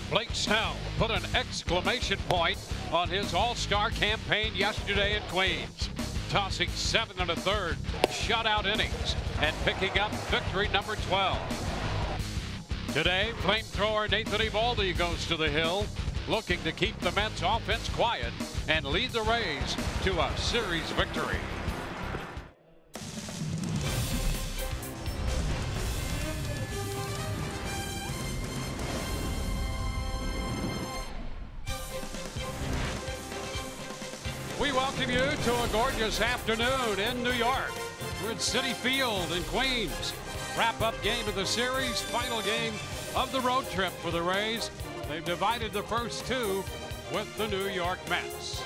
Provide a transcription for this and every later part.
Blake Snell put an exclamation point on his all-star campaign yesterday in Queens, tossing 7 1/3 shutout innings and picking up victory number 12. Today, flamethrower Nathan Eovaldi goes to the hill, looking to keep the Mets offense quiet and lead the Rays to a series victory. We welcome you to a gorgeous afternoon in New York. We're at Citi Field in Queens. Wrap-up game of the series, final game of the road trip for the Rays. They've divided the first two with the New York Mets.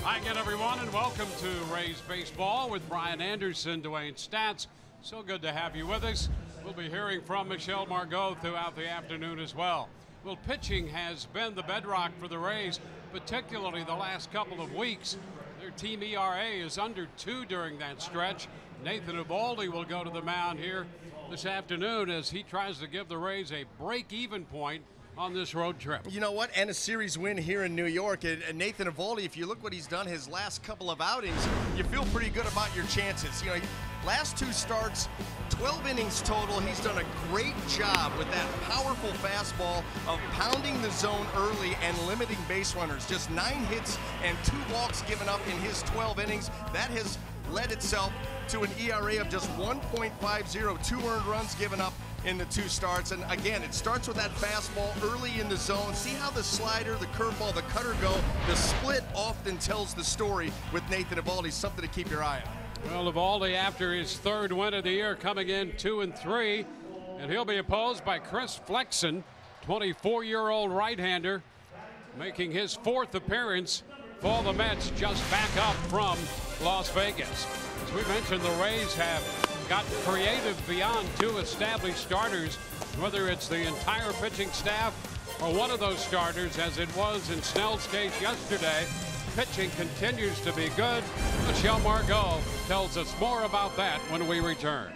Hi again, everyone, and welcome to Rays Baseball with Brian Anderson, Dwayne Stats. So good to have you with us. We'll be hearing from Michelle Margot throughout the afternoon as well. Well, pitching has been the bedrock for the Rays, particularly the last couple of weeks. Their team ERA is under 2 during that stretch. Nathan Eovaldi will go to the mound here this afternoon as he tries to give the Rays a break-even point on this road trip. You know what? And a series win here in New York. And Nathan Eovaldi, if you look what he's done his last couple of outings, you feel pretty good about your chances. You know, last 2 starts, 12 innings total. He's done a great job with that powerful fastball of pounding the zone early and limiting base runners. Just 9 hits and 2 walks given up in his 12 innings. That has led itself to an ERA of just 1.50, 2 earned runs given up in the 2 starts. And again, it starts with that fastball early in the zone. See how the slider, the curveball, the cutter go. The split often tells the story with Nathan Eovaldi. Something to keep your eye on. Well, Eovaldi, after his 3rd win of the year, coming in 2-3, and he'll be opposed by Chris Flexen, 24-year-old right-hander, making his 4th appearance for the Mets, just back up from Las Vegas. As we mentioned, the Rays have got creative beyond 2 established starters, whether it's the entire pitching staff or one of those starters, as it was in Snell's case yesterday. Pitching continues to be good. Michelle Margot tells us more about that when we return.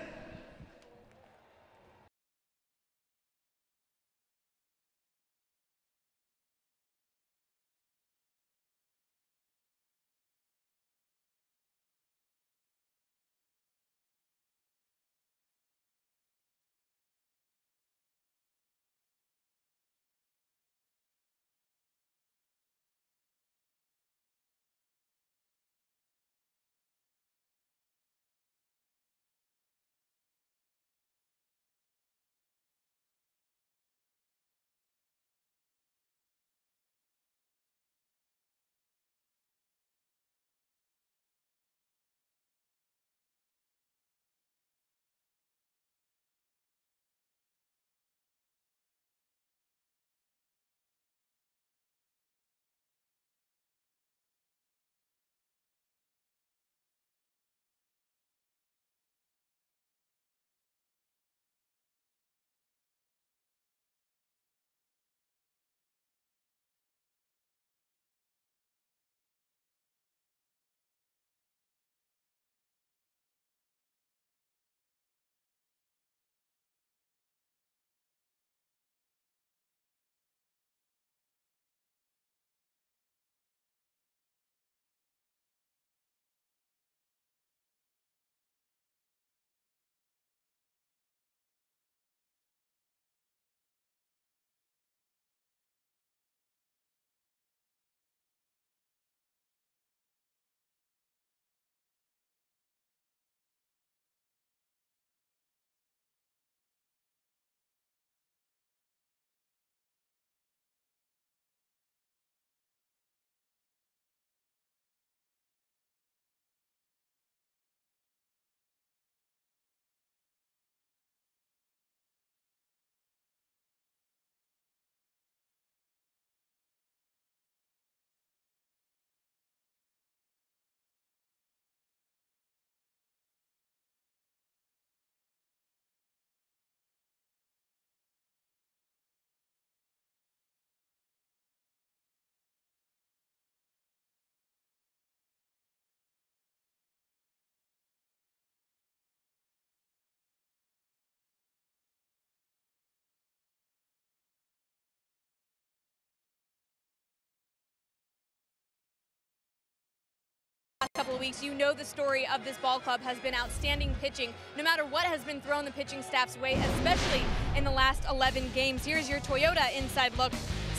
Couple of weeks, you know the story of this ball club has been outstanding pitching no matter what has been thrown the pitching staff's way, especially in the last 11 games. Here's your Toyota inside look.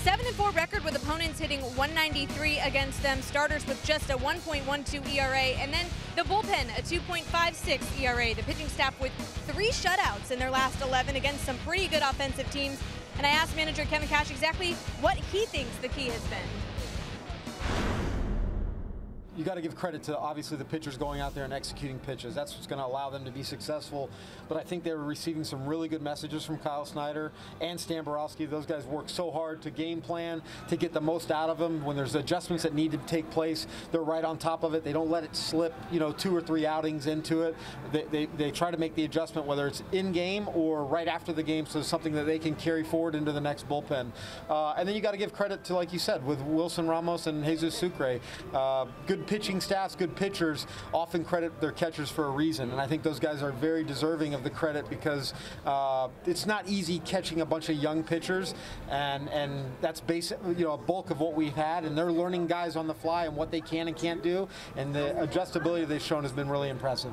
7-4 record with opponents hitting 193 against them, starters with just a 1.12 ERA, and then the bullpen a 2.56 ERA. The pitching staff with 3 shutouts in their last 11 against some pretty good offensive teams. And I asked manager Kevin Cash exactly what he thinks the key has been. You got to give credit to obviously the pitchers going out there and executing pitches. That's what's going to allow them to be successful. But I think they were receiving some really good messages from Kyle Snyder and Stan Borowski. Those guys work so hard to game plan, to get the most out of them. When there's adjustments that need to take place, they're right on top of it. They don't let it slip, 2 or 3 outings into it. They try to make the adjustment, whether it's in game or right after the game, so it's something that they can carry forward into the next bullpen. And then you got to give credit to, like you said, with Wilson Ramos and Jesus Sucre. Good pitching staffs, good pitchers often credit their catchers for a reason, and I think those guys are very deserving of the credit because it's not easy catching a bunch of young pitchers, and that's a bulk of what we've had, and they're learning guys on the fly and what they can and can't do, and the adjustability they've shown has been really impressive.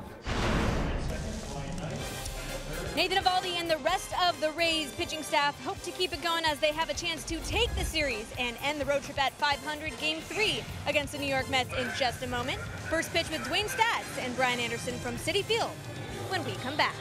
Nathan Eovaldi and the rest of the Rays pitching staff hope to keep it going as they have a chance to take the series and end the road trip at 500 Game 3 against the New York Mets in just a moment. First pitch with Dwayne Stats and Brian Anderson from Citi Field when we come back.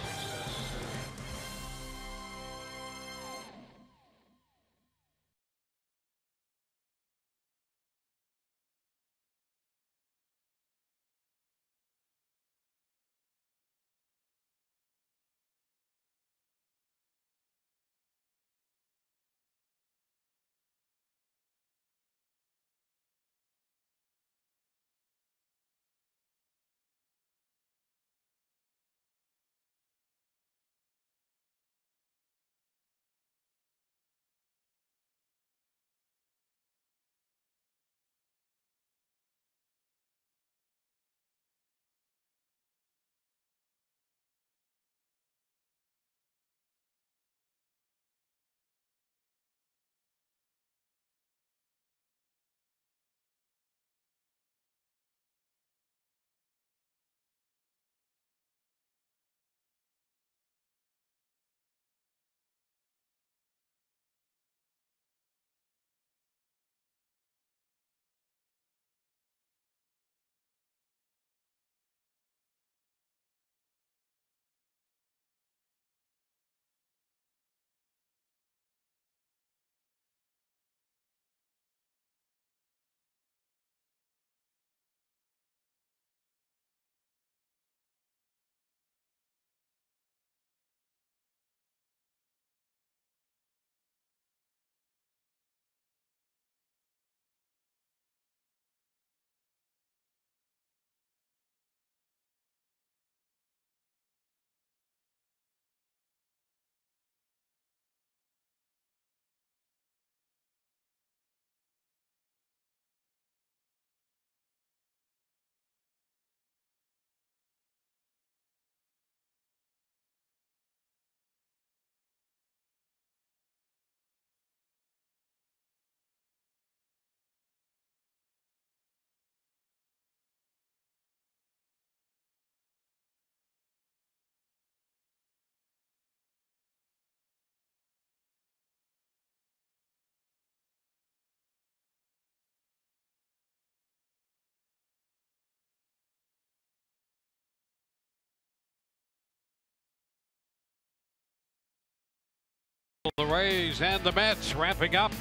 The Rays and the Mets wrapping up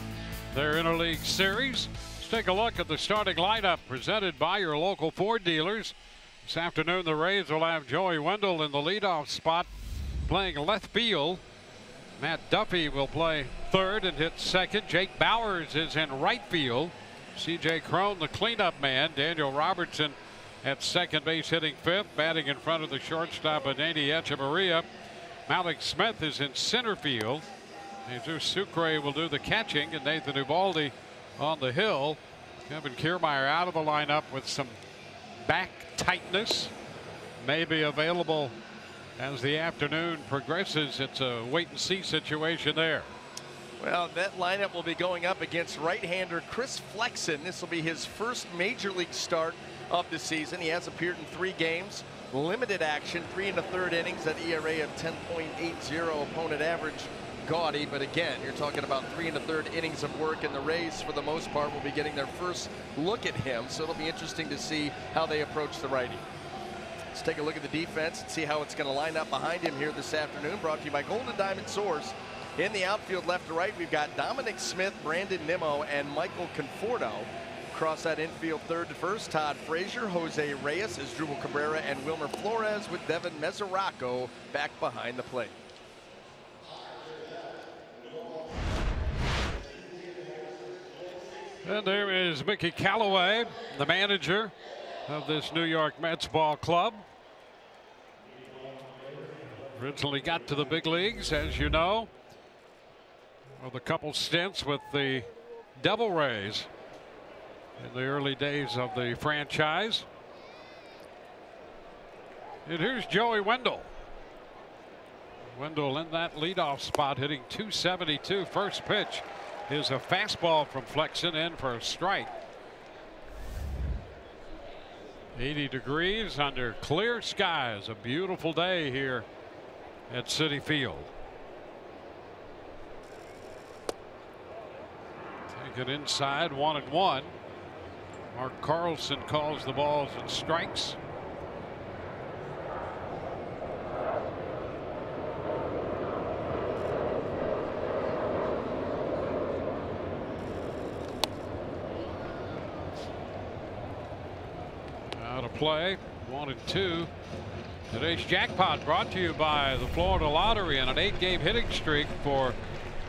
their interleague series. Let's take a look at the starting lineup presented by your local Ford dealers. This afternoon, the Rays will have Joey Wendell in the leadoff spot playing left field. Matt Duffy will play third and hit second. Jake Bowers is in right field. C.J. Cron, the cleanup man. Daniel Robertson at second base hitting fifth, batting in front of the shortstop, Adeiny Echeverria. Malik Smith is in center field. Jesus Sucre will do the catching, and Nathan Eovaldi on the hill. Kevin Kiermaier out of the lineup with some back tightness. May be available as the afternoon progresses. It's a wait-and-see situation there. Well, that lineup will be going up against right-hander Chris Flexen. This will be his first major league start of the season. He has appeared in 3 games, limited action, 3 1/3 innings, that ERA of 10.80, opponent average gaudy, but again, you're talking about 3 1/3 innings of work, and the Rays, for the most part, will be getting their first look at him, so it'll be interesting to see how they approach the righty. Let's take a look at the defense and see how it's going to line up behind him here this afternoon. Brought to you by Golden Diamond Source. In the outfield, left to right, we've got Dominic Smith, Brandon Nimmo, and Michael Conforto. Across that infield, third to first, Todd Frazier, Jose Reyes, Asdrubal Cabrera, and Wilmer Flores, with Devin Mesoraco back behind the plate. And there is Mickey Callaway, the manager of this New York Mets ball club. Originally got to the big leagues, as you know, with a couple stints with the Devil Rays in the early days of the franchise. And here's Joey Wendell. Wendell in that leadoff spot, hitting .272. First pitch is a fastball from Flexen, in for a strike. 80 degrees under clear skies. A beautiful day here at Citi Field. Take it inside, 1-1. Mark Carlson calls the balls and strikes. Out of play, 1-2. Today's jackpot brought to you by the Florida Lottery, and an 8-game hitting streak for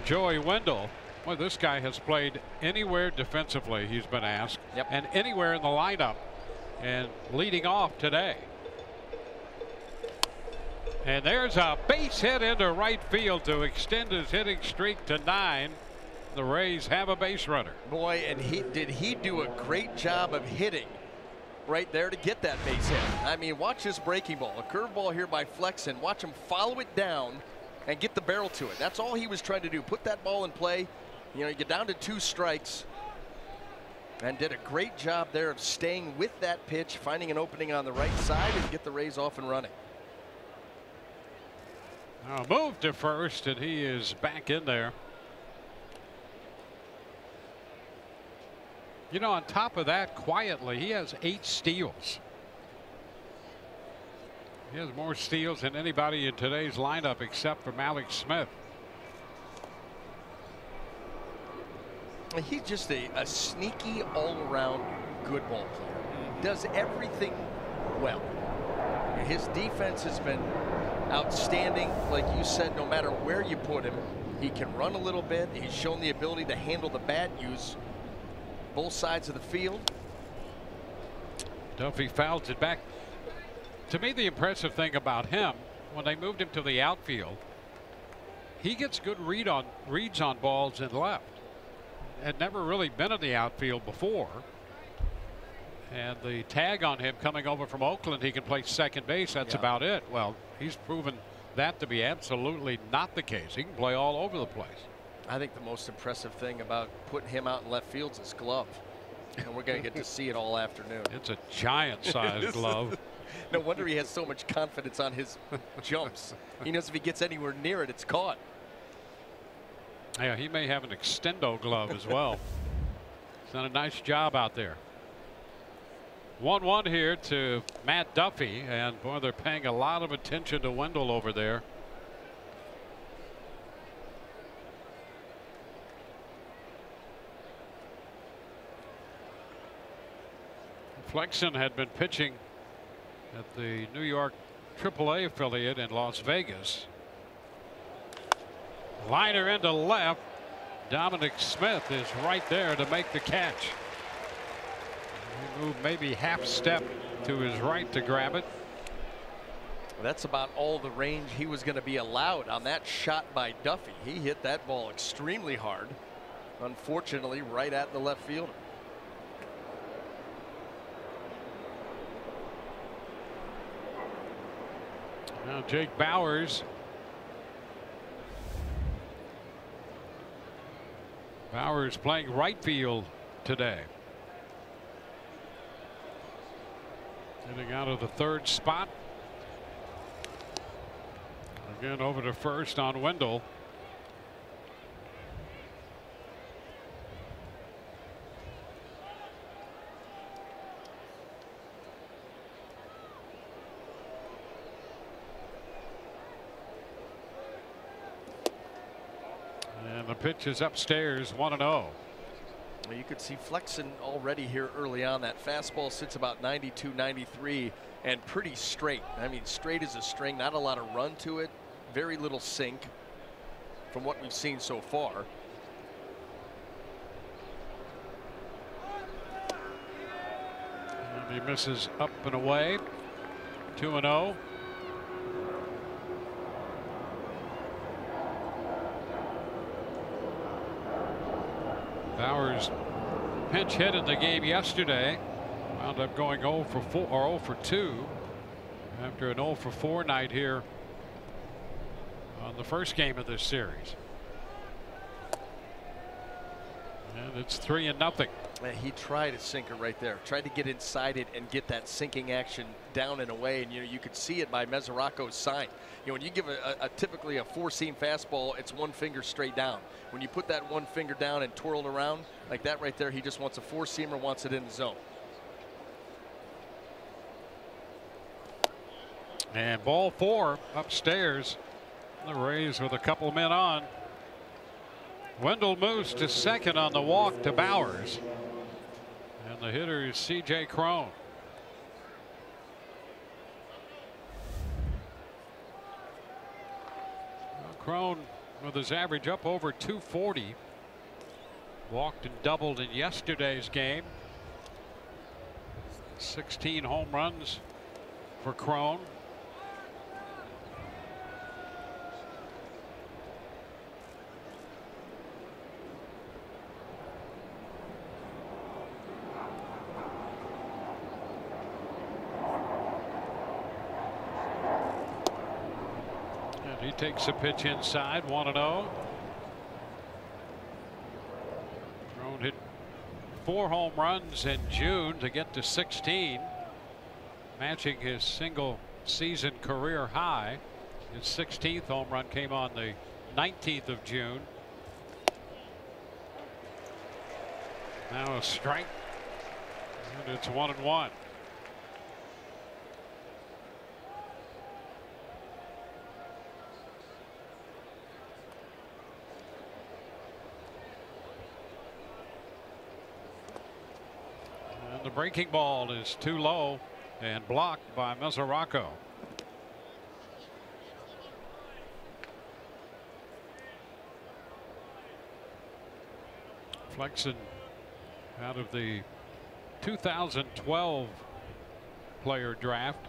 Joey Wendell. Well, this guy has played anywhere defensively, he's been asked, and anywhere in the lineup, and leading off today. And there's a base hit into right field to extend his hitting streak to 9. The Rays have a base runner. Boy, and did he do a great job of hitting right there to get that base hit. I mean, watch this breaking ball, a curveball here by Flexen. Watch him follow it down and get the barrel to it. That's all he was trying to do, put that ball in play. You know, you get down to 2 strikes, and did a great job there of staying with that pitch, finding an opening on the right side, and get the Rays off and running. Now move to first, and he is back in there. You know, on top of that, quietly, he has 8 steals. He has more steals than anybody in today's lineup except for Malik Smith. He's just a sneaky, all-around good ball player. Does everything well. His defense has been outstanding. Like you said, no matter where you put him, he can run a little bit. He's shown the ability to handle the bat, use both sides of the field. Duffy fouls it back. To me, the impressive thing about him, when they moved him to the outfield, he gets good reads on balls in left. Had never really been in the outfield before, and the tag on him coming over from Oakland, he can play second base. That's about it. Well, he's proven that to be absolutely not the case. He can play all over the place. I think the most impressive thing about putting him out in left field is his glove, and we're going to get to see it all afternoon. It's a giant-sized glove. No wonder he has so much confidence on his jumps. He knows if he gets anywhere near it, it's caught. Yeah, he may have an extendo glove as well. He's done a nice job out there. 1-1 here to Matt Duffy, and boy, they're paying a lot of attention to Wendell over there. Flexen had been pitching at the New York AAA affiliate in Las Vegas. Liner into left. Dominic Smith is right there to make the catch. He moved maybe half step to his right to grab it. That's about all the range he was going to be allowed on that shot by Duffy. He hit that ball extremely hard. Unfortunately, right at the left fielder. Now Jake Bauers. Bauers playing right field today. Getting out of the third spot. Again over to first on Wendell. And the pitch is upstairs, 1-0. Well, you could see flexing already here early on. That fastball sits about 92, 93, and pretty straight. I mean, straight as a string, not a lot of run to it, very little sink from what we've seen so far. And he misses up and away, 2-0. Bowers pinch hit in the game yesterday. Wound up going 0 for 4 or 0 for 2 after an 0 for 4 night here on the first game of this series. And it's 3-0. He tried a sinker right there. Tried to get inside it and get that sinking action down and away. And you could see it by Mesoraco's sign. When you give typically a four-seam fastball, it's one finger straight down. When you put that one finger down and twirl it around like that right there, he just wants a four-seamer, wants it in the zone. And ball 4 upstairs. The Rays with a couple men on. Wendell moves to second on the walk to Bowers. And the hitter is C.J. Cron. Cron with his average up over 240. Walked and doubled in yesterday's game. 16 home runs for Cron. He takes a pitch inside, 1-0. Cron hit 4 home runs in June to get to 16, matching his single season career high. His 16th home run came on the 19th of June. Now a strike, and it's 1-1. The breaking ball is too low and blocked by Mesoraco. Flexen out of the 2012 player draft.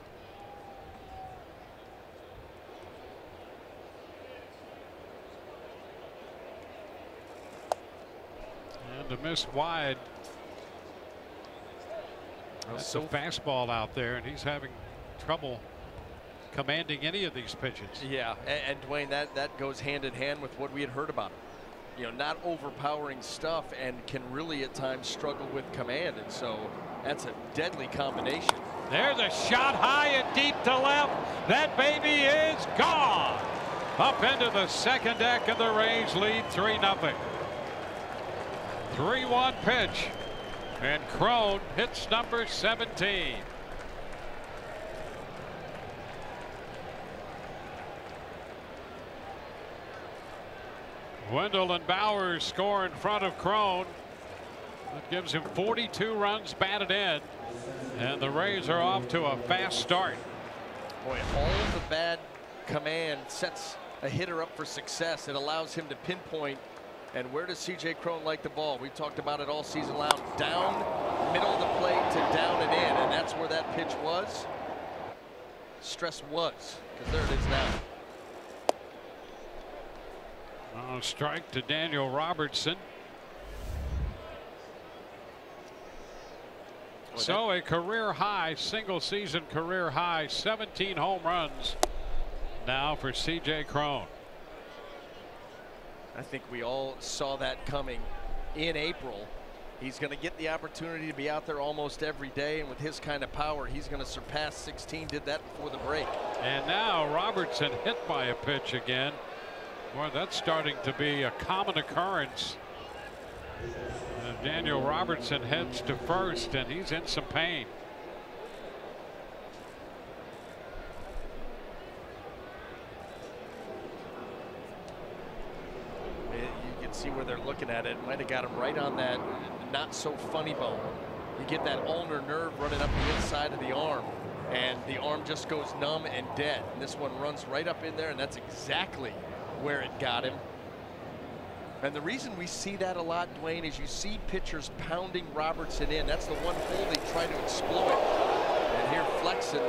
And a miss wide. That's a fastball out there, and he's having trouble commanding any of these pitches. Yeah, and Dwayne, that goes hand in hand with what we had heard about him. Not overpowering stuff, and can really at times struggle with command, and so that's a deadly combination. There's a shot high and deep to left. That baby is gone. Up into the second deck, and the Rays lead 3-0. 3-1 pitch. And Cron hits number 17. Wendell and Bowers score in front of Cron. That gives him 42 runs batted in. And the Rays are off to a fast start. Boy, all the bad command sets a hitter up for success. It allows him to pinpoint. And where does C.J. Cron like the ball? We've talked about it all season long. Down, middle of the plate to down and in. And that's where that pitch was. Stress was, because there it is now. Strike to Daniel Robertson. So a career high, single season career high, 17 home runs now for C.J. Cron. I think we all saw that coming in April. He's going to get the opportunity to be out there almost every day, and with his kind of power, he's going to surpass 16. Did that before the break. And now Robertson hit by a pitch again. Boy, that's starting to be a common occurrence. Daniel Robertson heads to first, and he's in some pain. You can see where they're looking at it. Might have got him right on that not so funny bone. You get that ulnar nerve running up the inside of the arm, and the arm just goes numb and dead. And this one runs right up in there, and that's exactly where it got him. And the reason we see that a lot, Dwayne, is you see pitchers pounding Robertson in. That's the one hole they try to exploit. And here Flexen,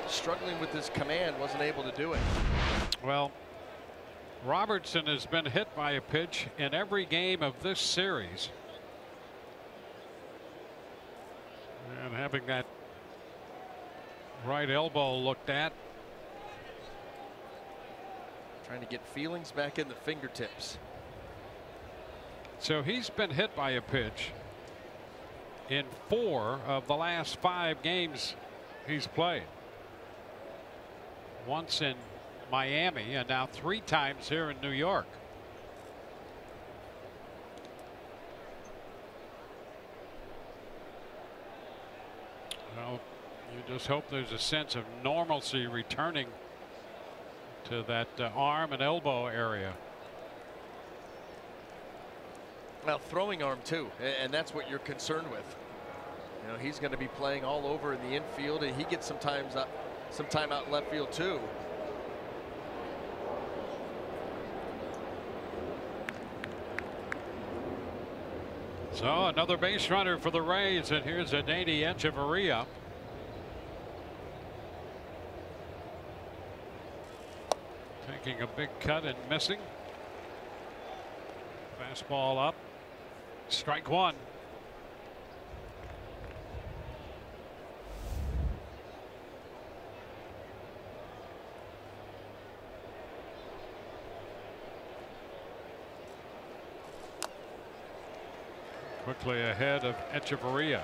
struggling with his command, wasn't able to do it. Well, Robertson has been hit by a pitch in every game of this series. And having that right elbow looked at. Trying to get feelings back in the fingertips. So he's been hit by a pitch in 4 of the last 5 games he's played. Once in Miami and now 3 times here in New York. Well, you just hope there's a sense of normalcy returning to that arm and elbow area. Well, throwing arm too, and that's what you're concerned with. You know, he's going to be playing all over in the infield, and he gets some time out in left field too. So another base runner for the Rays, and here's Adeiny Echeverria. Taking a big cut and missing. Fastball up. Strike 1. Quickly ahead of Echeverria.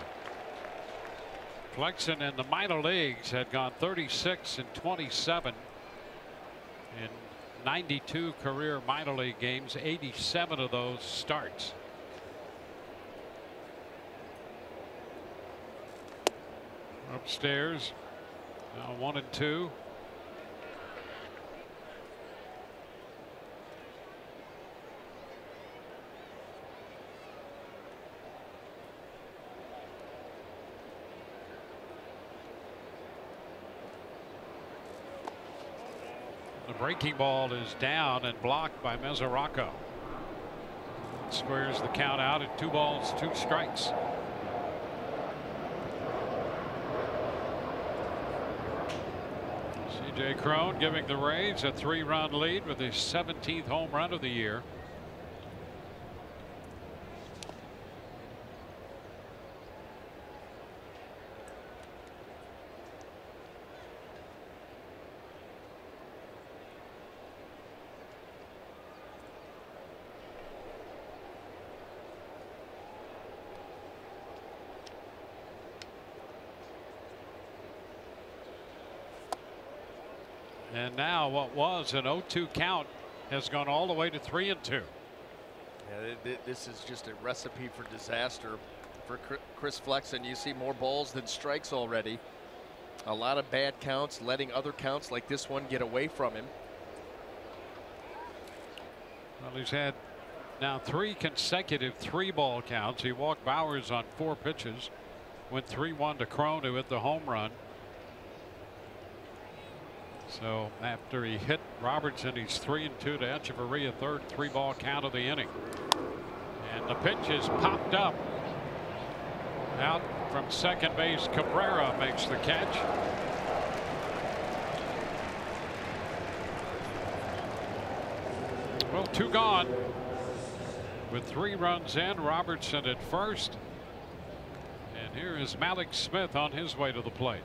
Flexen in the minor leagues had gone 36 and 27 in 92 career minor league games, 87 of those starts. Upstairs, now 1 and 2. The breaking ball is down and blocked by Mesoraco. Squares the count out at 2 balls, 2 strikes. C.J. Cron giving the Rays a 3-run lead with his 17th home run of the year. And now what was an 0-2 count has gone all the way to 3-2. Yeah, this is just a recipe for disaster for Chris Flexen. You see more balls than strikes already. A lot of bad counts, letting other counts like this one get away from him. Well, he's had now 3 consecutive 3-ball counts. He walked Bowers on 4 pitches, went 3-1 to Cron, who hit the home run. So after he hit Robertson, he's 3-2 to Echeverria, 3rd 3-ball count of the inning. And the pitch is popped up. Out from second base, Cabrera makes the catch. Well, 2 gone. With 3 runs in, Robertson at first. And here is Malik Smith on his way to the plate.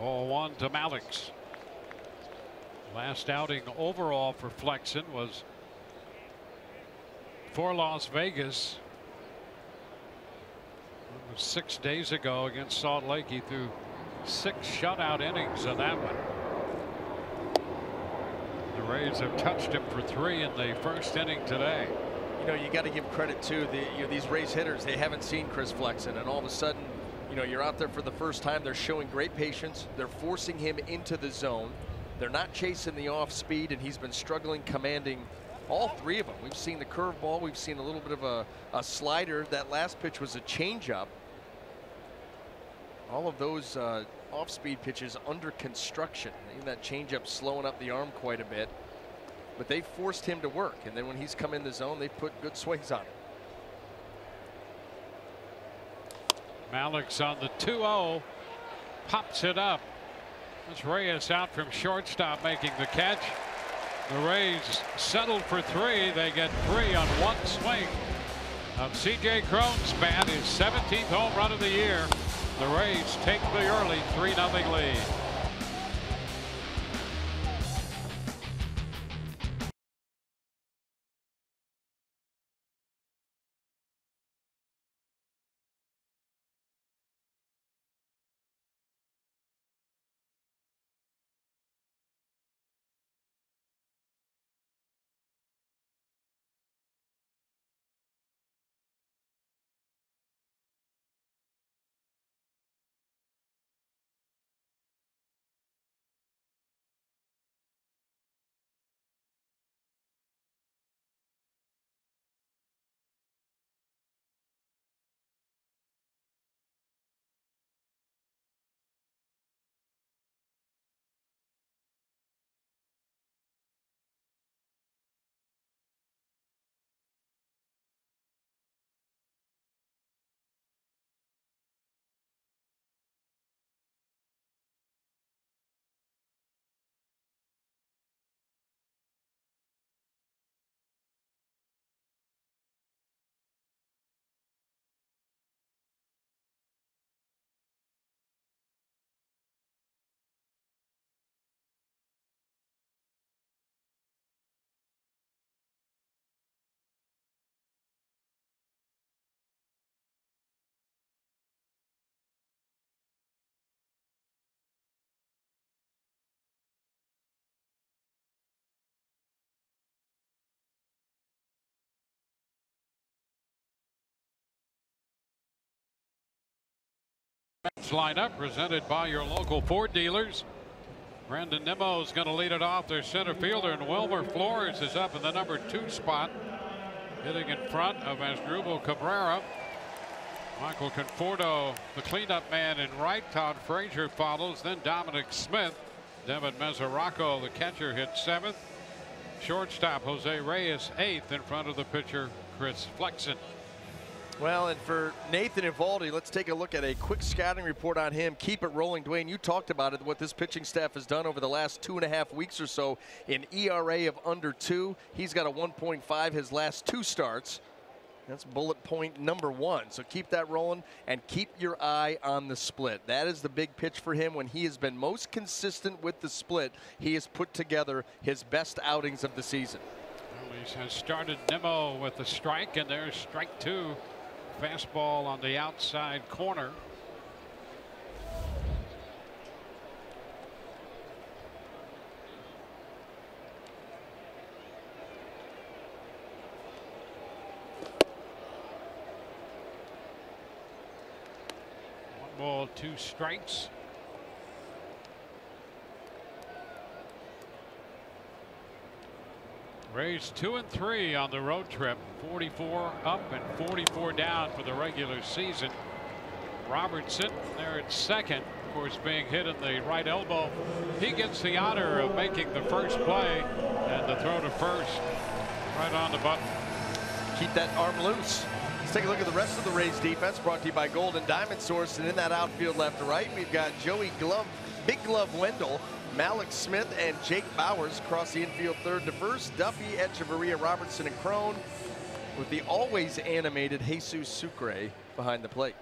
0-1 to Malix. Last outing overall for Flexen was for Las Vegas. It was 6 days ago against Salt Lake. He threw 6 shutout innings in that one. The Rays have touched him for 3 in the first inning today. You know, you got to give credit to these Rays hitters. They haven't seen Chris Flexen, and all of a sudden, you know, you're out there for the first time. They're showing great patience. They're forcing him into the zone. They're not chasing the off speed, and he's been struggling commanding all 3 of them. We've seen the curveball. We've seen a little bit of a slider. That last pitch was a changeup. All of those off-speed pitches under construction. Even that changeup slowing up the arm quite a bit. But they forced him to work, and then when he's come in the zone, they put good swings on him. Malix on the 2-0, pops it up. That's Reyes out from shortstop making the catch. The Rays settled for 3. They get 3 on 1 swing of C.J. Cron's bat, his 17th home run of the year. The Rays take the early 3-0 lead. Lineup presented by your local Ford dealers. Brandon Nimmo is going to lead it off, their center fielder, and Wilmer Flores is up in the number 2 spot, hitting in front of Asdrubal Cabrera. Michael Conforto, the cleanup man in right. Todd Frazier follows, then Dominic Smith. Devin Mesoraco, the catcher, hit 7th. Shortstop Jose Reyes 8th in front of the pitcher Chris Flexen. Well, and for Nathan Eovaldi, let's take a look at a quick scouting report on him. Keep it rolling. Dwayne, you talked about it, what this pitching staff has done over the last 2.5 weeks or so. In ERA of under 2. He's got a 1.5 his last 2 starts. That's bullet point number 1. So keep that rolling and keep your eye on the split. That is the big pitch for him. When he has been most consistent with the split, he has put together his best outings of the season. Well, he has started Nimmo with the strike, and there's strike 2. Fastball on the outside corner. One ball, 2 strikes. Rays 2 and 3 on the road trip. 44 up and 44 down for the regular season. Robertson there at second, of course, being hit in the right elbow. He gets the honor of making the first play, and the throw to first right on the button. Keep that arm loose. Let's take a look at the rest of the Rays defense, brought to you by Golden Diamond Source. And in that outfield left to right, we've got Joey Glove, Big Glove Wendell, Malik Smith, and Jake Bowers across the infield third to first. Duffy, Echeverria, Robertson, and Crone, with the always animated Jesus Sucre behind the plate.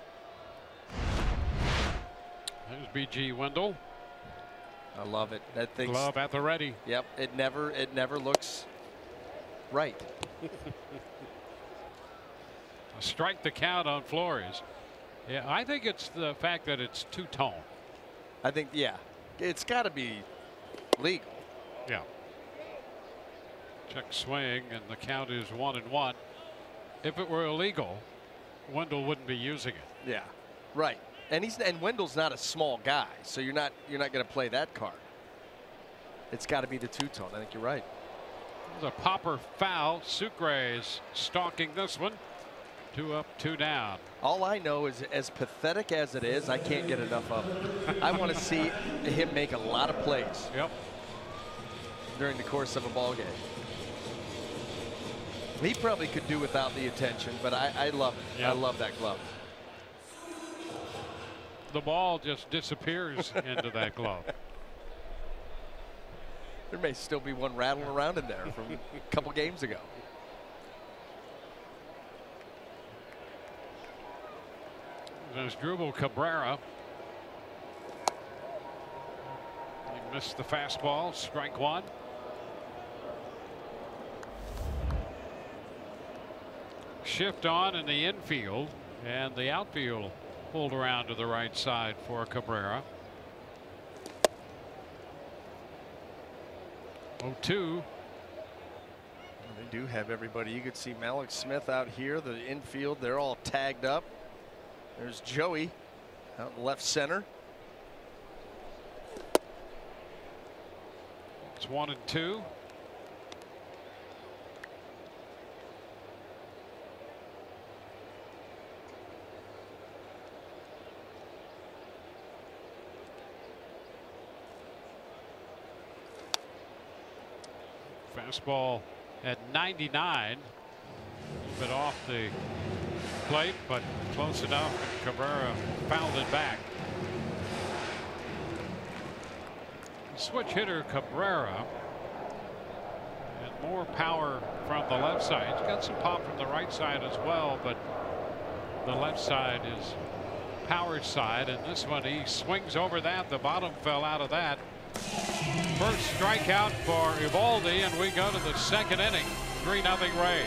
There's B.G. Wendell. I love it. That thing's glove at the ready. Yep. It never looks right. Strike the count on Flores. Yeah, I think it's the fact that it's two-tone. I think, yeah, it's got to be legal. Yeah. Check swing, and the count is 1-1. If it were illegal, Wendell wouldn't be using it. Yeah, right. And Wendell's not a small guy, so you're not going to play that card. It's got to be the two-tone. I think you're right. The popper foul. Sucre is stalking this one. 2 up, 2 down. All I know is, as pathetic as it is, I can't get enough of it. I want to see him make a lot of plays. Yep. During the course of a ball game. He probably could do without the attention, but I love it. Yep. I love that glove. The ball just disappears into that glove. There may still be one rattling around in there from a couple games ago. There's Drupal Cabrera. He missed the fastball. Strike 1. Shift on in the infield, and the outfield pulled around to the right side for Cabrera. 0-2. They do have everybody. You could see Malik Smith out here. The infield, they're all tagged up. There's Joey out in left center. It's 1-2. Fastball at 99. A bit off the plate, but close enough, and Cabrera fouled it back. Switch hitter Cabrera, and more power from the left side. He's got some pop from the right side as well, but the left side is power side, and this one he swings over that. The bottom fell out of that. First strikeout for Eovaldi, and we go to the second inning. 3-0 Rays.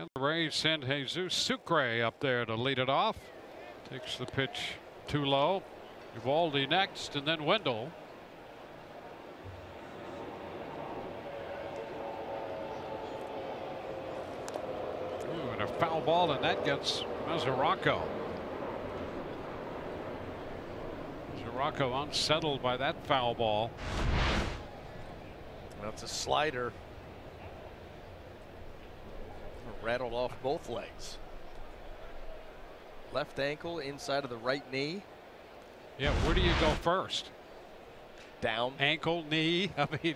And the Rays send Jesus Sucre up there to lead it off. Takes the pitch too low. Eovaldi next, and then Wendell. Ooh, and a foul ball, and that gets Mesoraco. Mesoraco unsettled by that foul ball. Well, it's a slider. Rattled off both legs. Left ankle inside of the right knee. Yeah, where do you go first? Down. Ankle, knee. I mean.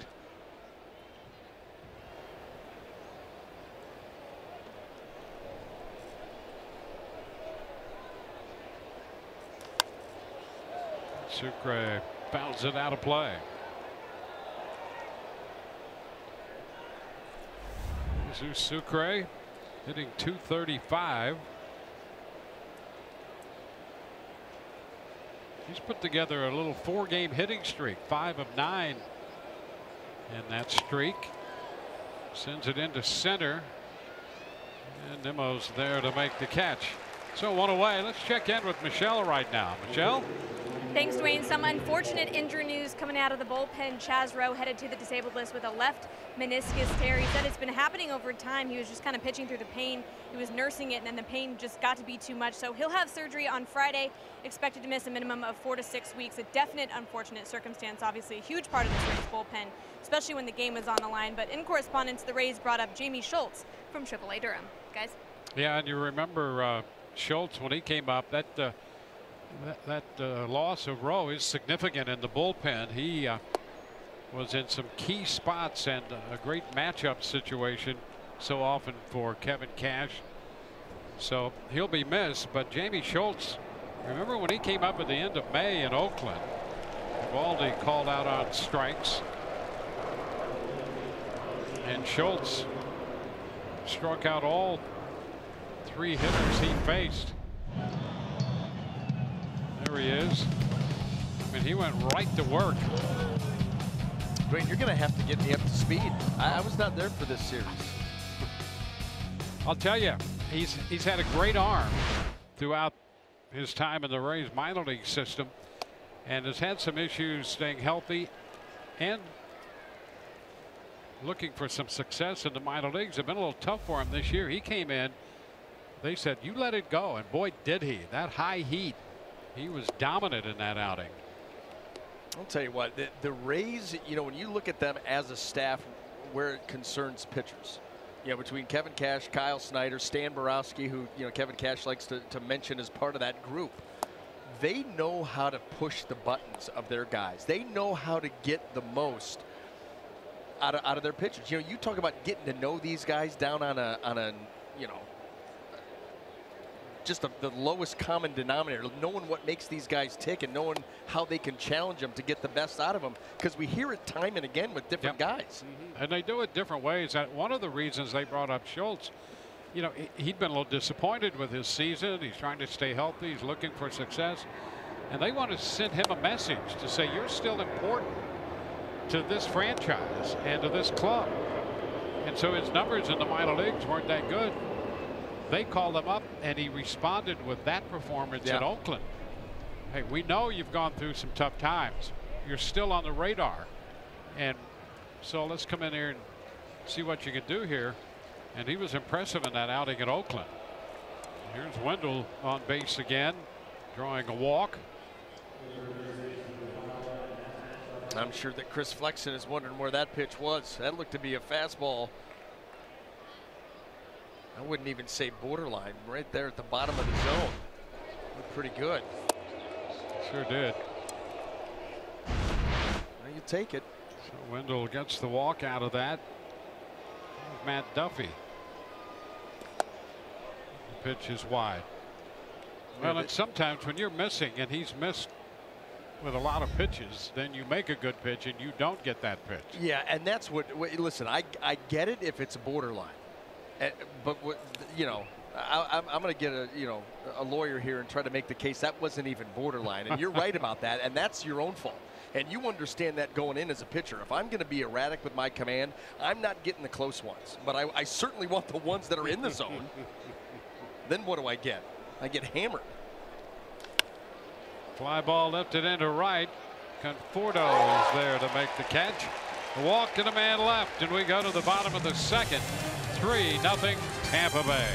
Sucre bounds it out of play. Jesus Sucre hitting .235. He's put together a little 4-game hitting streak, 5 of 9 in that streak. Sends it into center, and Nimmo's there to make the catch. So one away. Let's check in with Michelle right now. Michelle? Thanks, Dwayne. Some unfortunate injury news coming out of the bullpen. Chaz Rowe headed to the disabled list with a left meniscus tear. He said it's been happening over time. He was just kind of pitching through the pain. He was nursing it, and then the pain just got to be too much. So he'll have surgery on Friday, expected to miss a minimum of 4 to 6 weeks. A definite unfortunate circumstance, obviously a huge part of this Rays bullpen, especially when the game was on the line. But in correspondence, the Rays brought up Jamie Schultz from AAA Durham. Guys? Yeah, and you remember Schultz, when he came up, that loss of Rowe is significant in the bullpen. He was in some key spots and a great matchup situation so often for Kevin Cash. So he'll be missed. But Jamie Schultz, remember when he came up at the end of May in Oakland, Eovaldi called out on strikes, and Schultz struck out all 3 hitters he faced. There he is. I mean, he went right to work. Dwayne, you're going to have to get me up to speed. I was not there for this series. I'll tell you, he's had a great arm throughout his time in the Rays minor league system, and has had some issues staying healthy and looking for some success in the minor leagues. Have been a little tough for him this year. He came in, they said, you let it go, and boy did he. That high heat, he was dominant in that outing. I'll tell you what, the Rays, you know, when you look at them as a staff where it concerns pitchers, you know, between Kevin Cash, Kyle Snyder, Stan Borowski, who, you know, Kevin Cash likes to mention as part of that group, they know how to push the buttons of their guys. They know how to get the most out of their pitchers. You know, you talk about getting to know these guys down on a you know, just the lowest common denominator, knowing what makes these guys tick and knowing how they can challenge them to get the best out of them, because we hear it time and again with different guys. And they do it different ways. One of the reasons they brought up Schultz, you know, he'd been a little disappointed with his season. He's trying to stay healthy. He's looking for success. And they want to send him a message to say, you're still important to this franchise and to this club. And so his numbers in the minor leagues weren't that good. They called him up, and he responded with that performance in Oakland. Hey, we know you've gone through some tough times. You're still on the radar. And so let's come in here and see what you can do here. And he was impressive in that outing in Oakland. Here's Wendell on base again, drawing a walk. I'm sure that Chris Flexen is wondering where that pitch was. That looked to be a fastball. I wouldn't even say borderline, right there at the bottom of the zone. Looked pretty good. Sure did. Well, you take it. So Wendell gets the walk out of that. Matt Duffy. The pitch is wide. Well, and sometimes when you're missing, and he's missed with a lot of pitches, then you make a good pitch and you don't get that pitch. Yeah, and that's what listen, I get it if it's borderline. But you know, I'm going to get a lawyer here and try to make the case that wasn't even borderline, and you're right about that, and that's your own fault. And you understand that going in as a pitcher. If I'm going to be erratic with my command, I'm not getting the close ones, but I certainly want the ones that are in the zone. Then what do I get? I get hammered. Fly ball lifted into right. Conforto is there to make the catch. A walk to the man left, and we go to the bottom of the second. 3-0 Tampa Bay.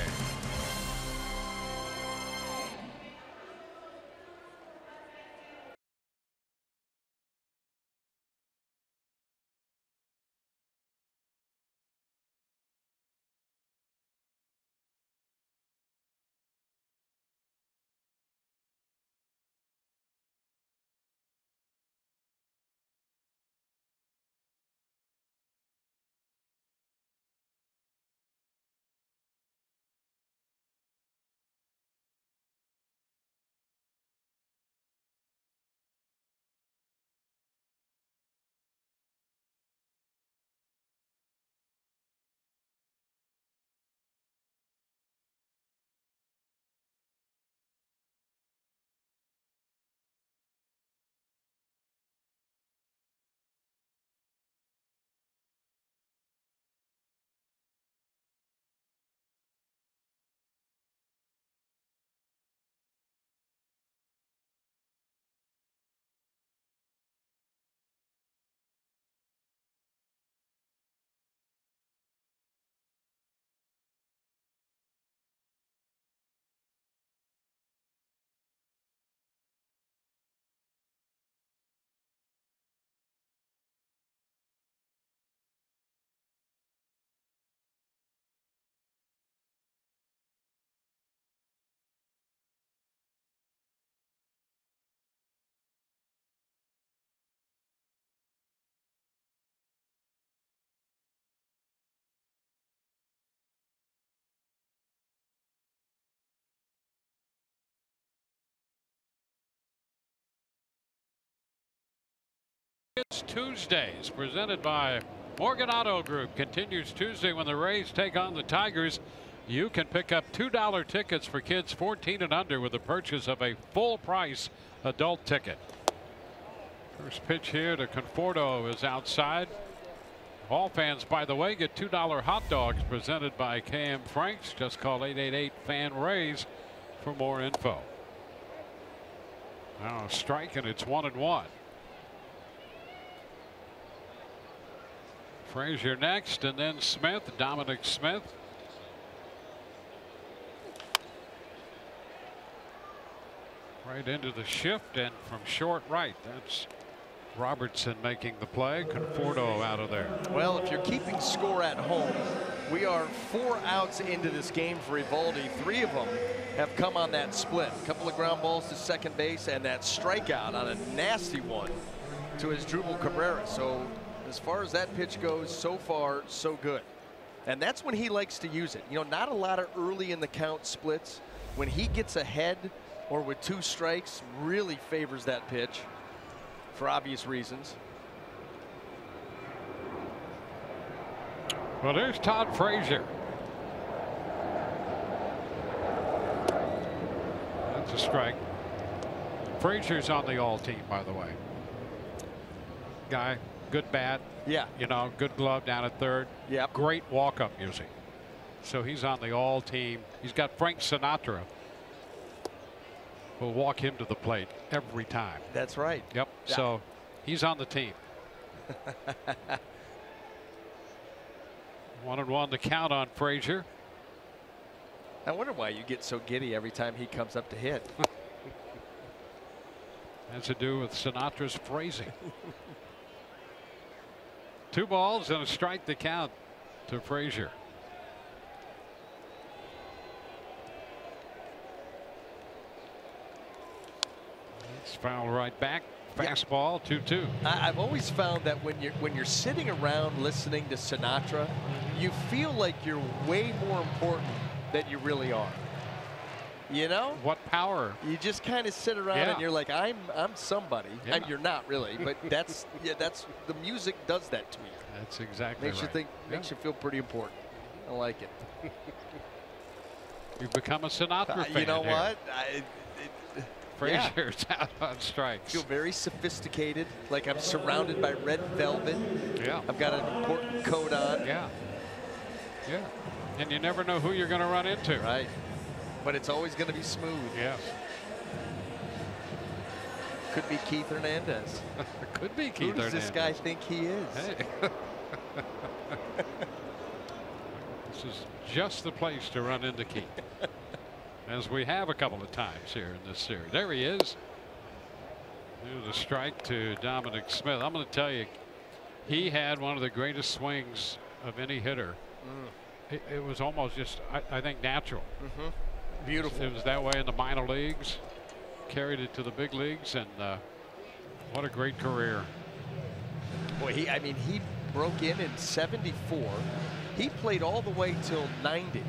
Tickets Tuesdays, presented by Morgan Auto Group, continues Tuesday when the Rays take on the Tigers. You can pick up $2 tickets for kids 14 and under with the purchase of a full price adult ticket. First pitch here to Conforto is outside. All fans, by the way, get $2 hot dogs presented by KM Franks. Just call 888-FAN-RAYS for more info. Now a strike, and it's 1-1. Frazier next, and then Smith, Dominic Smith. Right into the shift, and from short right. That's Robertson making the play. Conforto out of there. Well, if you're keeping score at home, we are 4 outs into this game for Eovaldi. 3 of them have come on that split. A couple of ground balls to second base and that strikeout on a nasty one to Asdrubal Cabrera. So as far as that pitch goes, so far, so good. And that's when he likes to use it. You know, not a lot of early in the count splits. When he gets ahead or with 2 strikes, really favors that pitch for obvious reasons. Well, there's Todd Frazier. That's a strike. Frazier's on the all team, by the way. Guy, good bat. Yeah. You know, good glove down at third. Yep. Great walk-up music. So he's on the all team. He's got Frank Sinatra. Will walk him to the plate every time. That's right. Yep. Yeah. So he's on the team. 1-1 to count on Frazier. I wonder why you get so giddy every time he comes up to hit. Has to do with Sinatra's phrasing. 2 balls and a strike to count to Frazier. It's foul right back. Fastball 2-2. I've always found that when you're sitting around listening to Sinatra, you feel like you're way more important than you really are. You know? What power? You just kind of sit around and you're like, I'm somebody. Yeah. You're not really, but that's the music does that to you. That's exactly Makes right. you think, makes you feel pretty important. I like it. You've become a Sinatra fan. You know here. what? Frazier's out on strikes. Feel very sophisticated, like I'm surrounded by red velvet. Yeah. I've got an important coat on. Yeah. Yeah. And you never know who you're going to run into. Right. But it's always going to be smooth. Yes. Could be Keith Hernandez. Could be Keith Who does Hernandez. this guy think he is? Hey. This is just the place to run into Keith. As we have a couple of times here in this series. There he is. There's a strike to Dominic Smith. I'm going to tell you, he had one of the greatest swings of any hitter. It was almost just, I think, natural. Beautiful. It was that way in the minor leagues. Carried it to the big leagues, and what a great career. Boy, he broke in '74. He played all the way till '90.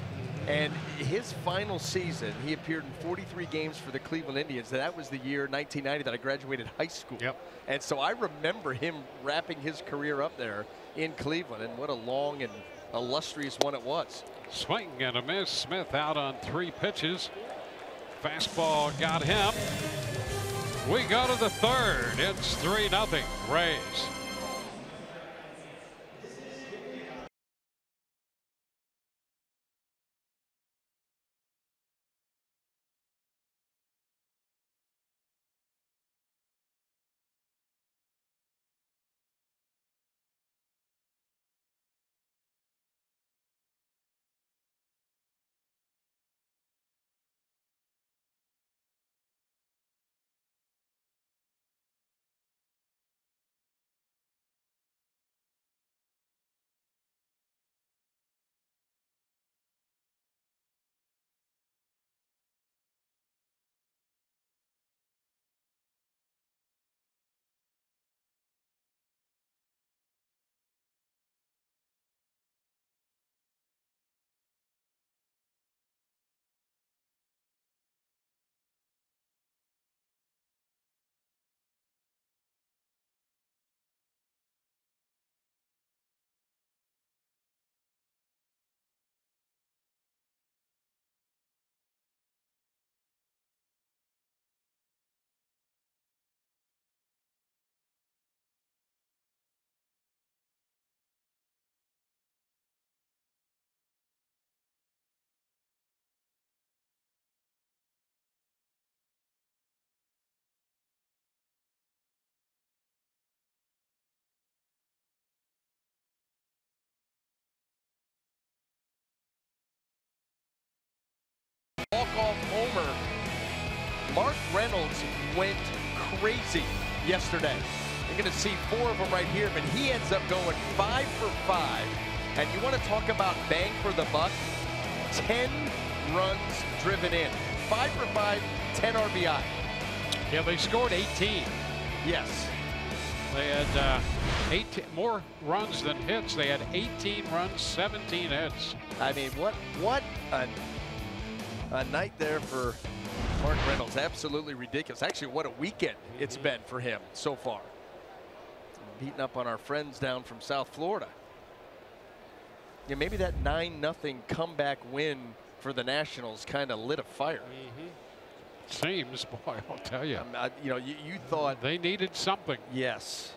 And his final season, he appeared in 43 games for the Cleveland Indians. That was the year 1990 that I graduated high school. Yep. And so I remember him wrapping his career up there in Cleveland, and what a long and illustrious one it was. Swing and a miss. Smith out on 3 pitches. Fastball got him. We go to the 3rd. It's 3-0 Rays. went crazy yesterday. You're going to see 4 of them right here, but he ends up going 5 for 5. And you want to talk about bang for the buck? 10 runs driven in. 5 for 5, 10 RBI. Yeah, they scored 18. Yes. They had 18 more runs than hits. They had 18 runs, 17 hits. I mean, what a night there for Mark Reynolds. Absolutely ridiculous. Actually, what a weekend it's been for him so far. Beating up on our friends down from South Florida. Yeah, maybe that 9-0 comeback win for the Nationals kind of lit a fire. Seems, boy, I'll tell you. You know, you thought they needed something. Yes,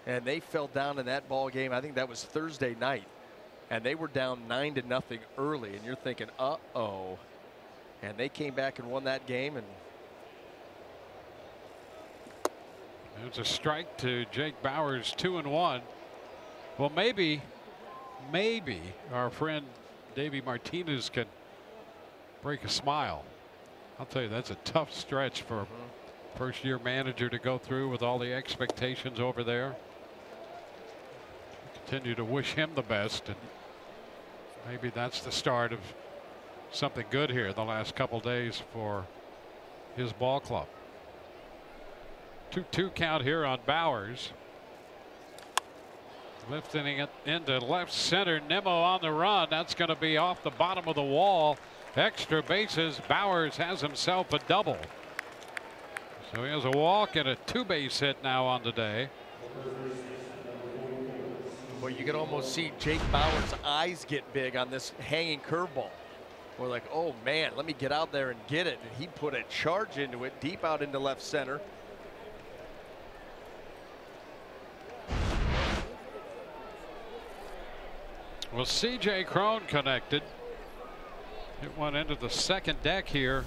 and they fell down in that ball game. I think that was Thursday night, and they were down 9-0 early, and you're thinking, uh-oh. And they came back and won that game. And there's a strike to Jake Bauers, 2-1. Well, maybe our friend Davey Martinez can break a smile. I'll tell you, that's a tough stretch for a first-year manager to go through with all the expectations over there. Continue to wish him the best, and maybe that's the start of something good here the last couple days for his ball club. 2-2 count here on Bauers. Lifting it into left center. Nimmo on the run. That's going to be off the bottom of the wall. Extra bases. Bauers has himself a double. So he has a walk and a 2-base hit now on the day. Well, you can almost see Jake Bauers' eyes get big on this hanging curveball. We're like, oh man, let me get out there and get it. And he put a charge into it deep out into left center. Well, C.J. Cron connected. It went into the second deck here.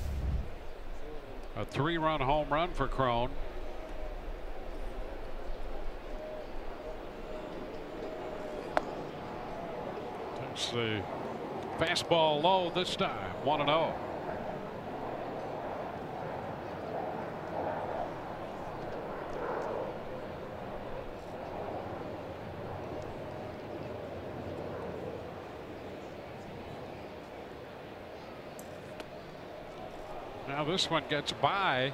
A 3-run home run for Cron. Takes the fastball low this time. 1-0. Now this one gets by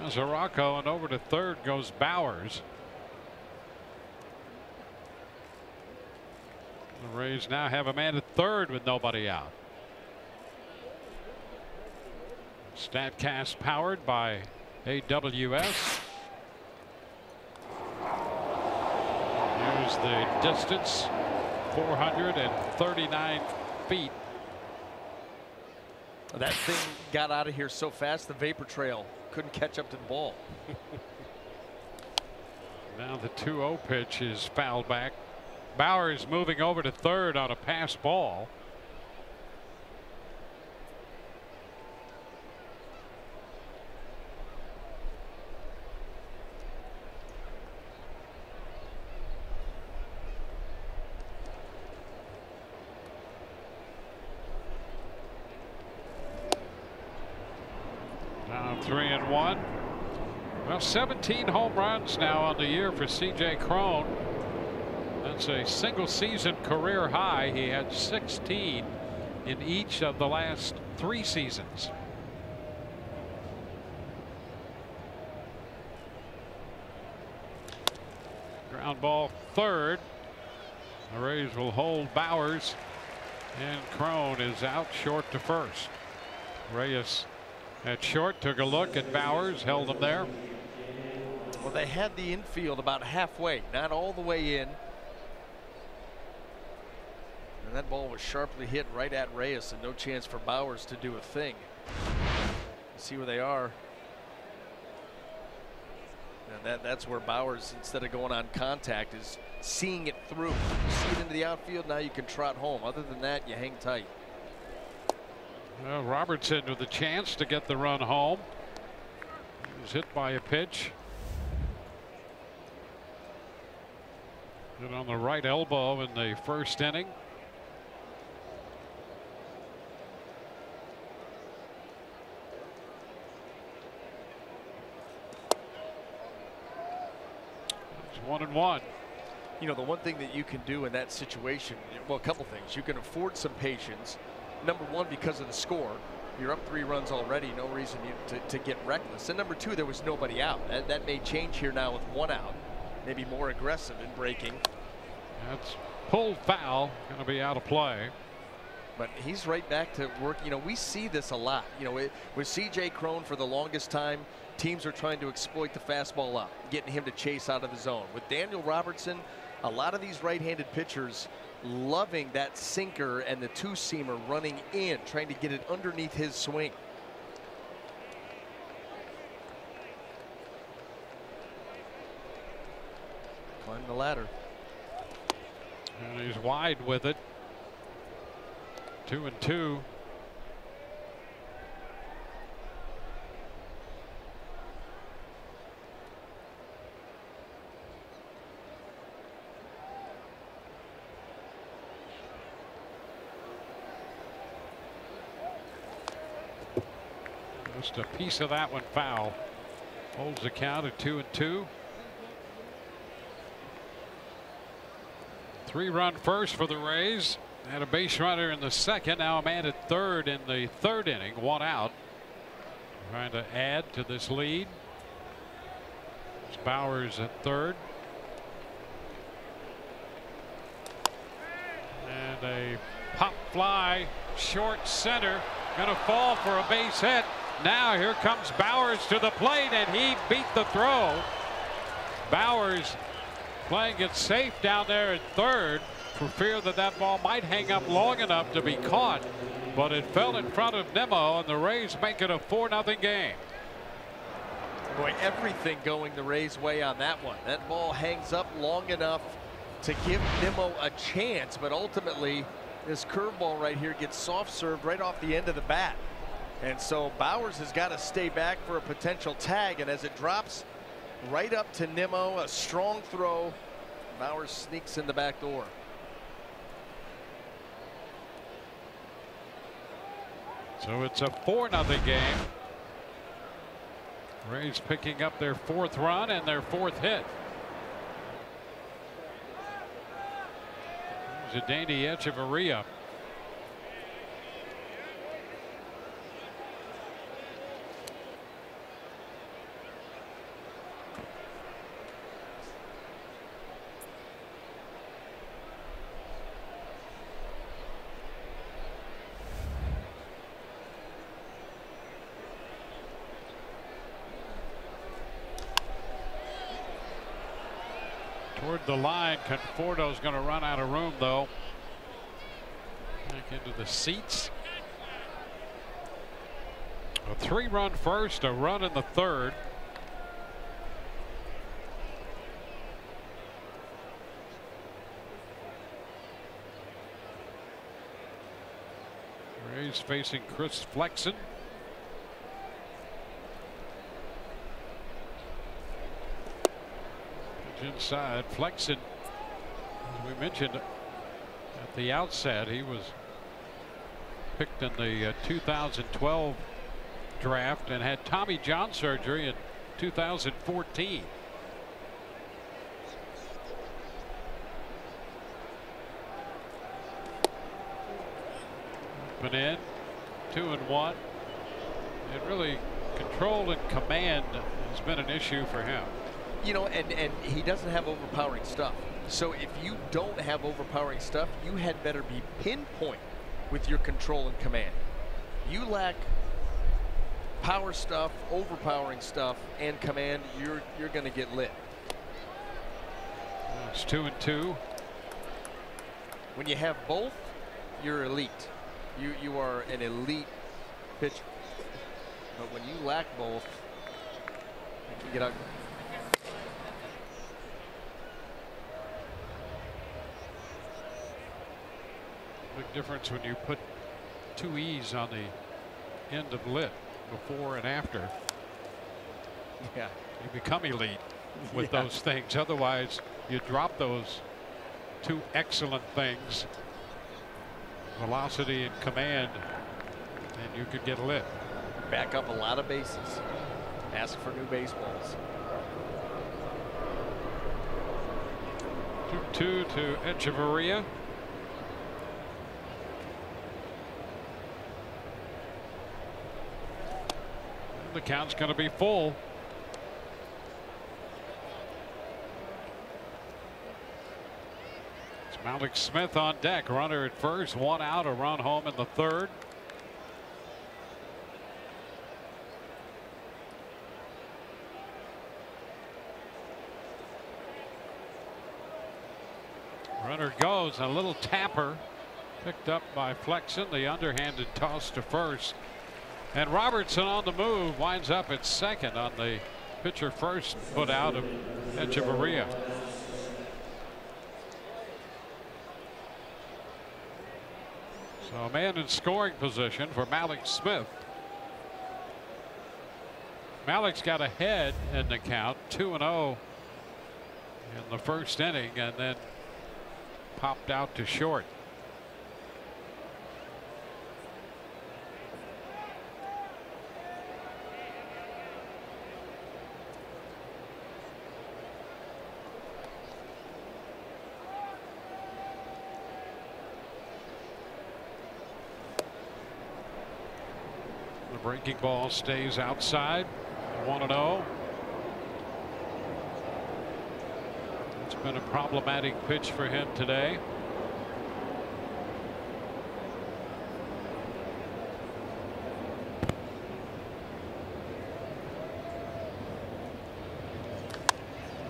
Zarocco, and over to third goes Bauers. The Rays now have a man at third with nobody out. StatCast powered by AWS. Here's the distance, 439 feet. That thing got out of here so fast the vapor trail couldn't catch up to the ball. Now the 2-0 pitch is fouled back. Bauers moving over to third on a pass ball. Now 3-1. Well, 17 home runs now on the year for C.J. Cron. That's a single season career high. He had 16 in each of the last 3 seasons. Ground ball third. The Rays will hold Bauers, and Cron is out short to first. Reyes at short took a look at Bauers, held him there. Well, they had the infield about halfway, not all the way in. And that ball was sharply hit right at Reyes, and no chance for Bauers to do a thing. See where they are. And that's where Bauers, instead of going on contact, is seeing it through. You see it into the outfield, now you can trot home. Other than that, you hang tight. Well, Robertson with a chance to get the run home. He was hit by a pitch. Hit on the right elbow in the first inning. 2-1. You know, the one thing that you can do in that situation, well, a couple things. You can afford some patience. Number one, because of the score. You're up 3 runs already. No reason to get reckless. And number two, there was nobody out. That may change here now with 1 out. Maybe more aggressive in breaking. That's pulled foul. Going to be out of play. But he's right back to work. You know, we see this a lot. You know, with C.J. Cron for the longest time, teams are trying to exploit the fastball up, getting him to chase out of the zone. With Daniel Robertson, a lot of these right-handed pitchers loving that sinker and the 2-seamer running in, trying to get it underneath his swing. Climb the ladder. And he's wide with it. 2-2. Just a piece of that one foul. Holds the count at 2-2. 3-run first for the Rays. Had a base runner in the second. Now a man at third in the 3rd inning. 1 out. Trying to add to this lead. It's Bowers at third. And a pop fly short center. Gonna fall for a base hit. Now here comes Bowers to the plate, and he beat the throw. Bowers playing it safe down there at third for fear that that ball might hang up long enough to be caught, but it fell in front of Nimmo, and the Rays make it a 4-0 game. Boy, everything going the Rays' way on that one. That ball hangs up long enough to give Nimmo a chance, but ultimately this curveball right here gets soft served right off the end of the bat. And so Bowers has got to stay back for a potential tag, and as it drops right up to Nimmo, a strong throw, Bowers sneaks in the back door. So it's a 4-0 game. Rays picking up their 4th run and their 4th hit. There's a Danny Echeverria. Toward the line, Conforto's going to run out of room, though. Back into the seats. A 3-run first, a run in the 3rd. Rays facing Chris Flexen. Inside, Flexen, as we mentioned at the outset, he was picked in the 2012 draft and had Tommy John surgery in 2014. Up and in, 2-1. And really, control and command has been an issue for him. You know, and he doesn't have overpowering stuff. So if you don't have overpowering stuff, you had better be pinpoint with your control and command. You lack power stuff, overpowering stuff, and command, you're going to get lit. It's 2-2. When you have both, you're elite. You are an elite pitcher. But when you lack both, you can get ugly. Big difference when you put 2 E's on the end of lit, before and after. Yeah. You become elite with those things. Otherwise, you drop those 2 excellent things, velocity and command, and you could get lit. Back up a lot of bases. Ask for new baseballs. 2-2 to Echeverria. The count's going to be full. It's Malik Smith on deck. Runner at first, one out, a run home in the third. Runner goes, a little tapper picked up by Flexen, the underhanded toss to first. And Robertson on the move winds up at second on the pitcher first put out of Echeverria. So a man in scoring position for Malik Smith. Malik's got ahead in the count, 2-0 in the first inning, and then popped out to short. The breaking ball stays outside. 1-0. It's been a problematic pitch for him today.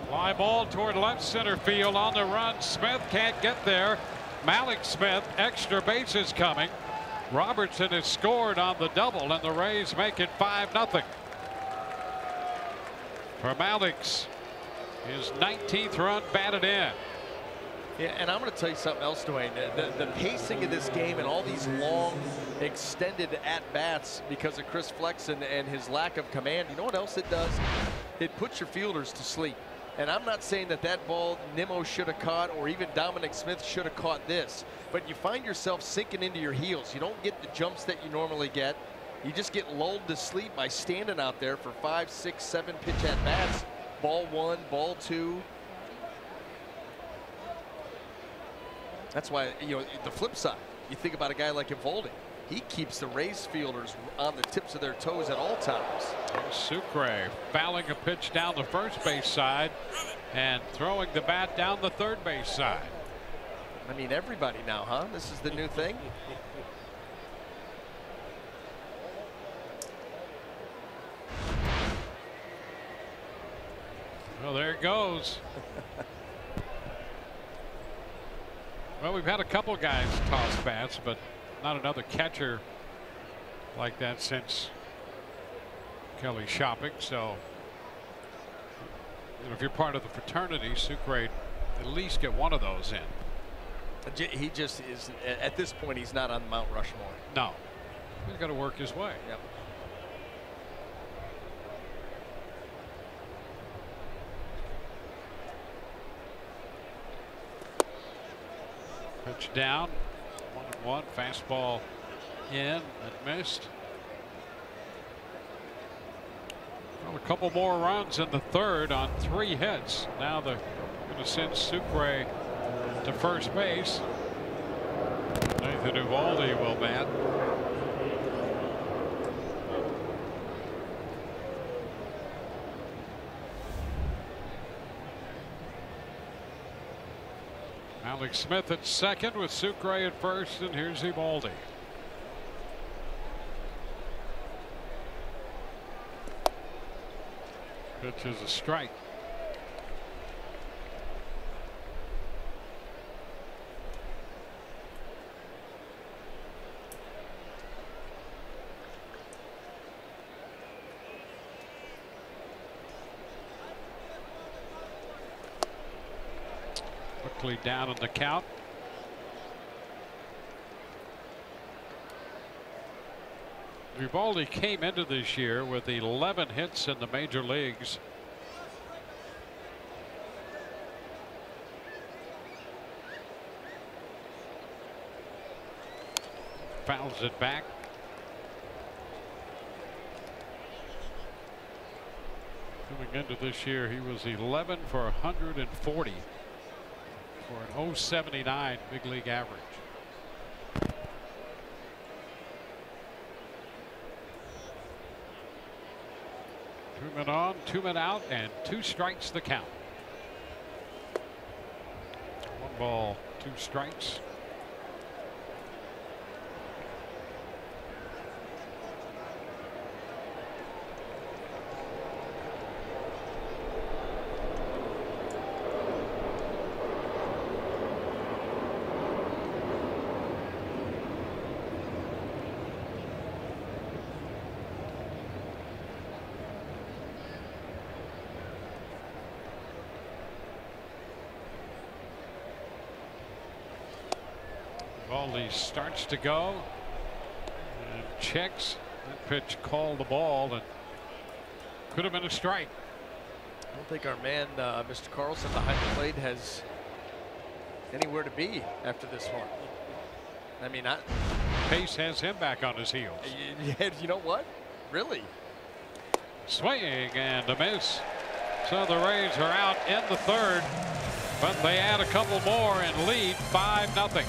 Fly ball toward left center field on the run. Smith can't get there. Malik Smith, extra bases coming. Robertson has scored on the double, and the Rays make it 5-0. For Malik's his 19th run batted in. Yeah, and I'm going to tell you something else, Dwayne. The pacing of this game and all these long, extended at-bats because of Chris Flexen and his lack of command, you know what else it does? It puts your fielders to sleep. And I'm not saying that that ball Nimmo should have caught or even Dominic Smith should have caught this, but you find yourself sinking into your heels. You don't get the jumps that you normally get. You just get lulled to sleep by standing out there for 5, 6, 7 pitch at bats. Ball one, ball two. That's why, you know, the flip side, you think about a guy like Evaldi. He keeps the Rays fielders on the tips of their toes at all times. Sucre fouling a pitch down the first base side and throwing the bat down the third base side. I mean, everybody now, huh? This is the new thing. Well, there it goes. Well, we've had a couple guys toss bats, but not another catcher like that since Kelly Shopping. So, you know, if you're part of the fraternity, Sucre at least get one of those in. He just is, at this point, he's not on Mount Rushmore. No, he's got to work his way. Yep. Pitch down, 1-1, fastball in and missed. Well, a couple more runs in the third on 3 hits. Now they're going to send Sucre to first base. Nathan Eovaldi will bat. Malik Smith at second with Sucre at first, and here's Eovaldi. Pitch is a strike. Quickly down on the count. Eovaldi came into this year with 11 hits in the major leagues. Fouls it back. Coming into this year, he was 11 for 140. for an .079 big league average. 2 men on, 2 men out, and 2 strikes the count. 1 ball, 2 strikes. He starts to go and checks. That pitch called the ball and could have been a strike. I don't think our man, Mr. Carlson, behind the plate has anywhere to be after this one. I mean, Pace has him back on his heels. You know what? Really? Swing and a miss. So the Rays are out in the 3rd, but they add a couple more and lead 5-0.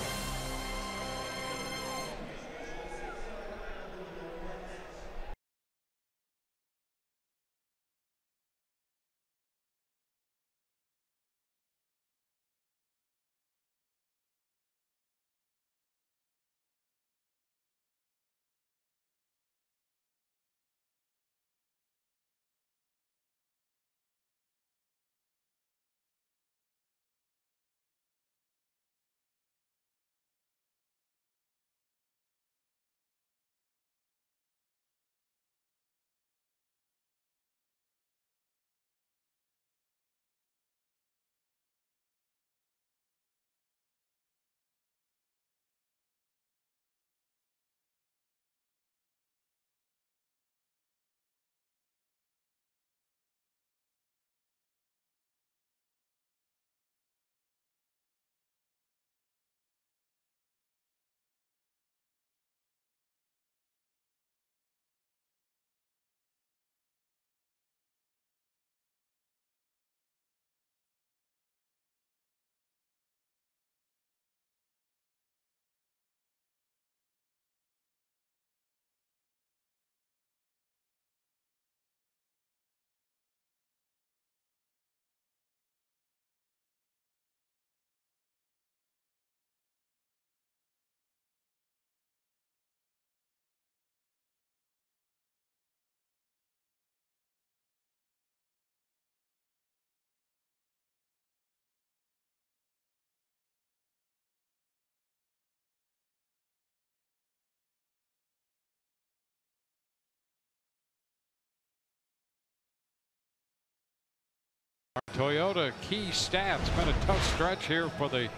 Toyota key stats. Been a tough stretch here for the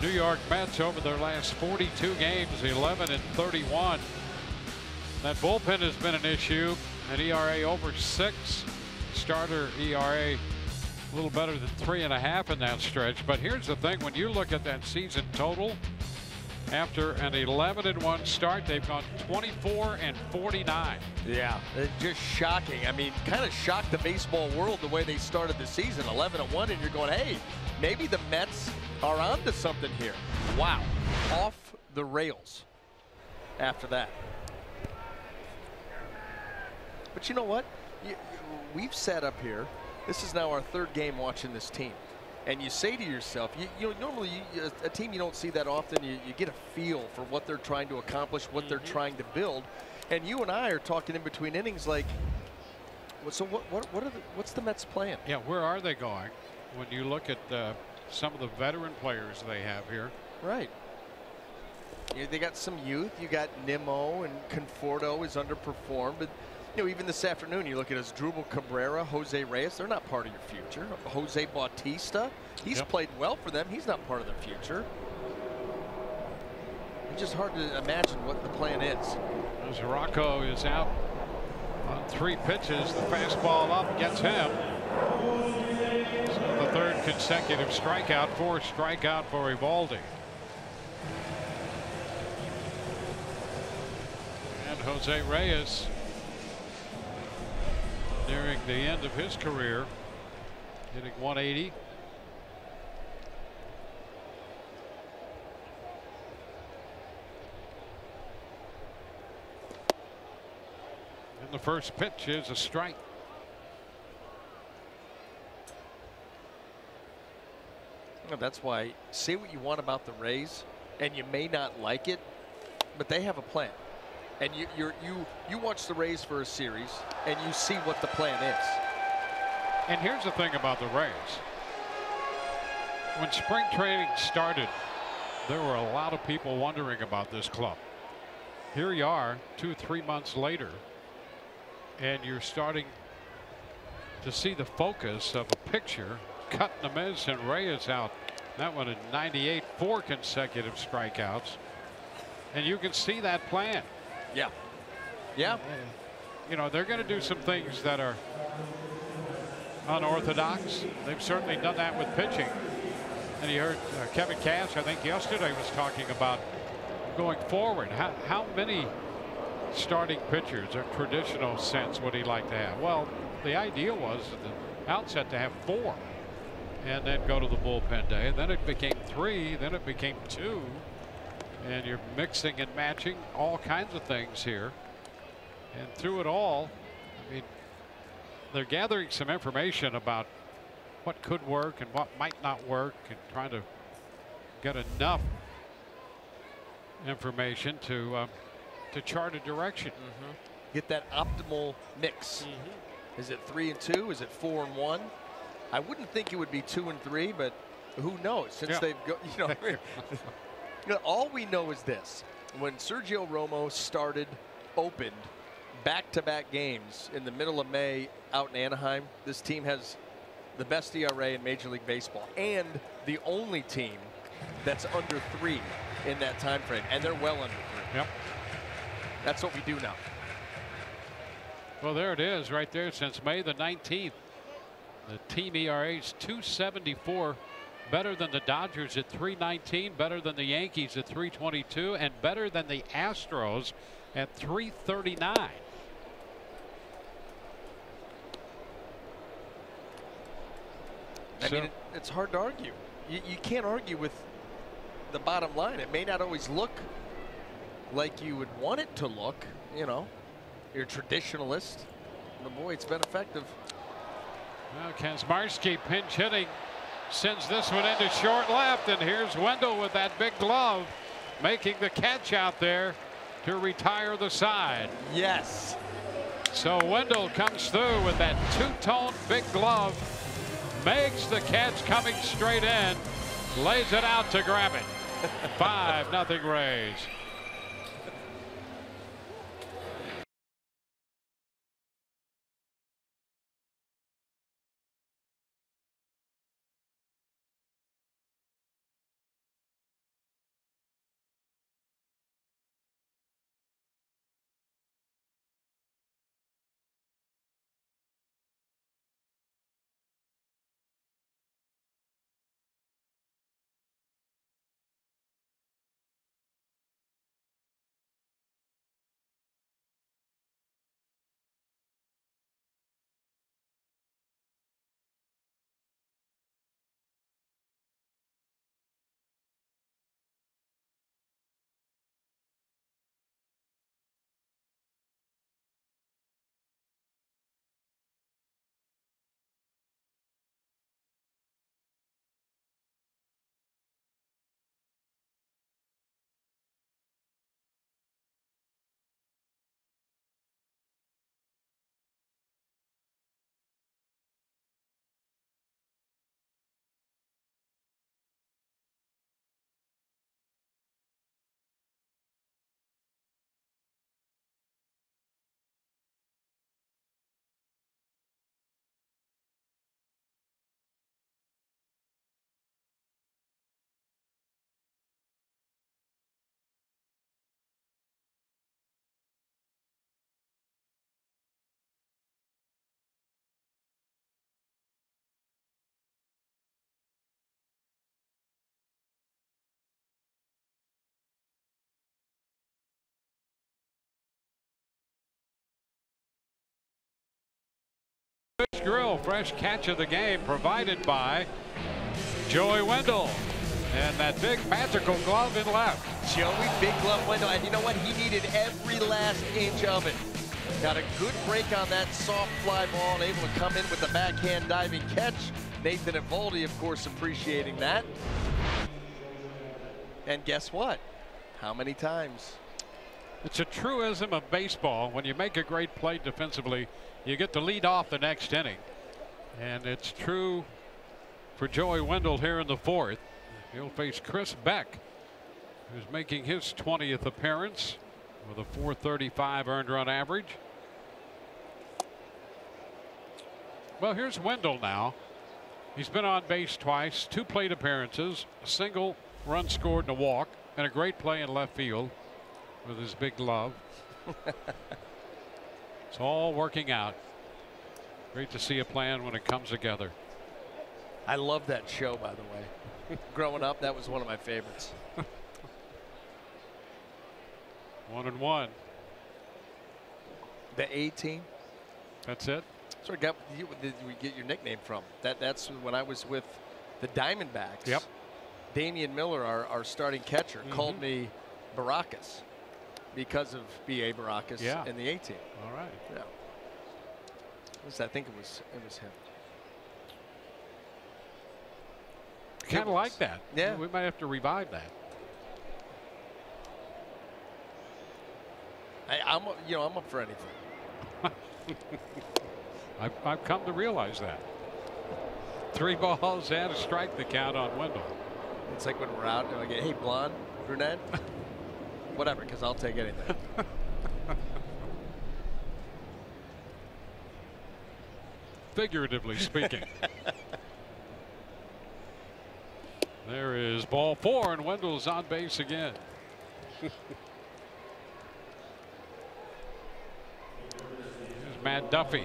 New York Mets over their last 42 games, 11-31. That bullpen has been an issue. An ERA over 6. Starter ERA a little better than 3.5 in that stretch. But here's the thing: when you look at that season total, after an 11-1 start, they've gone 24-49. Yeah, it's just shocking. I mean, kind of shocked the baseball world the way they started the season, 11-1, and you're going, hey, maybe the Mets are onto something here. Wow, off the rails after that. But you know what? We've sat up here. This is now our 3rd game watching this team. And you say to yourself, normally a team you don't see that often, you get a feel for what they're trying to accomplish, what they're trying to build. And you and I are talking in between innings like, so what's the Mets plan? Yeah, where are they going? When you look at some of the veteran players they have here. Right. They got some youth. You got Nimmo, and Conforto is underperformed. But even this afternoon, you look at Asdrubal Cabrera, Jose Reyes, they're not part of your future. Jose Bautista, he's played well for them. He's not part of their future. It's just hard to imagine what the plan is. As Rocco is out on 3 pitches, the fastball up gets him. So the 3rd consecutive strikeout, 4th strikeout for Eovaldi. And Jose Reyes, nearing the end of his career, hitting 180. The first pitch is a strike. That's why, say what you want about the Rays, and you may not like it, but they have a plan. And you watch the Rays for a series, and you see what the plan is. And here's the thing about the Rays. When spring training started, there were a lot of people wondering about this club. Here you are 2-3 months later, and you're starting to see the focus of a picture. Cutting the miss, and Reyes out. That one at 98, 4 consecutive strikeouts. And you can see that plan. Yeah. Yeah. You know, they're going to do some things that are unorthodox. They've certainly done that with pitching. And you heard Kevin Cash, I think yesterday, was talking about going forward. How many starting pitchers or traditional sense would he like to have? Well, the idea was at the outset to have 4. And then go to the bullpen day. And then it became 3. Then it became 2. And you're mixing and matching all kinds of things here. And through it all, I mean, they're gathering some information about what could work and what might not work, and trying to get enough information to chart a direction. Get that optimal mix. Is it 3 and 2? Is it 4 and 1? I wouldn't think it would be 2 and 3, but who knows? Since they've got, all we know is this: when Sergio Romo opened back-to-back games in the middle of May out in Anaheim, this team has the best ERA in Major League Baseball, and the only team that's under 3 in that time frame, and they're well under 3. Yep. That's what we do now. Well, there it is, right there. Since May the 19th. The team ERA is 2.74, better than the Dodgers at 3.19, better than the Yankees at 3.22, and better than the Astros at 3.39. I mean, it's hard to argue. You can't argue with the bottom line. It may not always look like you would want it to look. You know, you're a traditionalist, but boy, it's been effective. Well, Kazmarski pinch hitting sends this one into short left, and here's Wendell with that big glove, making the catch out there to retire the side. Yes. So Wendell comes through with that two-tone big glove, makes the catch coming straight in, lays it out to grab it. 5-0 Rays. Grill, fresh catch of the game provided by Joey Wendell, and that big magical glove in left. Joey, big glove Wendell, and you know what? He needed every last inch of it. Got a good break on that soft fly ball and able to come in with the backhand diving catch. Nathan Eovaldi, of course, appreciating that. And guess what? How many times? It's a truism of baseball. When you make a great play defensively, you get to lead off the next inning. And it's true for Joey Wendell here in the fourth. He'll face Chris Beck, who's making his 20th appearance with a .435 earned run average. Well, here's Wendell now. He's been on base twice, 2 plate appearances, a single run scored and a walk, and a great play in left field with his big glove. It's all working out. Great to see a plan when it comes together. I love that show, by the way. Growing up, that was one of my favorites. 1-1. The A-Team. That's it. That's where we get your nickname from. That's when I was with the Diamondbacks. Yep. Damian Miller, our starting catcher, called me Baracus because of B.A. Baracus and the A-Team. All right. Yeah. I think it was him. Kind of like that. Yeah. We might have to revive that. I'm up for anything. I've come to realize that. 3 balls and a strike the count on Wendell. It's like when we're out and I get, hey, blonde, brunette, whatever, because I'll take anything. Figuratively speaking. There is ball 4, and Wendell's on base again. Here's Matt Duffy.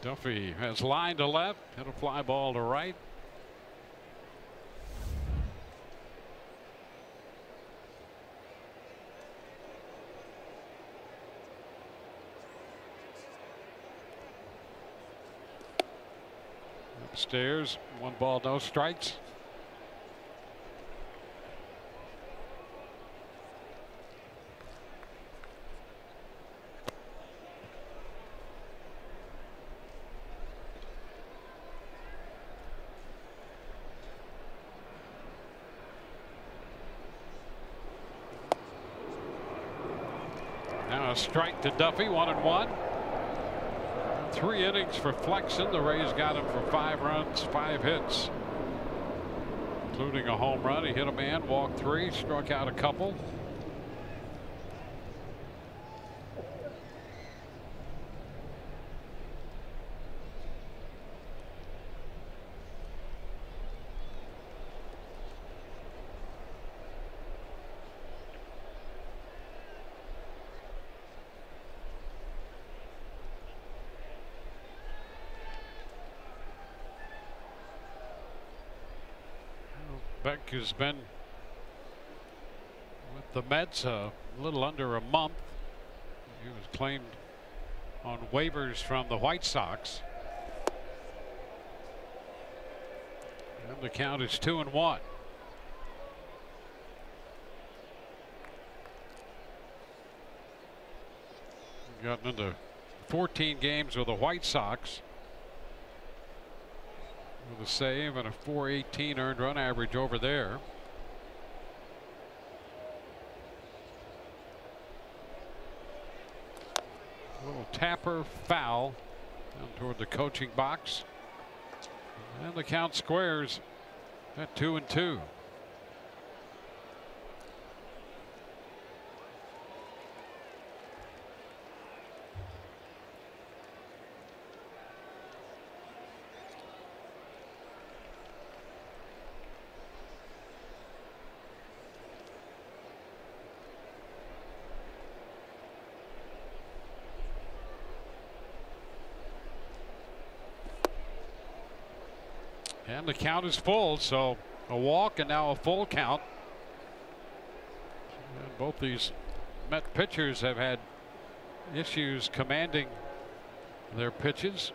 Duffy has line to left, hit a fly ball to right. Upstairs, 1 ball, no strikes. Now a strike to Duffy, 1-1. 3 innings for Flexen. The Rays got him for 5 runs, 5 hits, including a home run. He hit a man, walked 3, struck out a couple. Beck has been with the Mets a little under a month. He was claimed on waivers from the White Sox. And the count is 2-1. Gotten into 14 games with the White Sox, with a save and a .418 earned run average over there. A little tapper foul down toward the coaching box, and the count squares at 2-2. And the count is full, so a walk and now a full count. And both these Met pitchers have had issues commanding their pitches.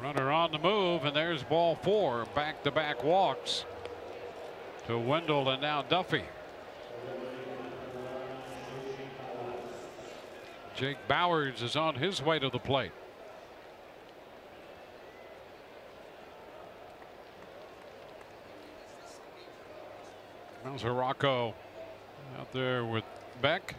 Runner on the move, and there's ball 4. Back-to-back walks to Wendell and now Duffy. Jake Bowers is on his way to the plate. Rocco out there with Beck.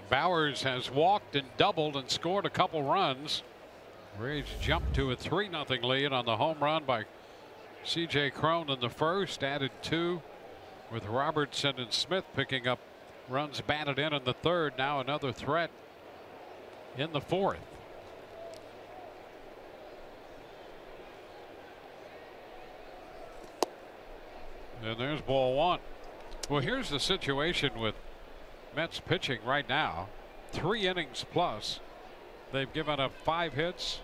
Bowers has walked and doubled and scored a couple runs. Rays jumped to a 3-0 lead on the home run by C.J. Cron in the first. Added 2 with Robertson and Smith picking up runs batted in the third. Now another threat in the fourth. And there's ball 1. Well, here's the situation with Mets pitching right now. 3 innings plus. They've given up 5 hits.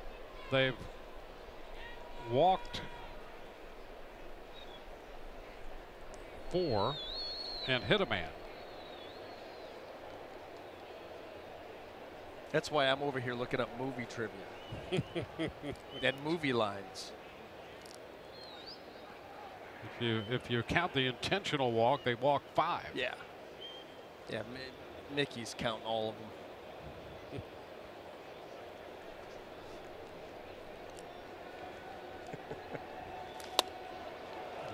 They've walked 4 and hit a man. That's why I'm over here looking up movie trivia and movie lines. If you count the intentional walk, they walked 5. Yeah. Yeah, Mickey's counting all of them.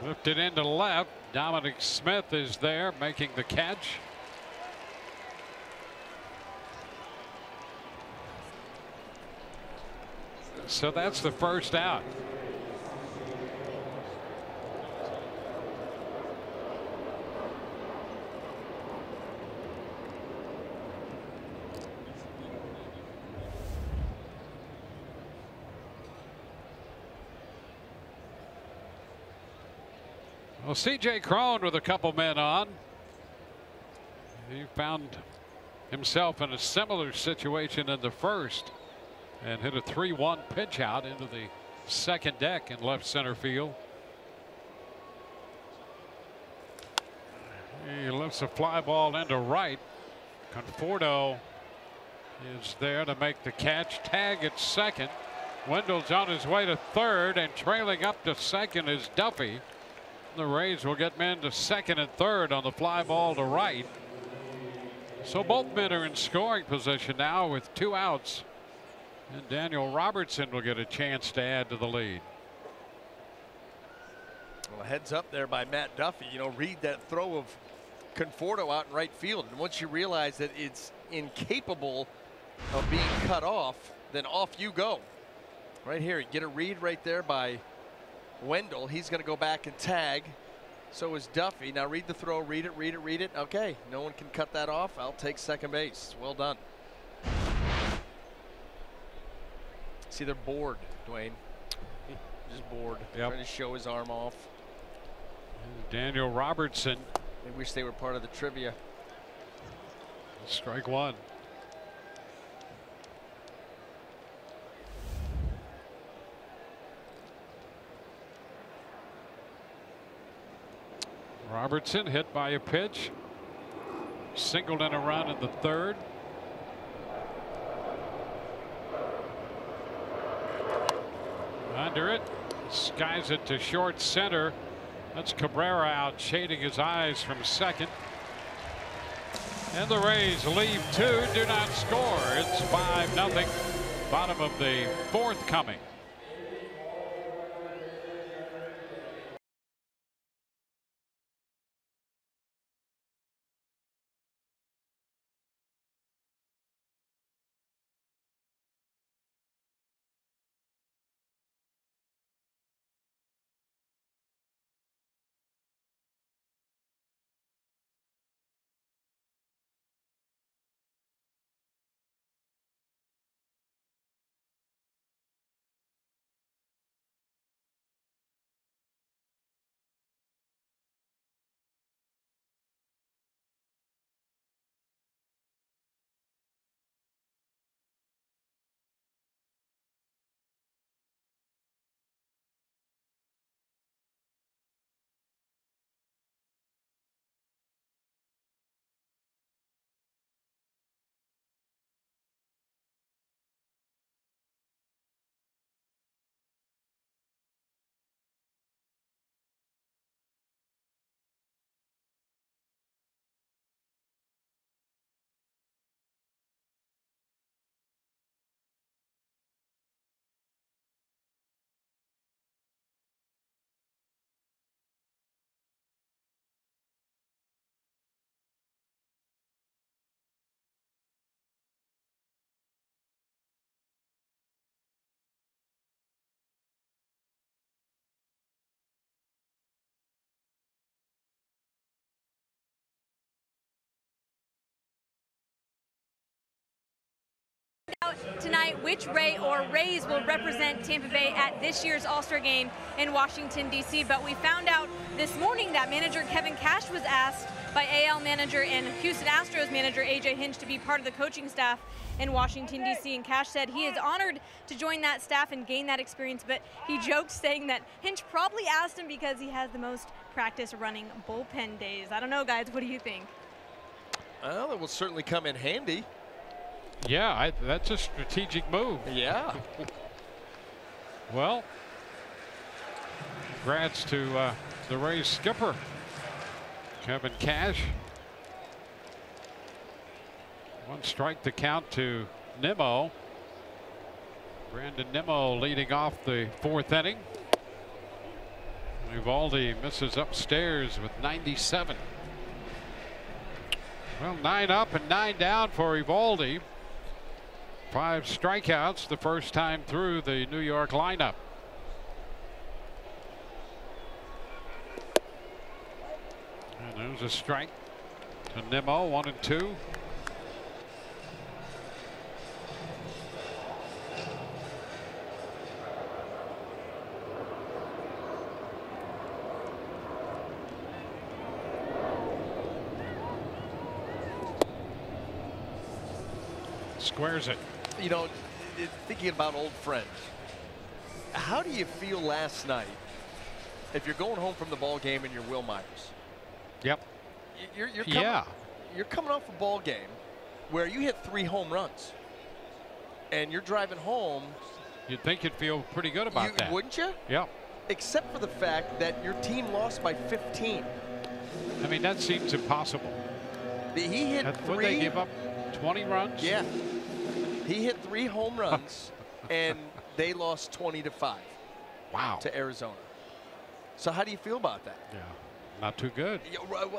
Lifted into left. Dominic Smith is there making the catch. So that's the first out. Well, C.J. Cron with a couple men on. He found himself in a similar situation in the first and hit a 3-1 pitch out into the second deck in left center field. He lifts a fly ball into right. Conforto is there to make the catch. Tag at second. Wendell's on his way to third, and trailing up to second is Duffy. The Rays will get men to second and third on the fly ball to right. So both men are in scoring position now with 2 outs. And Daniel Robertson will get a chance to add to the lead. Well, heads up there by Matt Duffy. You know, read that throw of Conforto out in right field. And once you realize that it's incapable of being cut off, then off you go. Right here, you get a read right there by Wendell. He's going to go back and tag. So is Duffy. Now read the throw, read it, read it, read it. Okay, no one can cut that off. I'll take second base. Well done. See, they're bored, Dwayne. Just bored. Yep. Trying to show his arm off. Daniel Robertson. They wish they were part of the trivia. Strike 1. Robertson hit by a pitch. Singled in a run in the third. Under it. Skies it to short center. That's Cabrera out, shading his eyes from second. And the Rays leave 2, do not score. It's 5-0. Bottom of the fourth coming. Tonight, which Ray or Rays will represent Tampa Bay at this year's All-Star Game in Washington, D.C. But we found out this morning that manager Kevin Cash was asked by AL manager and Houston Astros manager A.J. Hinch to be part of the coaching staff in Washington, D.C. And Cash said he is honored to join that staff and gain that experience, but he joked saying that Hinch probably asked him because he has the most practice running bullpen days. I don't know, guys. What do you think? Well, it will certainly come in handy. Yeah, that's a strategic move. Yeah. Well, congrats to the Rays skipper, Kevin Cash. One strike to count to Nimmo. Brandon Nimmo leading off the 4th inning. Eovaldi misses upstairs with 97. Well, 9 up and 9 down for Eovaldi. 5 strikeouts the first time through the New York lineup. And there's a strike to Nimmo, 1-2. Squares it. You know, thinking about old friends, how do you feel last night if you're going home from the ball game and you're Will Myers? Yep. You're coming off a ball game where you hit 3 home runs and you're driving home. You'd think you'd feel pretty good about that. Wouldn't you? Yep. Except for the fact that your team lost by 15. I mean, that seems impossible. He hit 3. Would they give up 20 runs? Yeah. He hit 3 home runs and they lost 20-5. Wow. To Arizona. So how do you feel about that? Yeah. Not too good.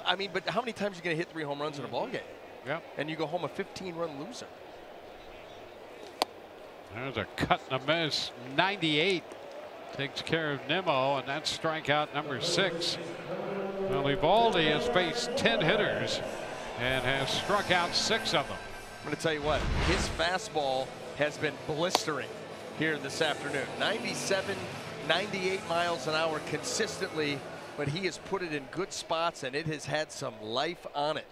I mean, but how many times are you going to hit 3 home runs in a ball game? Yep. And you go home a 15-run loser. There's a cut and a miss. 98 takes care of Nimmo, and that's strikeout number 6. Well, Eovaldi has faced 10 hitters and has struck out 6 of them. I'm going to tell you what, his fastball has been blistering here this afternoon. 97, 98 miles an hour consistently, but he has put it in good spots and it has had some life on it.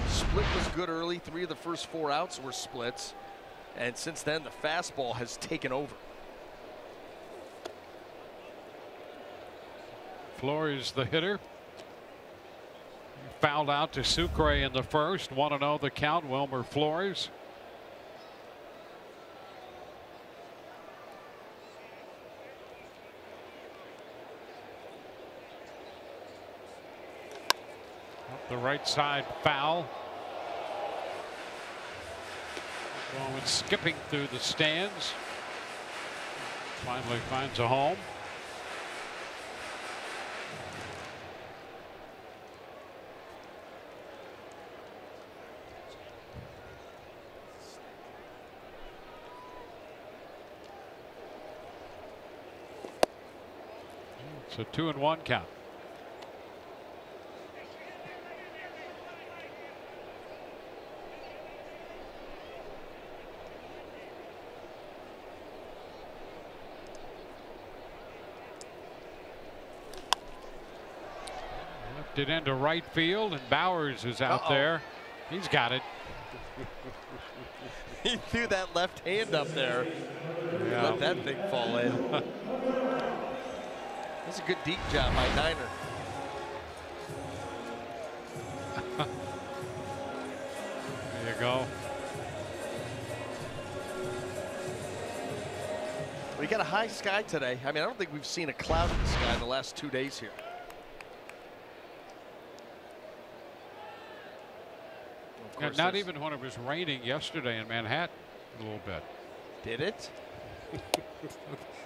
Split was good early. 3 of the first 4 outs were splits, and since then the fastball has taken over. Flores the hitter. Fouled out to Sucre in the first. 1-0 the count. Wilmer Flores. Up the right side, foul. Going skipping through the stands. Finally finds a home. It's a 2-1 count. Lifted into right field, and Bowers is out there. He's got it. He threw that left hand up there. Yeah. Let that thing fall in. That's a good deep job by Niner. There you go. We got a high sky today. I mean, I don't think we've seen a cloud in the sky in the last 2 days here. Not even when it was raining yesterday in Manhattan a little bit. Did it?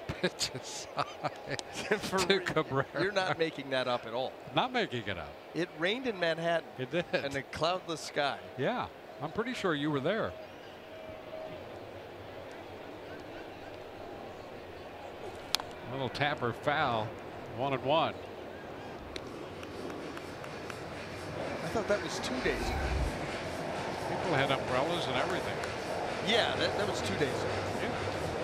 Pitch aside to Cabrera. You're not making that up at all. Not making it up. It rained in Manhattan. It did. And a cloudless sky. Yeah, I'm pretty sure you were there. A little tapper foul. 1-1. I thought that was 2 days ago. People had umbrellas and everything. Yeah, that was 2 days ago.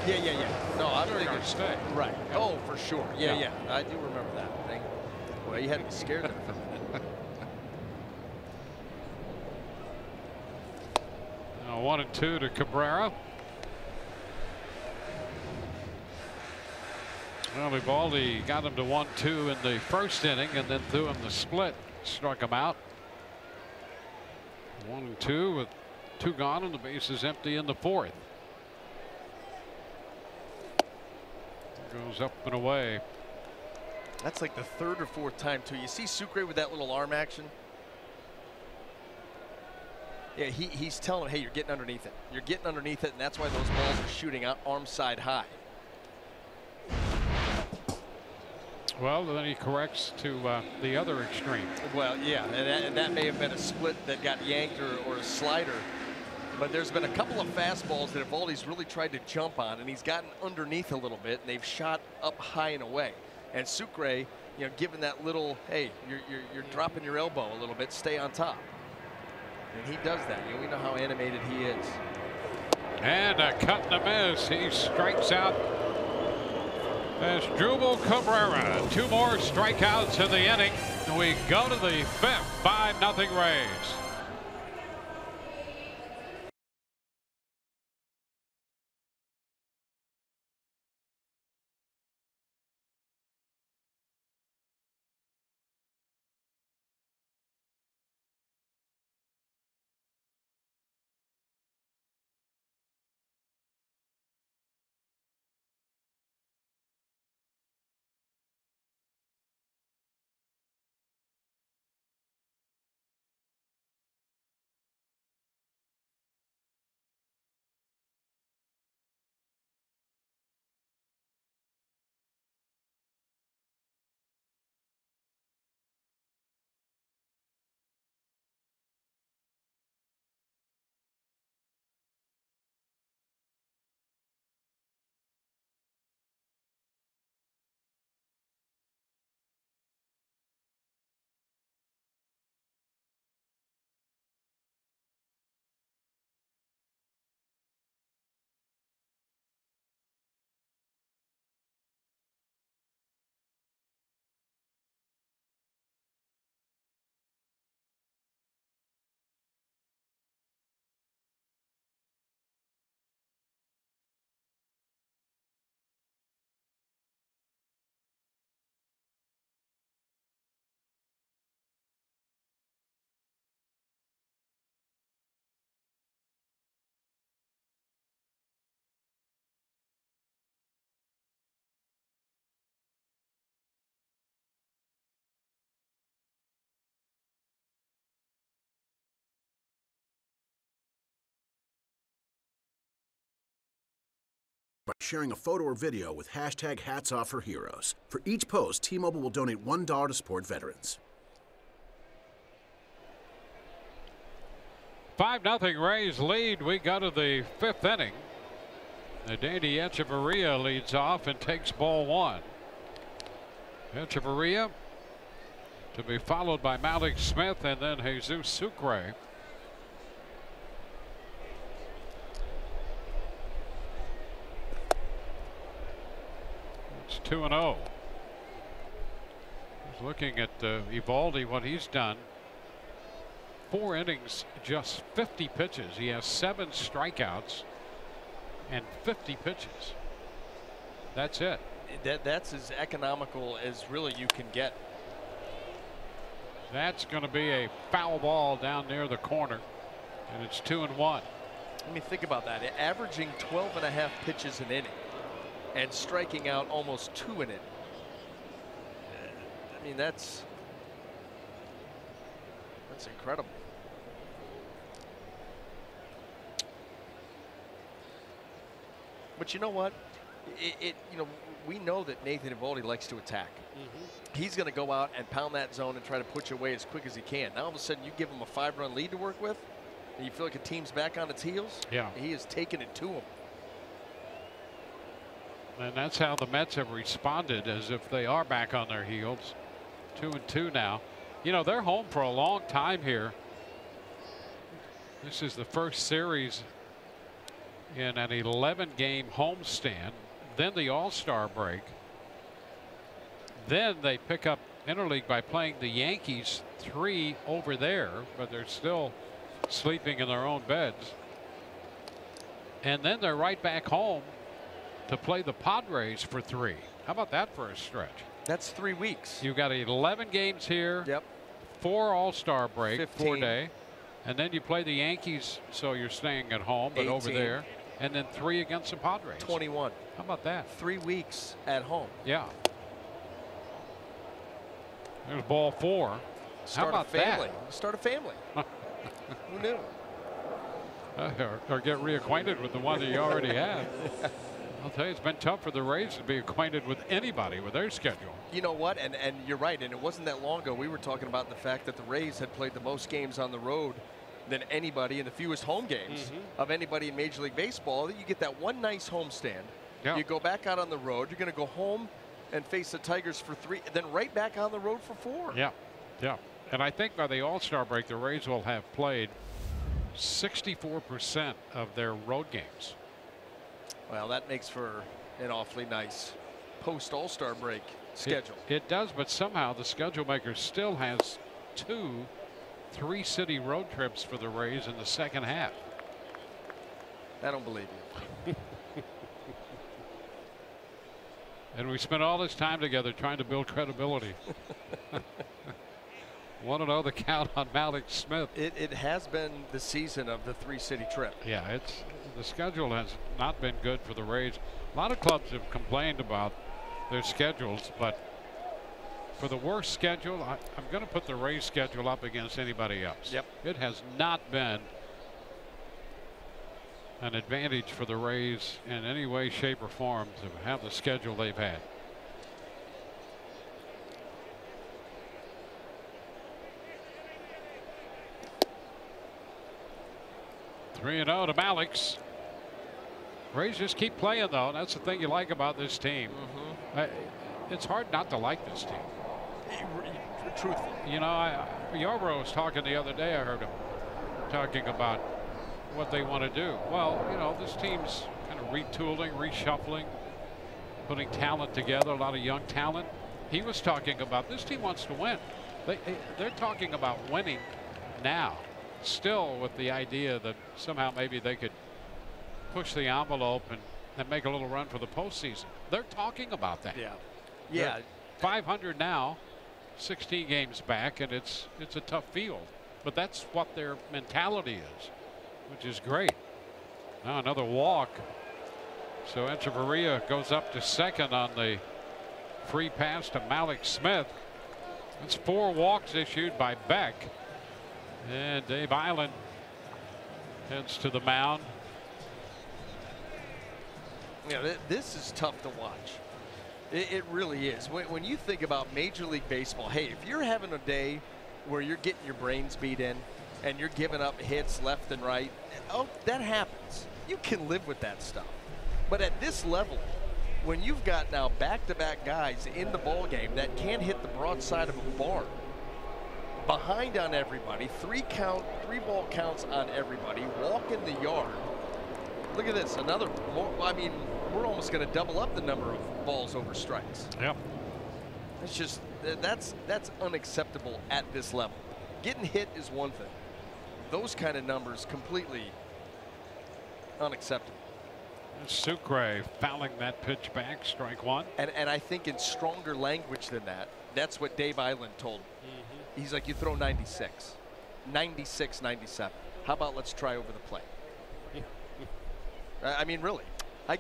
Yeah. No, I'm thinking stay. Right. Yeah. Oh, for sure. Yeah. I do remember that thing. Well, you had me scared there. Now 1-2 to Cabrera. Well, Eovaldi got him to 1-2 in the first inning and then threw him the split, struck him out. 1-2 with 2 gone and the base is empty in the fourth. Goes up and away. That's like the third or fourth time too. You see Sucre with that little arm action. Yeah, he's telling him, hey, you're getting underneath it. You're getting underneath it, and that's why those balls are shooting out arm side high. Well, then he corrects to the other extreme. Well, yeah, and that may have been a split that got yanked or a slider. But there's been a couple of fastballs that Eovaldi's really tried to jump on, and he's gotten underneath a little bit, and they've shot up high and away. And Sucre, you know, given that little, hey, you're dropping your elbow a little bit, stay on top. And he does that. You know, we know how animated he is. And a cut and a miss. He strikes out as Drupal Cabrera. 2 more strikeouts in the inning. We go to the 5th. 5-0 Rays. By sharing a photo or video with hashtag #HatsOffForHeroes. For each post, T-Mobile will donate $1 to support veterans. 5-0 Rays lead. We go to the 5th inning. Danny Echeverria leads off and takes ball 1. Echeverria to be followed by Malik Smith and then Jesus Sucre. It's 2-0. Just looking at Eovaldi, what he's done. 4 innings, just 50 pitches. He has 7 strikeouts and 50 pitches. That's it. That's as economical as really you can get. That's going to be a foul ball down near the corner, and it's 2-1. Let me think about that. Averaging 12.5 pitches an inning and striking out almost 2 an inning. I mean, that's incredible. But you know what? You know, we know that Nathan Eovaldi likes to attack. He's going to go out and pound that zone and try to put you away as quick as he can. Now all of a sudden you give him a 5-run lead to work with, and you feel like a team's back on its heels. Yeah. He has taken it to him. And that's how the Mets have responded, as if they are back on their heels. 2-2 now. You know, they're home for a long time here. This is the first series in an 11-game homestand, then the All-Star break. Then they pick up interleague by playing the Yankees 3 over there, but they're still sleeping in their own beds. And then they're right back home to play the Padres for 3. How about that for a stretch? That's 3 weeks. You've got 11 games here. Yep. 4 All-Star break, 15. 4-day. And then you play the Yankees, so you're staying at home, but 18. over there. And then 3 against the Padres. 21. How about that? 3 weeks at home. Yeah. There's ball 4. Start How about a family. that? Start a family. Who knew? Or get reacquainted with the one that you already had. I'll tell you, it's been tough for the Rays to be acquainted with anybody with their schedule. You know what? And you're right. And it wasn't that long ago we were talking about the fact that the Rays had played the most games on the road than anybody, and the fewest home games of anybody in Major League Baseball. You get that one nice homestand. Yeah. You go back out on the road. You're going to go home and face the Tigers for 3, then right back on the road for 4. Yeah, yeah. And I think by the All-Star break, the Rays will have played 64% of their road games. Well, that makes for an awfully nice post-All-Star break schedule. It does, but somehow the schedule maker still has 2 3-city road trips for the Rays in the second half. I don't believe you. And we spent all this time together trying to build credibility. Want to know the count on Malik Smith? It has been the season of the 3-city trip. Yeah, the schedule has not been good for the Rays. A lot of clubs have complained about their schedules, but for the worst schedule, I'm going to put the Rays schedule up against anybody else. Yep. It has not been an advantage for the Rays in any way, shape, or form to have the schedule they've had. Three and 0 to Malik's. Rays just keep playing, though. That's the thing you like about this team. It's hard not to like this team. Truthful. You know, Yarbrough was talking the other day. I heard him talking about what they want to do. Well, you know, this team's kind of retooling, reshuffling, putting talent together, a lot of young talent. He was talking about this team wants to win. They're talking about winning now, still with the idea that somehow maybe they could push the envelope and make a little run for the postseason. They're talking about that. Yeah. Yeah. They're 500 now, 16 games back, and it's a tough field. But that's what their mentality is, which is great. Now another walk. So Echeverria goes up to second on the free pass to Malik Smith. That's 4 walks issued by Beck. And Dave Island heads to the mound. Yeah, this is tough to watch. It really is. When you think about Major League Baseball, hey, if you're having a day where you're getting your brains beat in and you're giving up hits left and right, oh, that happens. You can live with that stuff. But at this level, when you've got now back-to-back guys in the ball game that can't hit the broadside of a barn, behind on everybody, 3 ball counts on everybody, walk in the yard. Look at this, another more. I mean, we're almost going to double up the number of balls over strikes. Yep. It's just that's unacceptable at this level. Getting hit is one thing. Those kind of numbers completely unacceptable. Sucre fouling that pitch back, strike 1. And I think in stronger language than that, that's what Dave Island told him. He's like, you throw 96, 96, 97. How about let's try over the plate? I mean, really,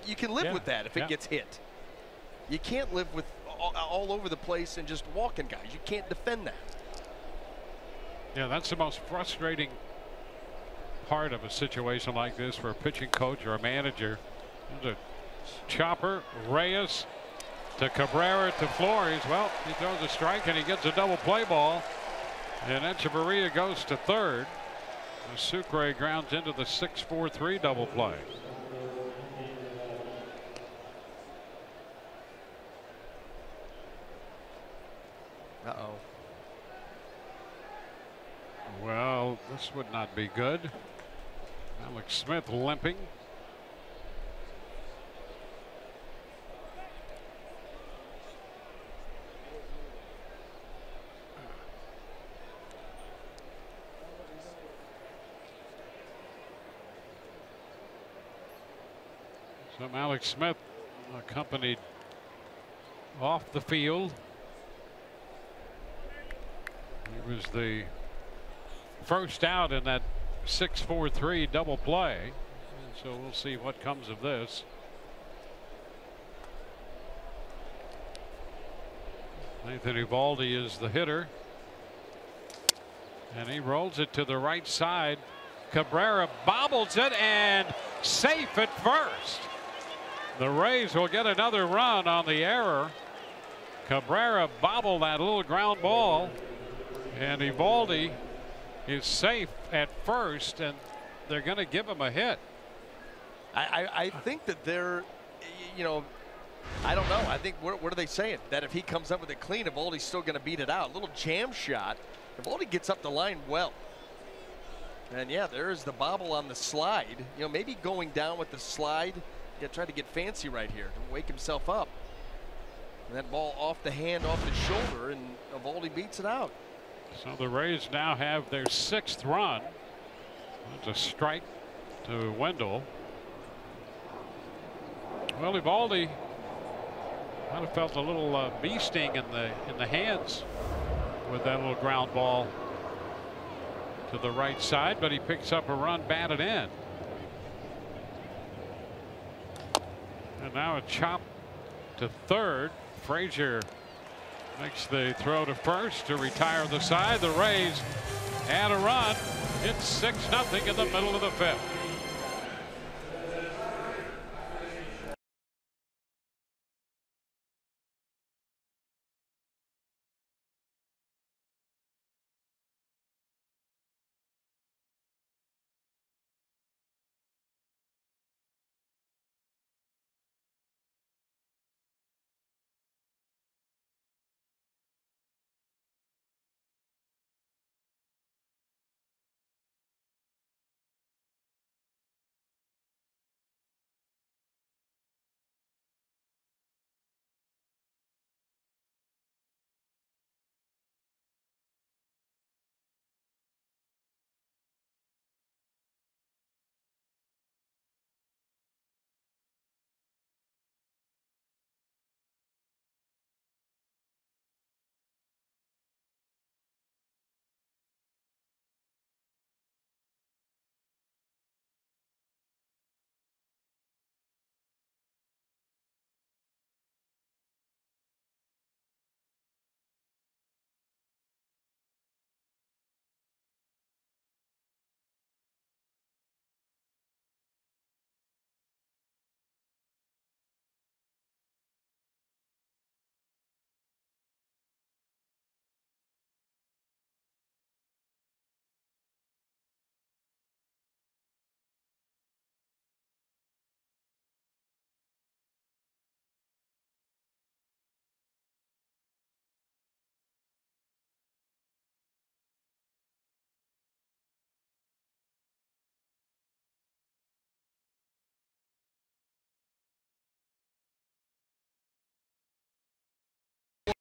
you can live with that if it gets hit. You can't live with all over the place and just walking guys. You can't defend that. Yeah, that's the most frustrating part of a situation like this for a pitching coach or a manager. There's a chopper, Reyes to Cabrera to Flores. Well, he throws a strike and he gets a double play ball. And Echeverria goes to third. Sucre grounds into the 6-4-3 double play. Uh-oh. Well, this would not be good. Alex Smith limping. So Alex Smith accompanied off the field. He was the first out in that 6-4-3 double play. And so we'll see what comes of this. Nathan Eovaldi is the hitter. And he rolls it to the right side. Cabrera bobbles it and safe at first. The Rays will get another run on the error. Cabrera bobbled that little ground ball. And Eovaldi is safe at first, and they're going to give him a hit. I think that they're, you know, I don't know. I think what are they saying? That if he comes up with it clean, Eovaldi's still going to beat it out. A little jam shot. Eovaldi gets up the line well. And yeah, there's the bobble on the slide. You know, maybe going down with the slide. Yeah, try to get fancy right here to wake himself up. And that ball off the hand, off the shoulder, and Eovaldi beats it out. So the Rays now have their 6th run. That's a strike to Wendell. Well, Eovaldi might have felt a little bee sting in the hands with that little ground ball to the right side, but he picks up a run batted in. And now a chop to third. Frazier makes the throw to first to retire the side. The Rays add a run. It's 6-0 in the middle of the 5th.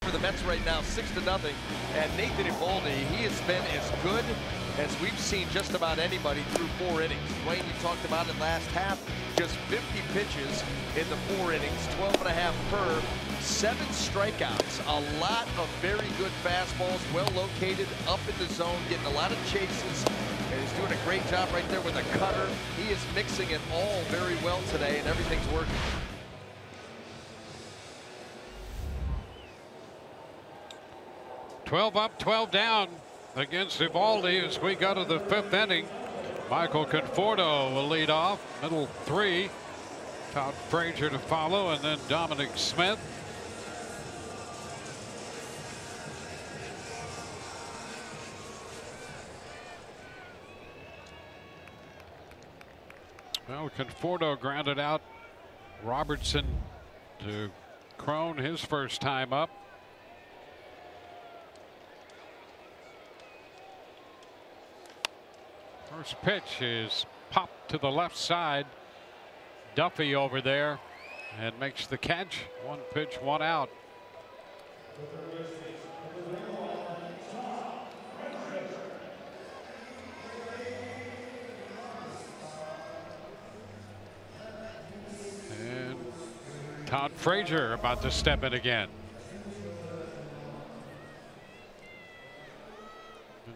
For the Mets right now, 6-0, and Nathan Eovaldi, he has been as good as we've seen just about anybody through 4 innings. Wayne, you talked about it last half, just 50 pitches in the 4 innings, 12.5 per, 7 strikeouts, a lot of very good fastballs, well located, up in the zone, getting a lot of chases, and he's doing a great job right there with a cutter. He is mixing it all very well today, and everything's working. 12 up, 12 down against Eovaldi as we go to the 5th inning. Michael Conforto will lead off. Middle 3. Todd Frazier to follow, and then Dominic Smith. Well, Conforto grounded out Robertson to Crone his first time up. First pitch is popped to the left side. Duffy over there and makes the catch. 1 pitch, 1 out. Todd Frazier about to step in again.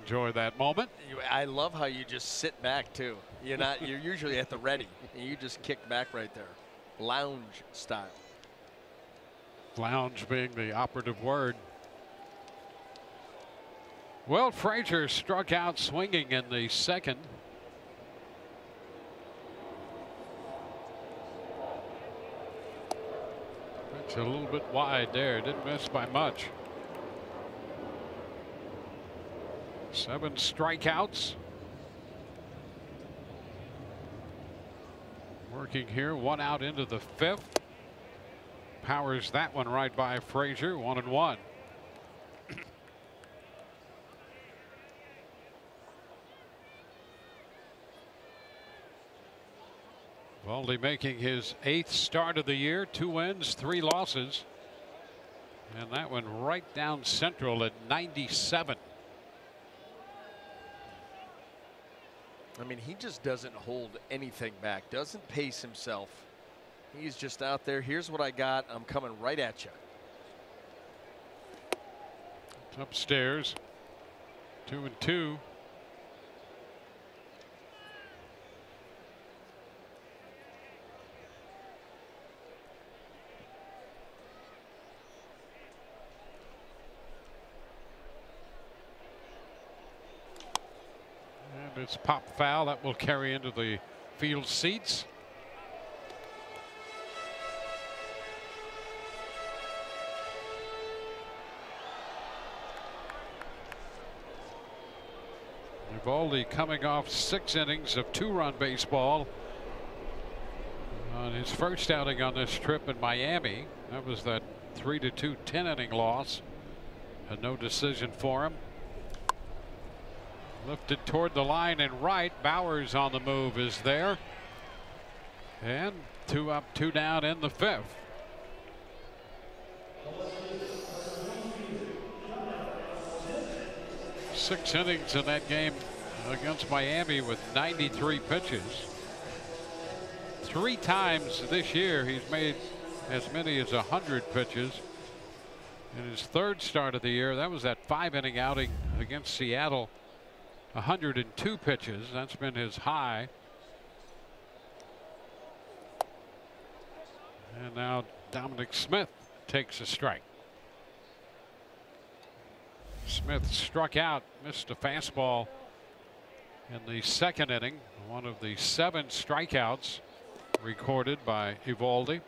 Enjoy that moment. I love how you just sit back too. You're usually at the ready, and you just kick back right there, lounge style. Lounge being the operative word. Well, Frazier struck out swinging in the second. It's a little bit wide there. Didn't miss by much. 7 strikeouts. Working here, 1 out into the 5th. Powers that one right by Frazier, 1-1. Valdi making his 8th start of the year, 2 wins, 3 losses. And that one right down central at 97. I mean, he just doesn't hold anything back, doesn't pace himself. He's just out there. Here's what I got. I'm coming right at you. It's upstairs. 2-2. And it's pop foul that will carry into the field seats. Valdi coming off 6 innings of 2-run baseball on his first outing on this trip in Miami. That was that 3-2 10-inning loss. And no decision for him. Lifted toward the line and right. Bowers on the move is there. And 2 up, 2 down in the 5th. Six innings in that game against Miami with 93 pitches. 3 times this year he's made as many as 100 pitches. In his 3rd start of the year, that was that 5-inning outing against Seattle. 102 pitches. That's been his high. And now Dominic Smith takes a strike. Smith struck out, missed a fastball in the 2nd inning. One of the 7 strikeouts recorded by Eovaldi.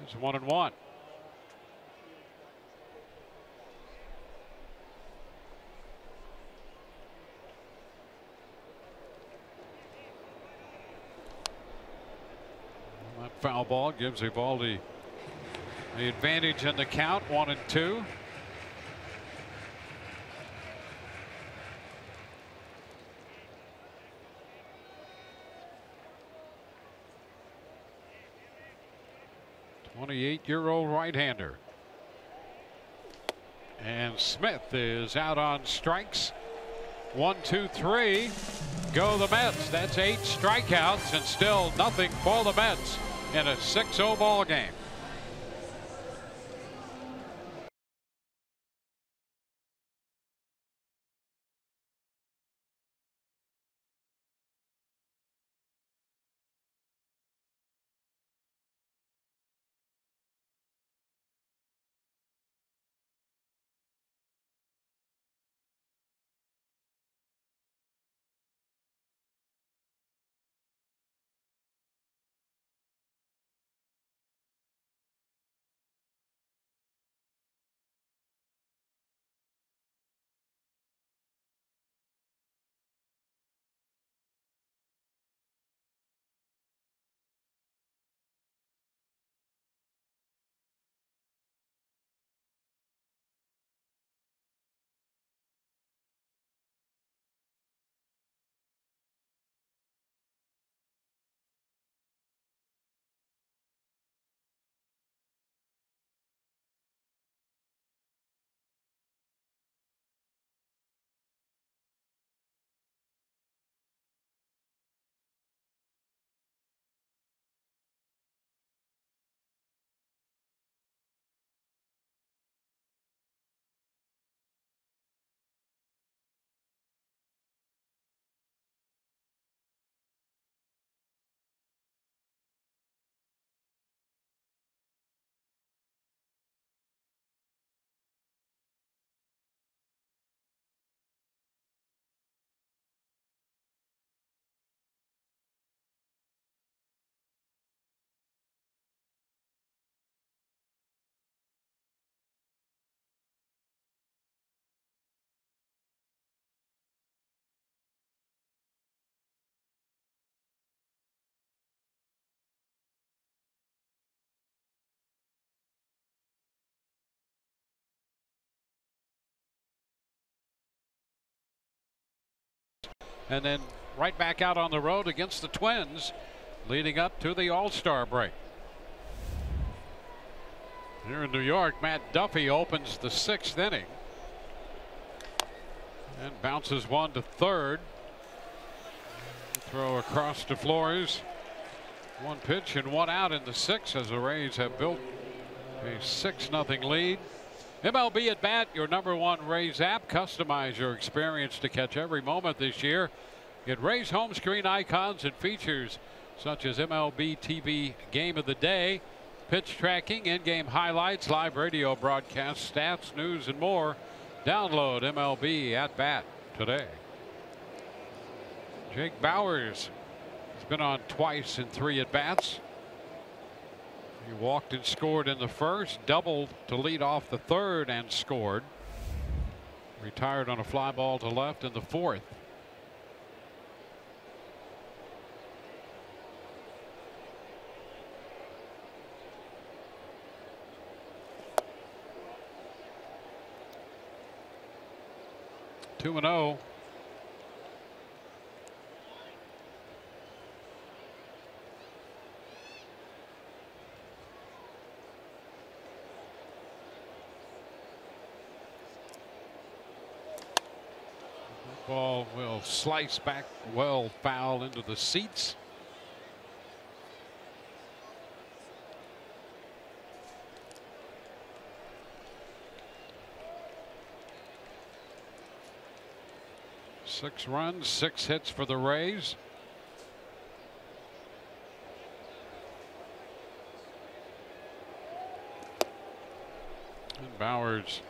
It's 1-1. That foul ball gives Eovaldi the advantage in the count, 1-2. '28-year-old right-hander. And Smith is out on strikes. 1, 2, 3. Go the Mets. That's 8 strikeouts and still nothing for the Mets in a 6-0 ball game. and then right back out on the road against the Twins leading up to the All-Star break. Here in New York, Matt Duffy opens the 6th inning and bounces one to third. Throw across to Flores. One pitch and one out in the 6th as the Rays have built a 6-0 lead. MLB at Bat, your #1 Rays app. Customize your experience to catch every moment this year. Get Rays home screen icons and features such as MLB TV Game of the Day, pitch tracking, in-game highlights, live radio broadcasts, stats, news, and more. Download MLB at Bat today. Jake Bauers has been on twice in 3 at-bats. He walked and scored in the 1st, doubled to lead off the 3rd and scored. Retired on a fly ball to left in the 4th. Two and 0. Ball will slice back well foul into the seats. Six runs, 6 hits for the Rays. And Bauers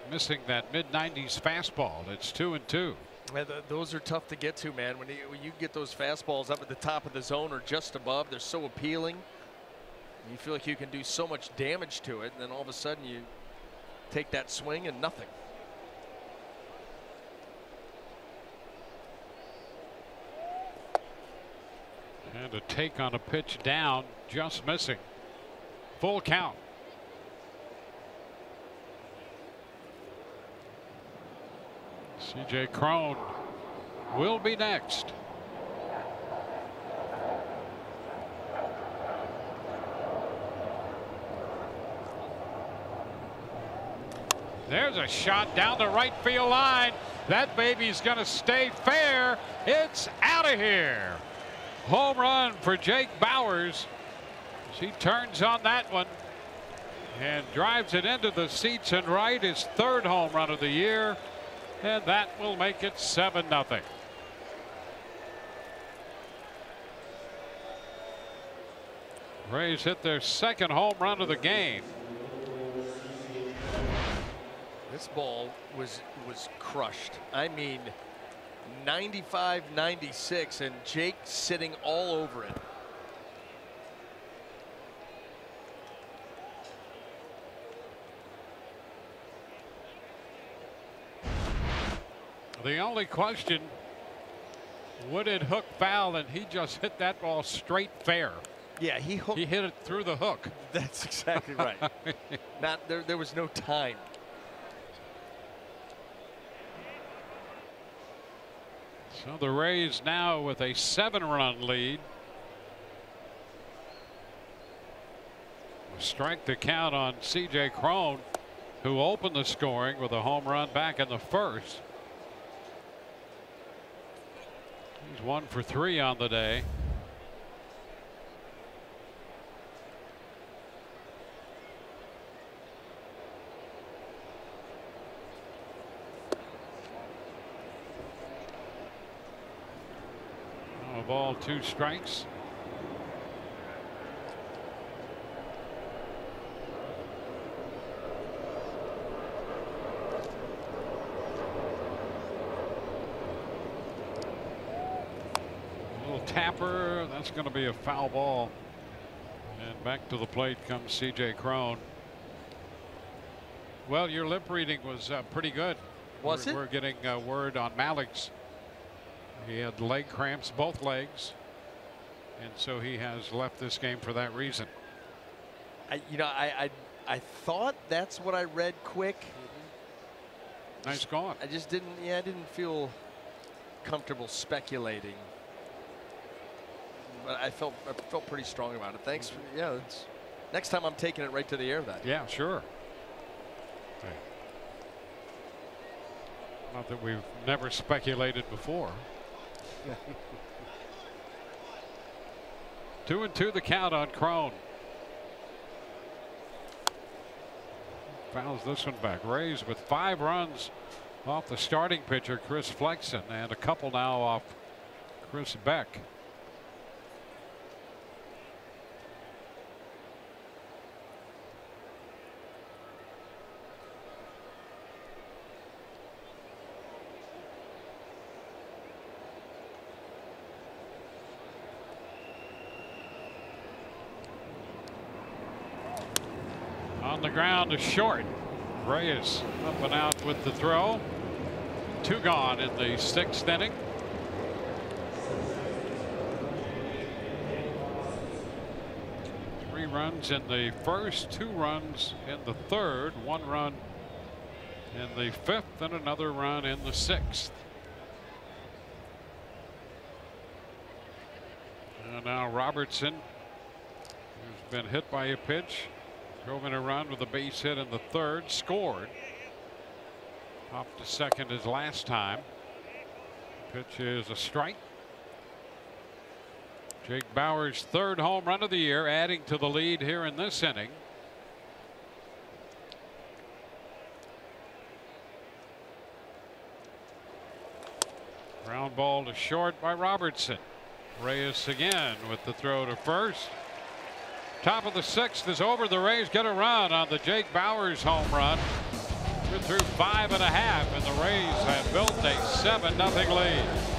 missing that mid-90s fastball. It's 2-2. Those are tough to get to, man. When you get those fastballs up at the top of the zone or just above, they're so appealing. You feel like you can do so much damage to it, and then all of a sudden you take that swing and nothing. And a take on a pitch down, just missing. Full count. C.J. Cron will be next. There's a shot down the right field line. That baby's going to stay fair. It's out of here. Home run for Jake Bauers. He turns on that one and drives it into the seats and right. His 3rd home run of the year. And that will make it 7-0. Rays hit their 2nd home run of the game. This ball was crushed. I mean, 95-96, and Jake sitting all over it. The only question, would it hook foul? And he just hit that ball straight fair. Yeah, he hit it through the hook. That's exactly right. There was no time. So the Rays now with a 7-run lead. Strike the count on C.J. Cron, who opened the scoring with a home run back in the 1st. He's 1 for 3 on the day. A ball, 2 strikes. Tapper, that's going to be a foul ball. And back to the plate comes C.J. Cron. Well, your lip reading was pretty good. Was it? We're getting word on Malik's. He had leg cramps, both legs, and so he has left this game for that reason. I thought that's what I read quick. Nice going. I just didn't. Yeah, I didn't feel comfortable speculating. But I felt pretty strong about it. Thanks. Yeah. Next time I'm taking it right to the air then. Yeah, sure. Okay. Not that we've never speculated before. 2-2 the count on Crone. Fouls this one back. Rays with 5 runs off the starting pitcher Chris Flexen, and a couple now off Chris Beck. On the ground to short. Reyes up and out with the throw. 2 gone in the 6th inning. Three runs in the first, 2 runs in the 3rd, 1 run in the 5th, and another run in the 6th. And now Robertson, who's been hit by a pitch, drove in a run with a base hit in the 3rd, scored. Off to second his last time. Pitch is a strike. Jake Bauers' 3rd home run of the year, adding to the lead here in this inning. Ground ball to short by Robertson. Reyes again with the throw to first. Top of the 6th is over. The Rays get a run on the Jake Bauers home run. We're through 5 1/2, and the Rays have built a 7-0 lead.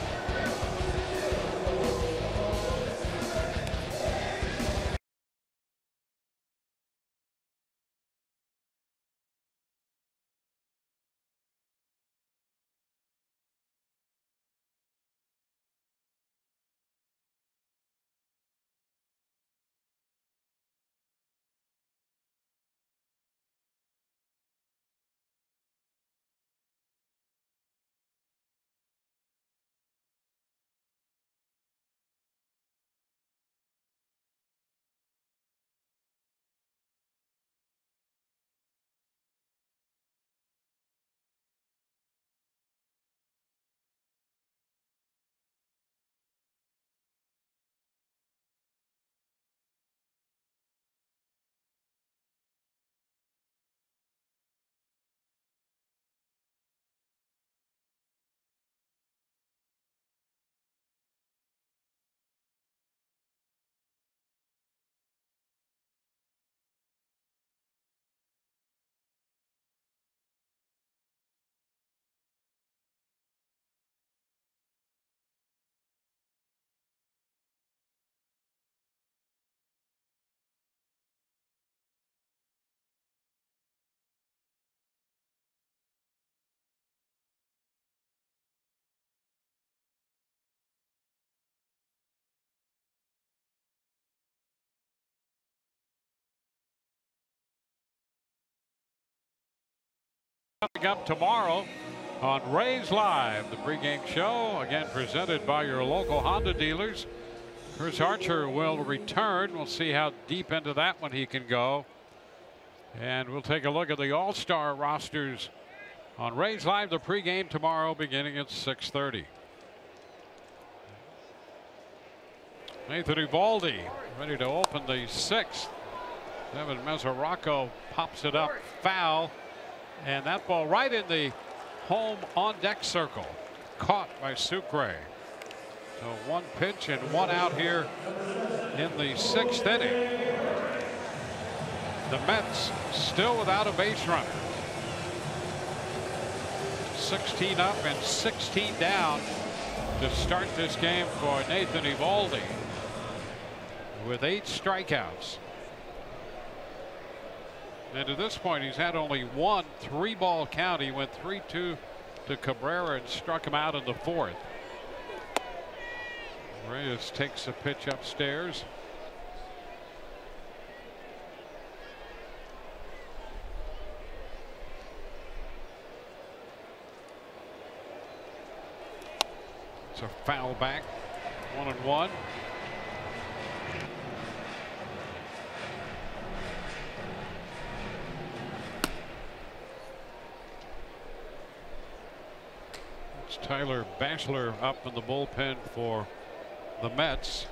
Coming up tomorrow on Rays Live, the pregame show, again presented by your local Honda dealers. Chris Archer will return. We'll see how deep into that one he can go. And we'll take a look at the all-star rosters on Rays Live, the pregame tomorrow beginning at 6:30. Nathan Eovaldi ready to open the 6th. Devin Mesoraco pops it up foul. And that ball right in the home on deck circle, caught by Sucre. So 1 pitch and 1 out here in the 6th inning. The Mets still without a base runner. 16 up and 16 down to start this game for Nathan Eovaldi with 8 strikeouts. And at this point, he's had only 1 3-ball count. He went 3-2 to Cabrera and struck him out in the 4th. Reyes takes a pitch upstairs. It's a foul back. 1-1. It's Tyler Bachelor up in the bullpen for the Mets.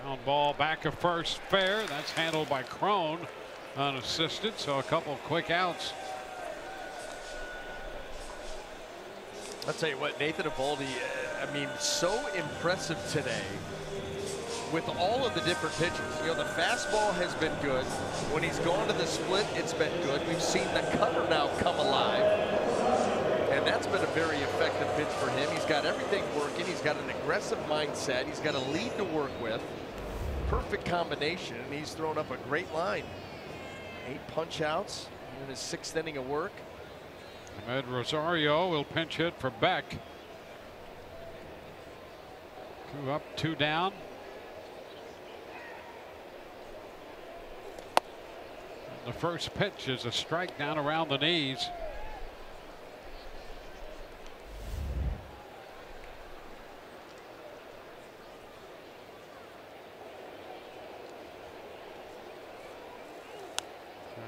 Ground ball back of first, fair. That's handled by Crone, unassisted. So a couple quick outs. I'll tell you what, Nathan Eovaldi, I mean, so impressive today with all of the different pitches. You know, the fastball has been good. When he's gone to the split, it's been good. We've seen the cutter now come alive, and that's been a very effective pitch for him. He's got everything working. He's got an aggressive mindset. He's got a lead to work with. Perfect combination, and he's thrown up a great line. 8 punch outs in his 6th inning of work. Ahmed Rosario will pinch hit for Beck. 2 up, 2 down. And the first pitch is a strike down around the knees.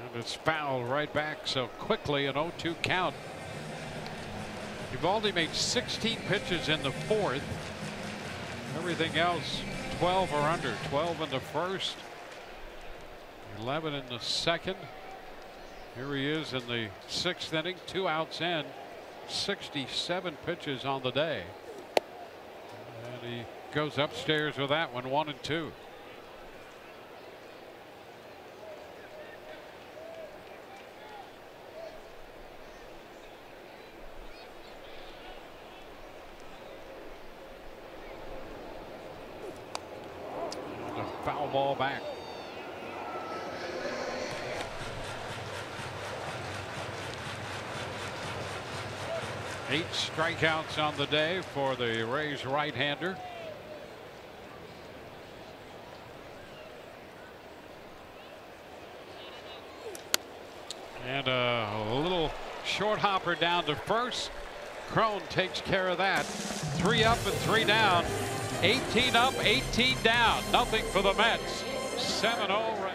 And it's fouled right back so quickly, an 0-2 count. Eovaldi made 16 pitches in the 4th. Everything else 12 or under. 12 in the 1st, 11 in the 2nd. Here he is in the 6th inning, 2 outs in, 67 pitches on the day. And he goes upstairs with that one, 1-2. Foul ball back. Eight strikeouts on the day for the Rays right-hander. And a little short hopper down to first. Crone takes care of that. 3 up and 3 down. 18 up, 18 down. Nothing for the Mets. 7-0 right.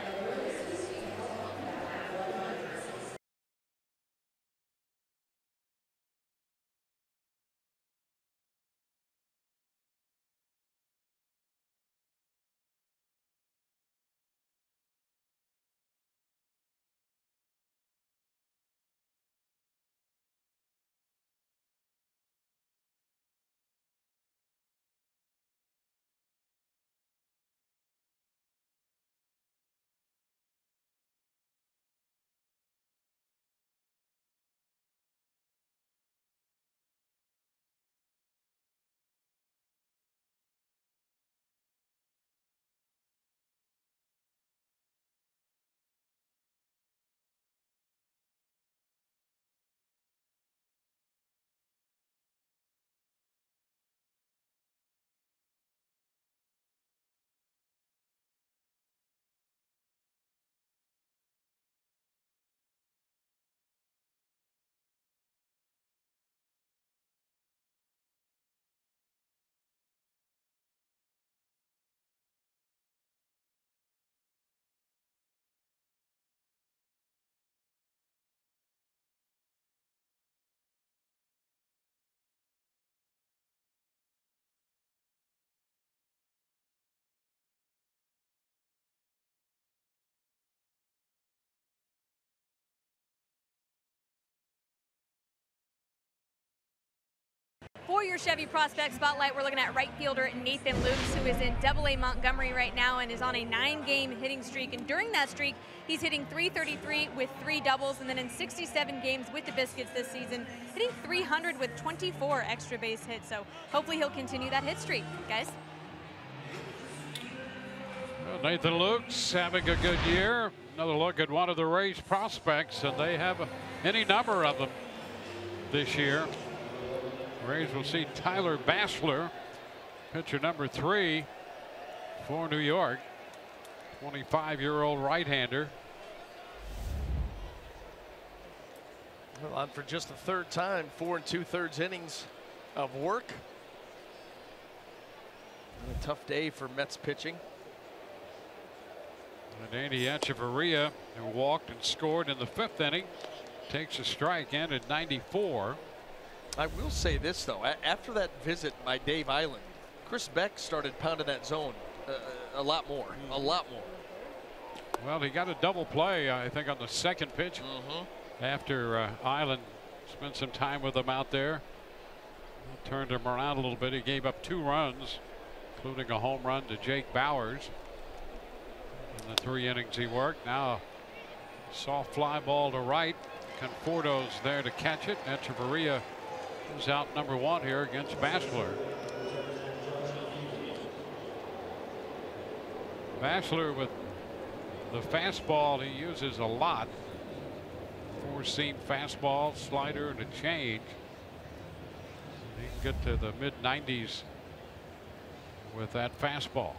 For your Chevy Prospect Spotlight, we're looking at right fielder Nathan Lukes, who is in AA Montgomery right now and is on a 9-game hitting streak. And during that streak, he's hitting .333 with 3 doubles, and then in 67 games with the Biscuits this season, hitting .300 with 24 extra base hits. So hopefully he'll continue that hit streak, guys. Well, Nathan Lukes having a good year. Another look at one of the Rays prospects, and they have any number of them this year. Rays will see Tyler Bachelor, pitcher number 3 for New York, 25-year-old right-hander. Well, on for just the third time, 4 2/3 innings of work. A tough day for Mets pitching. And Andy Echeverria, who walked and scored in the 5th inning, takes a strike and at 94. I will say this, though. After that visit by Dave Island, Chris Beck started pounding that zone a lot more. A lot more. Well, he got a double play, I think, on the 2nd pitch. After Island spent some time with him out there. Turned him around a little bit. He gave up 2 runs, including a home run to Jake Bowers in the 3 innings he worked. Now, soft fly ball to right. Conforto's there to catch it. Echeverria is out number 1 here against Bachelor. Bachelor with the fastball he uses a lot. 4-seam fastball, slider, and a change. He can get to the mid-90s with that fastball.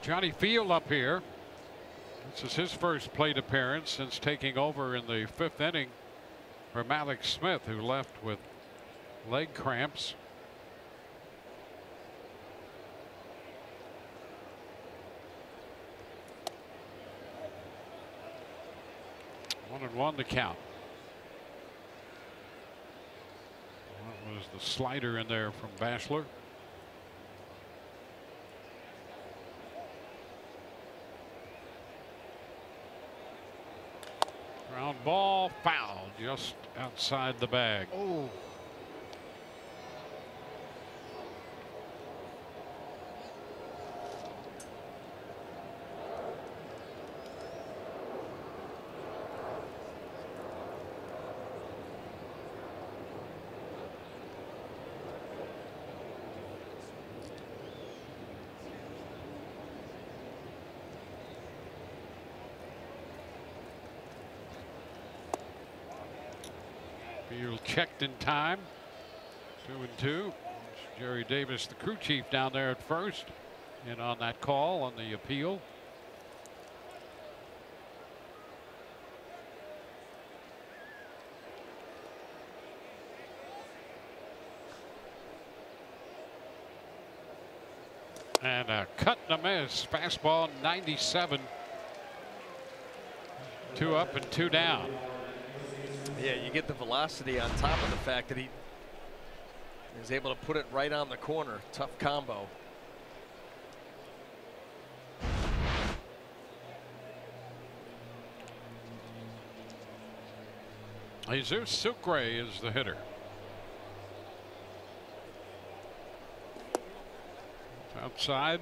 Johnny Field up here. This is his first plate appearance since taking over in the 5th inning for Malik Smith, who left with leg cramps. One and one to count. That was the slider in there from Bachelor. Ground ball, foul, just outside the bag. Oh. Field checked in time. 2-2. Jerry Davis, the crew chief, down there at first, and on that call on the appeal. And a cut and a miss. Fastball 97. 2 up and 2 down. Yeah, you get the velocity on top of the fact that he is able to put it right on the corner. Tough combo. Jesus Sucre is the hitter. Outside.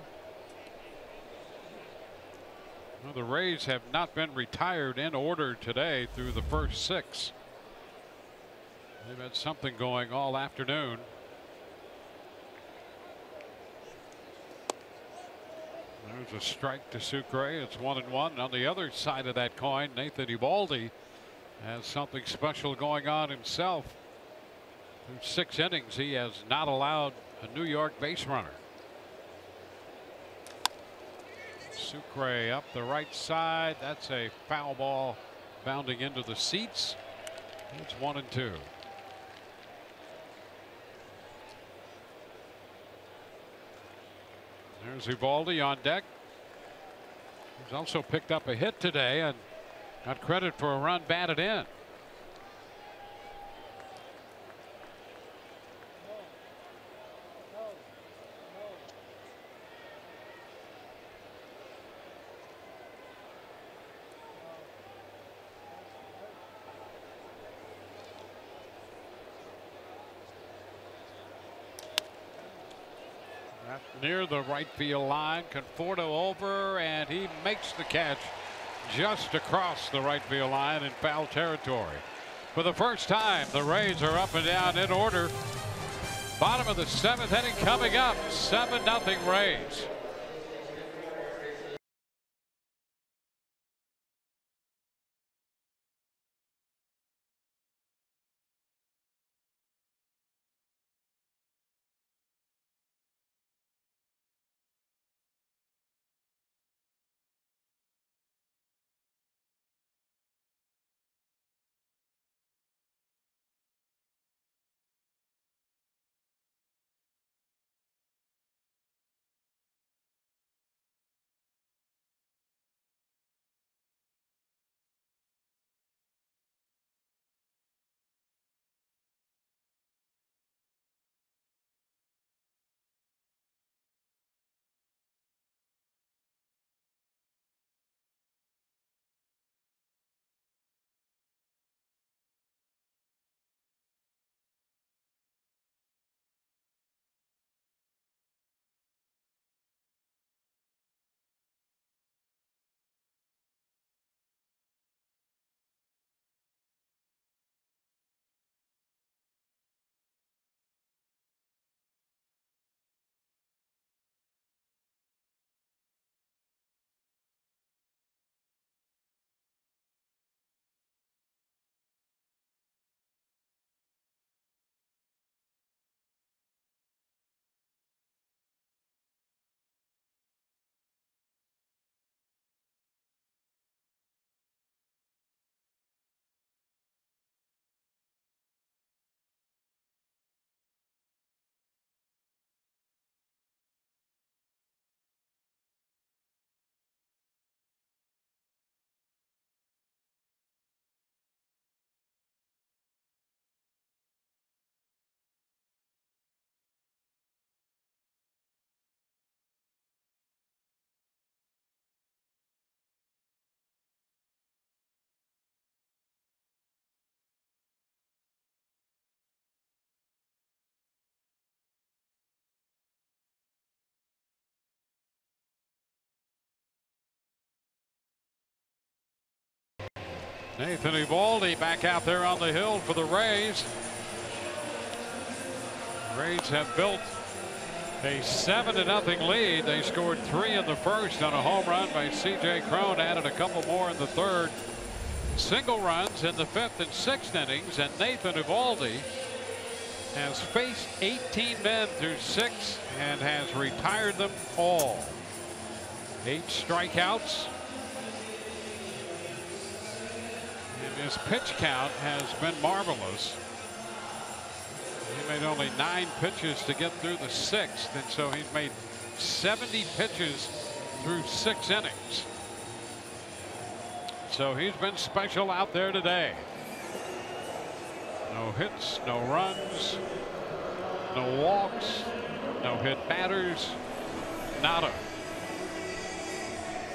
Well, the Rays have not been retired in order today through the first 6. They've had something going all afternoon. There's a strike to Sucre. It's 1-1. On the other side of that coin, Nathan Eovaldi has something special going on himself. Through 6 innings, he has not allowed a New York base runner. Sucre up the right side. That's a foul ball bounding into the seats. It's 1-2. There's Eovaldi on deck. He's also picked up a hit today and got credit for a run batted in. Near the right field line. Conforto over, and he makes the catch just across the right field line in foul territory. For the first time, the Rays are up and down in order. Bottom of the 7th inning coming up. 7-0 Rays. Nathan Eovaldi back out there on the hill for the Rays. Rays have built a 7-0 lead. They scored 3 in the first on a home run by C.J. Cron, added a couple more in the third. Single runs in the 5th and 6th innings, and Nathan Eovaldi has faced 18 men through 6 and has retired them all. 8 strikeouts. And his pitch count has been marvelous. He made only 9 pitches to get through the 6th, and so he's made 70 pitches through 6 innings. So he's been special out there today. No hits, no runs, no walks, no hit batters, nada.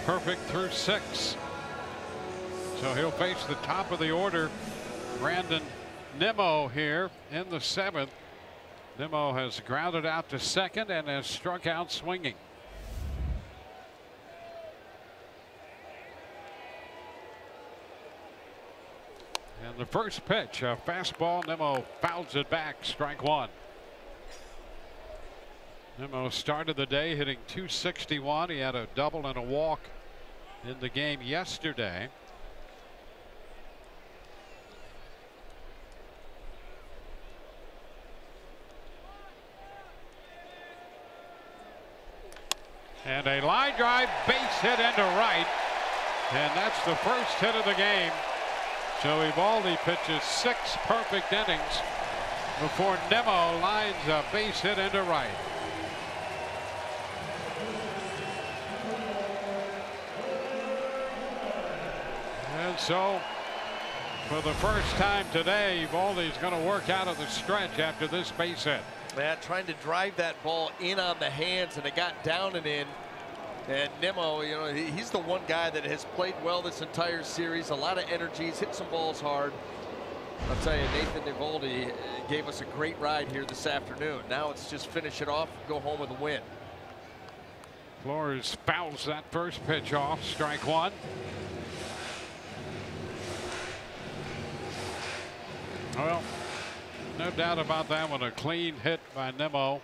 Perfect through 6. So he'll face the top of the order, Brandon Nimmo, here in the 7th. Nimmo has grounded out to second and has struck out swinging. And the first pitch, a fastball. Nimmo fouls it back, strike 1. Nimmo started the day hitting .261. He had a double and a walk in the game yesterday. And a line drive, base hit into right. And that's the first hit of the game. So Eovaldi pitches 6 perfect innings before Nimmo lines a base hit into right. And so for the first time today, Eovaldi's going to work out of the stretch after this base hit. Man, trying to drive that ball in on the hands, and it got down and in. And Nimmo, you know, he's the one guy that has played well this entire series. A lot of energy. He's hit some balls hard. I'll tell you, Nathan Eovaldi gave us a great ride here this afternoon. Now it's just finish it off, go home with a win. Flores fouls that first pitch off, strike 1. Well, no doubt about that one. A clean hit by Nimmo.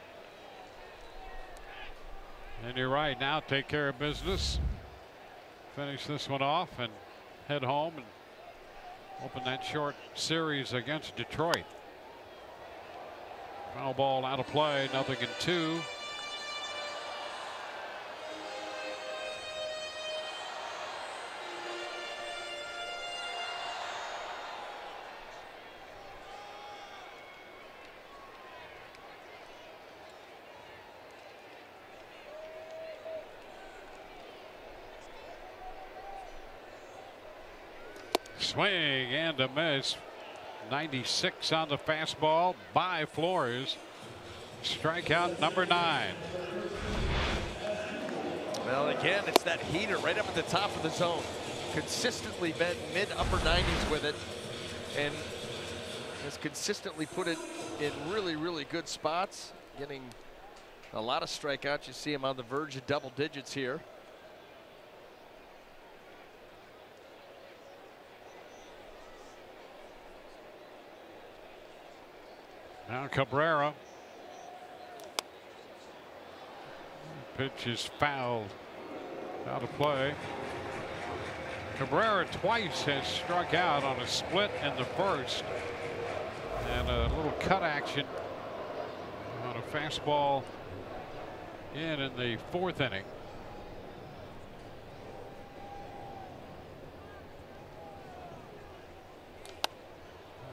And you're right, now take care of business. Finish this one off and head home and open that short series against Detroit. Foul ball out of play, 0-2. Swing and a miss. 96 on the fastball by Flores. Strikeout number 9. Well, again, it's that heater right up at the top of the zone. Consistently been mid-upper 90s with it, and has consistently put it in really, really good spots. Getting a lot of strikeouts. You see him on the verge of double digits here. Now Cabrera. Pitch is fouled out of play. Cabrera twice has struck out on a split in the first, and a little cut action on a fastball in the 4th inning.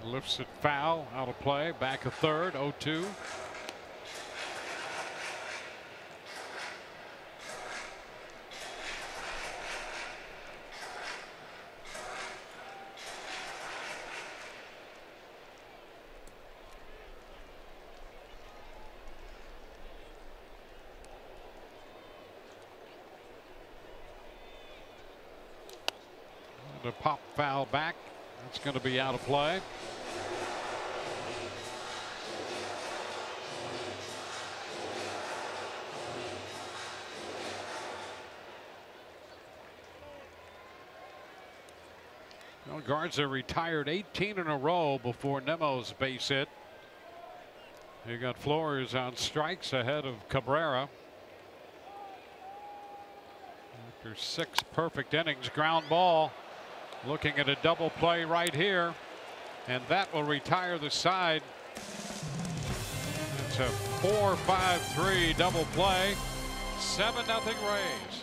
Lifts it foul, out of play, back a third, 0-2. The pop foul back. That's going to be out of play. Well, Garza retired 18 in a row before Nemo's base hit. You got Flores on strikes ahead of Cabrera. After 6 perfect innings, ground ball. Looking at a double play right here, and that will retire the side. It's a 4-5-3 double play. 7-0 Rays.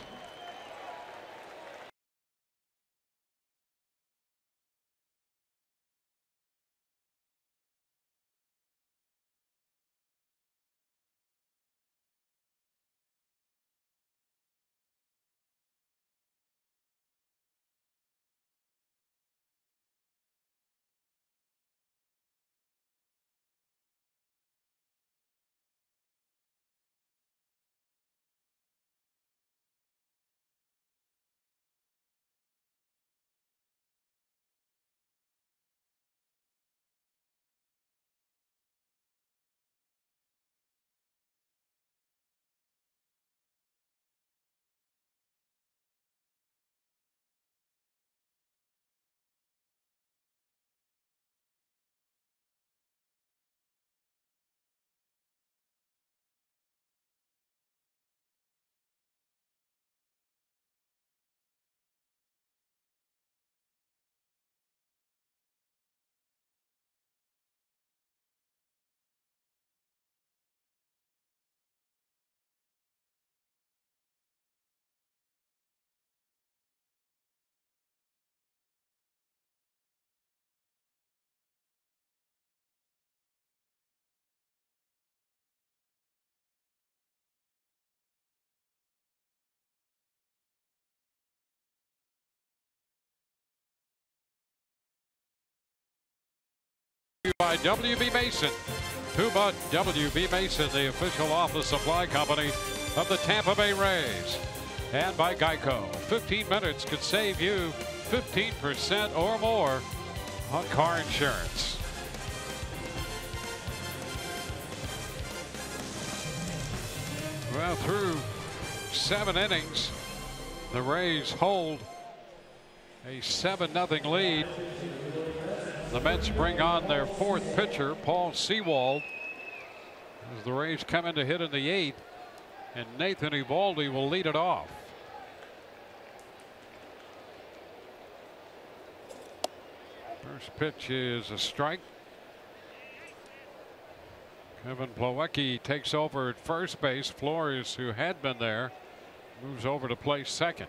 By WB Mason. Tuba WB Mason, the official office supply company of the Tampa Bay Rays. And by Geico. 15 minutes could save you 15% or more on car insurance. Well, through 7 innings, the Rays hold a 7-0 lead. The Mets bring on their 4th pitcher, Paul Sewald, as the Rays come in to hit in the 8th, and Nathan Eovaldi will lead it off. First pitch is a strike. Kevin Plawecki takes over at first base. Flores, who had been there, moves over to play second.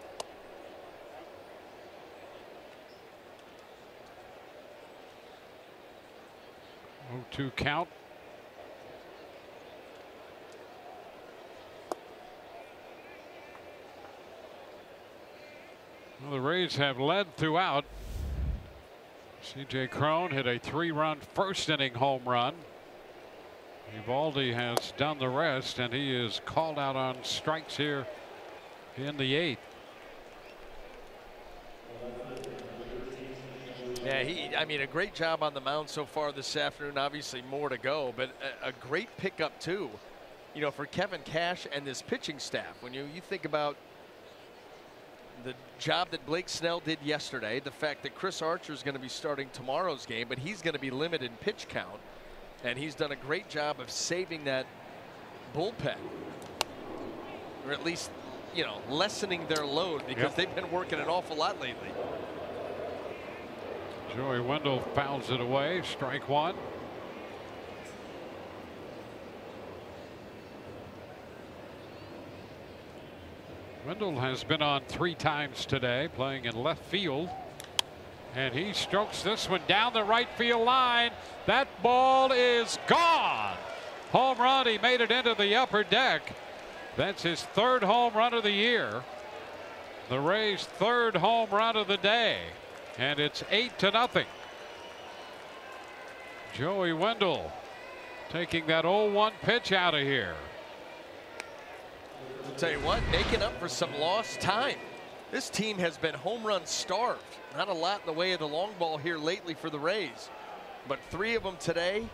0-2 count. Well, the Rays have led throughout. C.J. Cron hit a 3-run first inning home run. Eovaldi has done the rest, and he is called out on strikes here in the 8th. Yeah, I mean, a great job on the mound so far this afternoon. Obviously more to go, but a great pickup too, you know, for Kevin Cash and this pitching staff. When you think about the job that Blake Snell did yesterday, the fact that Chris Archer is going to be starting tomorrow's game, but he's going to be limited in pitch count, and he's done a great job of saving that bullpen, or at least, you know, lessening their load, because they've been working an awful lot lately. Joey Wendell fouls it away. Strike 1. Wendell has been on 3 times today, playing in left field, and he strokes this one down the right field line. That ball is gone. Home run. He made it into the upper deck. That's his 3rd home run of the year. The Rays' 3rd home run of the day. And it's 8-0. Joey Wendell taking that 0-1 pitch out of here. I'll tell you what, making up for some lost time. This team has been home run starved. Not a lot in the way of the long ball here lately for the Rays, but 3 of them today,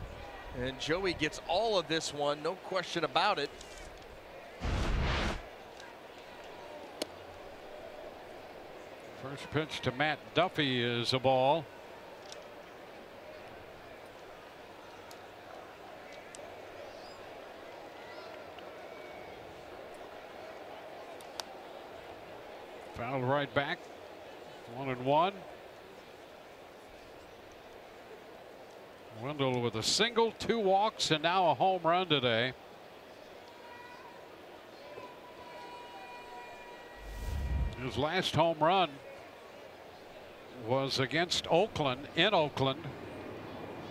and Joey gets all of this one, no question about it. First pitch to Matt Duffy is a ball. Fouled right back. 1-1. Wendell with a single, 2 walks, and now a home run today. His last home run was against Oakland, in Oakland.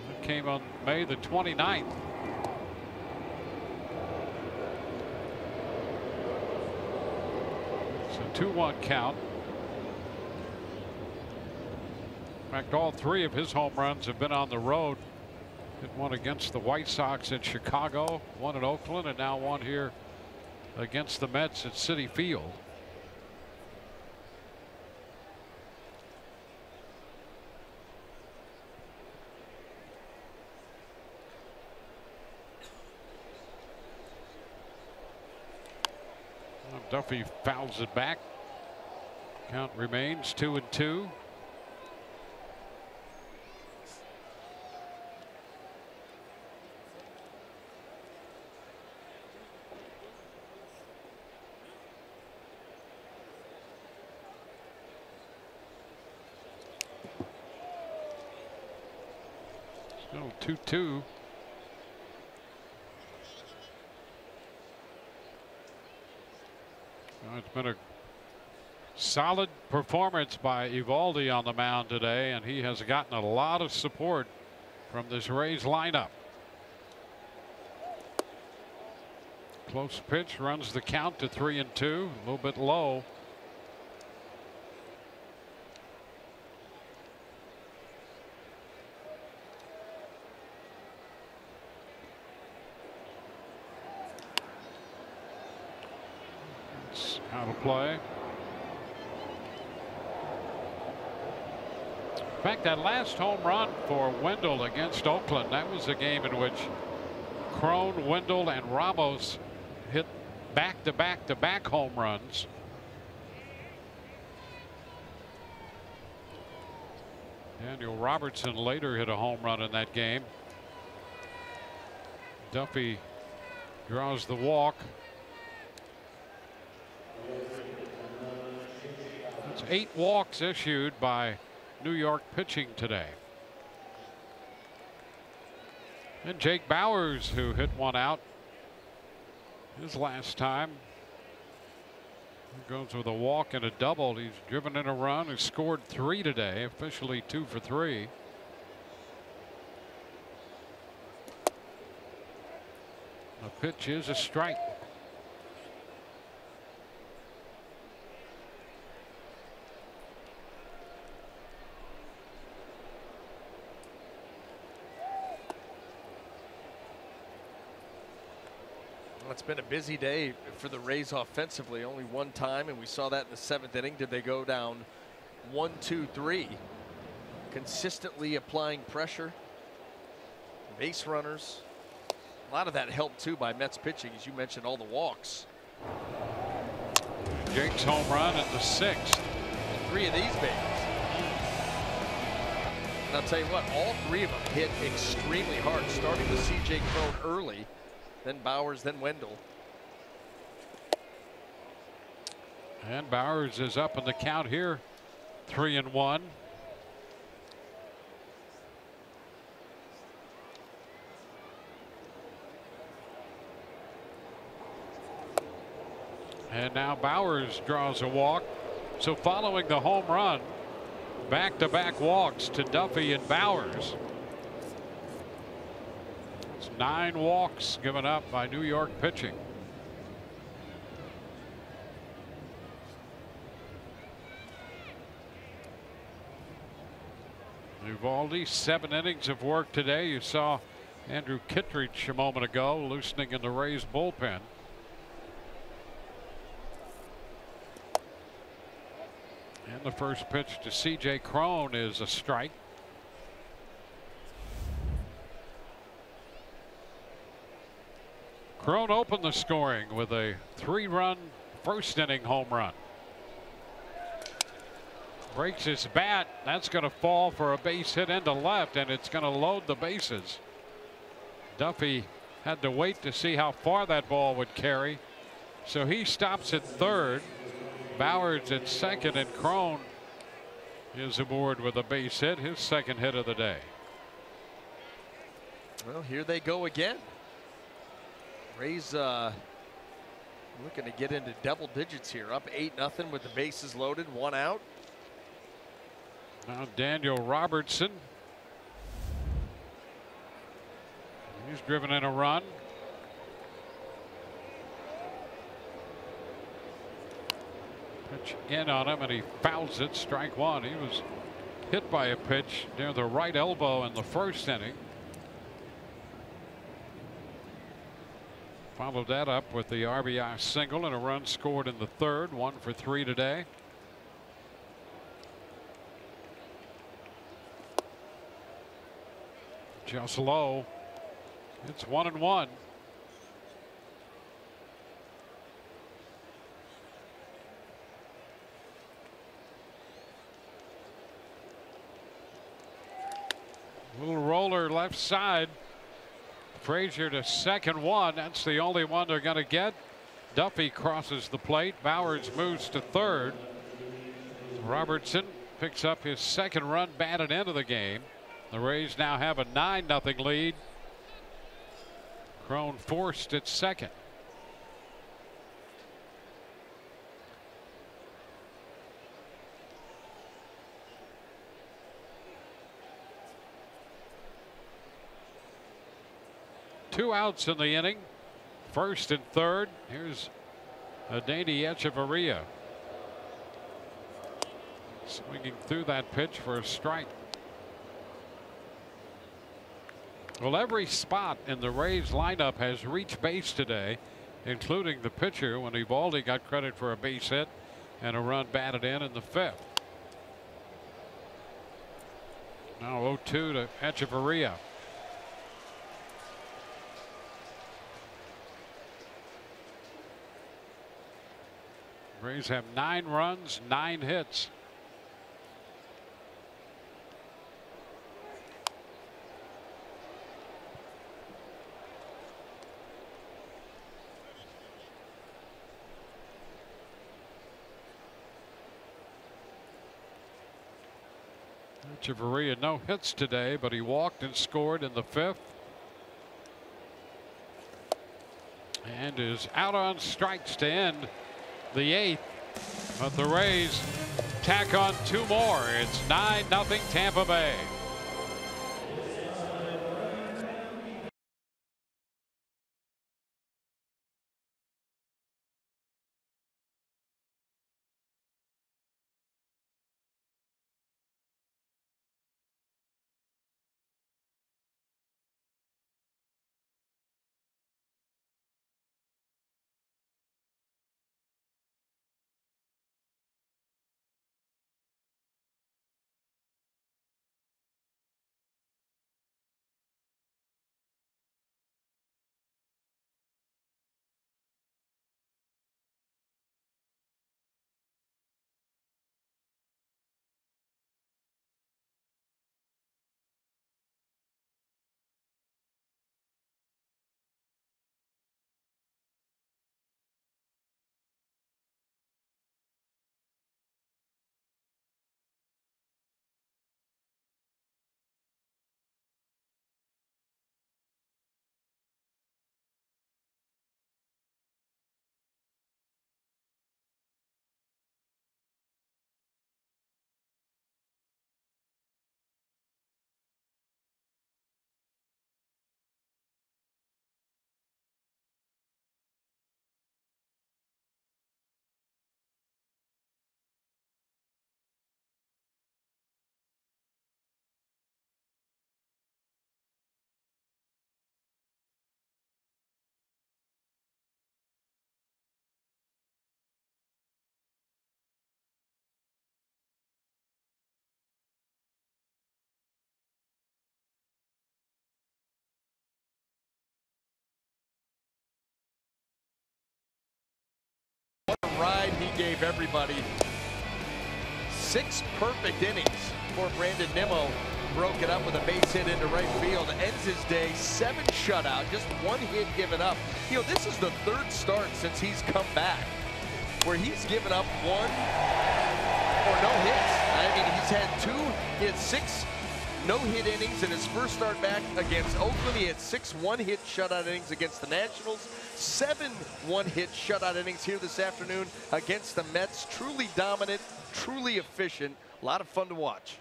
It came on May the 29th. It's a 2-1 count. In fact, all 3 of his home runs have been on the road. Hit one against the White Sox in Chicago, one in Oakland, and now one here against the Mets at Citi Field. Duffy fouls it back. Count remains 2-2. Still 2-2. It's been a solid performance by Eovaldi on the mound today, and he has gotten a lot of support from this Rays lineup. Close pitch runs the count to 3-2, a little bit low. Out of play. In fact, that last home run for Wendell against Oakland, that was a game in which Crone, Wendell, and Ramos hit back-to-back home runs. Daniel Robertson later hit a home run in that game. Duffy draws the walk. That's 8 walks issued by New York pitching today. And Jake Bauers, who hit one out his last time. He goes with a walk and a double. He's driven in a run. He's scored 3 today, officially 2 for 3. The pitch is a strike. It's been a busy day for the Rays offensively. Only one time, and we saw that in the 7th inning, did they go down 1-2-3. Consistently applying pressure. Base runners. A lot of that helped too by Mets pitching, as you mentioned, all the walks. Jake's home run at the 6th. 3 of these babies. And I'll tell you what, all 3 of them hit extremely hard, starting with C.J. Crone early. Then Bauers, then Wendell. And Bauers is up in the count here, 3-1. And now Bauers draws a walk. So following the home run, back-to-back walks to Duffy and Bauers. 9 walks given up by New York pitching. Eovaldi, 7 innings of work today. You saw Andrew Kittredge a moment ago loosening in the Rays bullpen. And the first pitch to C.J. Crone is a strike. Crone opened the scoring with a 3-run first inning home run. Breaks his bat. That's going to fall for a base hit into left, and it's going to load the bases. Duffy had to wait to see how far that ball would carry. So he stops at third. Bowers at second, and Crone is aboard with a base hit, his second hit of the day. Well, here they go again. Rays looking to get into double digits here. Up 8-0 with the bases loaded, 1 out. Now Daniel Robertson. He's driven in a run. Pitch in on him, and he fouls it. Strike one. He was hit by a pitch near the right elbow in the first inning. Followed that up with the RBI single and a run scored in the third. 1 for 3 today. Just low. It's 1-1. Little roller left side. Frazier to second one. That's the only one they're going to get. Duffy crosses the plate. Bowers moves to third. Robertson picks up his second run batted into the game. The Rays now have a 9-0 lead. Crone forced at second. Two outs in the inning. First and third. Here's Adeiny Echeverria. Swinging through that pitch for a strike. Well, every spot in the Rays lineup has reached base today, including the pitcher when Eovaldi got credit for a base hit and a run batted in the fifth. Now 0-2 to Echeverria. Rays have 9 runs, 9 hits. Echeverria no hits today, but he walked and scored in the fifth. And is out on strikes to end the eighth. But the Rays tack on 2 more. It's 9-0 Tampa Bay. What a ride he gave everybody. 6 perfect innings for Brandon Nimmo. Broke it up with a base hit into right field. Ends his day 7 shutout, just 1 hit given up. You know, this is the 3rd start since he's come back where he's given up 1 or no hits. I mean, he's had 2 hits, 6 no-hit innings in his first start back against Oakland. He had 6 one-hit shutout innings against the Nationals, 7 one-hit shutout innings here this afternoon against the Mets. Truly dominant, truly efficient. A lot of fun to watch.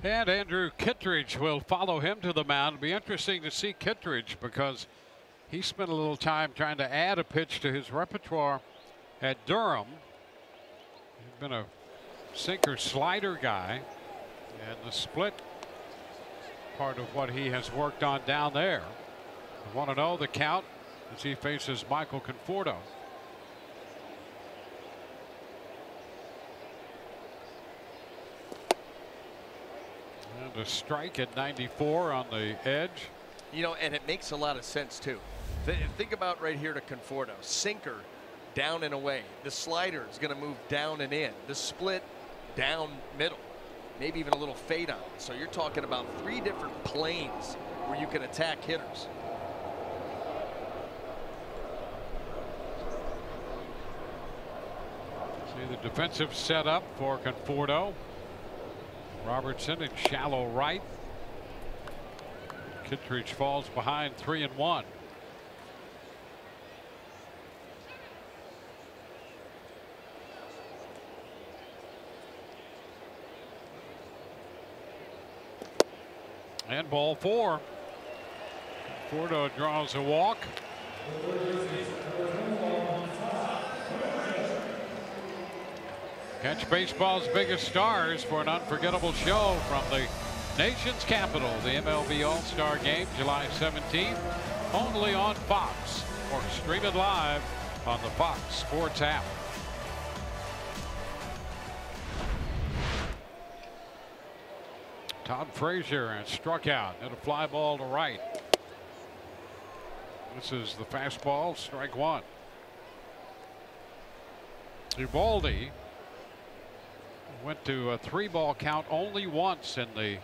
And Andrew Kittredge will follow him to the mound. It'll be interesting to see Kittredge because he spent a little time trying to add a pitch to his repertoire at Durham. He's been a sinker slider guy, and the split part of what he has worked on down there. 1-0 the count as he faces Michael Conforto. And a strike at 94 on the edge. You know, and it makes a lot of sense too. Think about right here to Conforto. Sinker down and away. The slider is going to move down and in. The split down middle. Maybe even a little fade on it. So you're talking about 3 different planes where you can attack hitters. See the defensive setup for Conforto. Robertson in shallow right. Kittredge falls behind 3-1. And ball 4. Conforto draws a walk. Catch baseball's biggest stars for an unforgettable show from the nation's capital. The MLB All-Star Game, July 17th, only on Fox, or stream it live on the Fox Sports app. Todd Frazier and struck out at a fly ball to right. This is the fastball, strike 1. Eovaldi went to a 3-ball count only once in the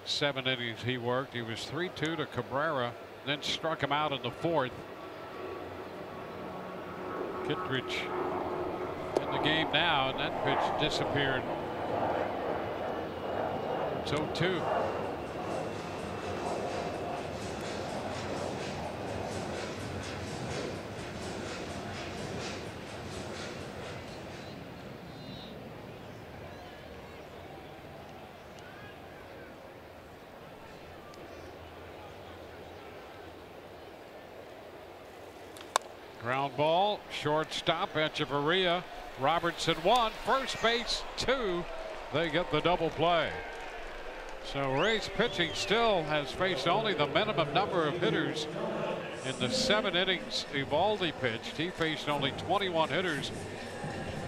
7 innings he worked. He was 3-2 to Cabrera, then struck him out in the 4th. Kittredge in the game now, and that pitch disappeared. It's 0-2. Ground ball, shortstop, Echeverria. Robertson 1, first base 2. They get the double play. So Ray's pitching still has faced only the minimum number of hitters in the 7 innings Eovaldi pitched. He faced only 21 hitters.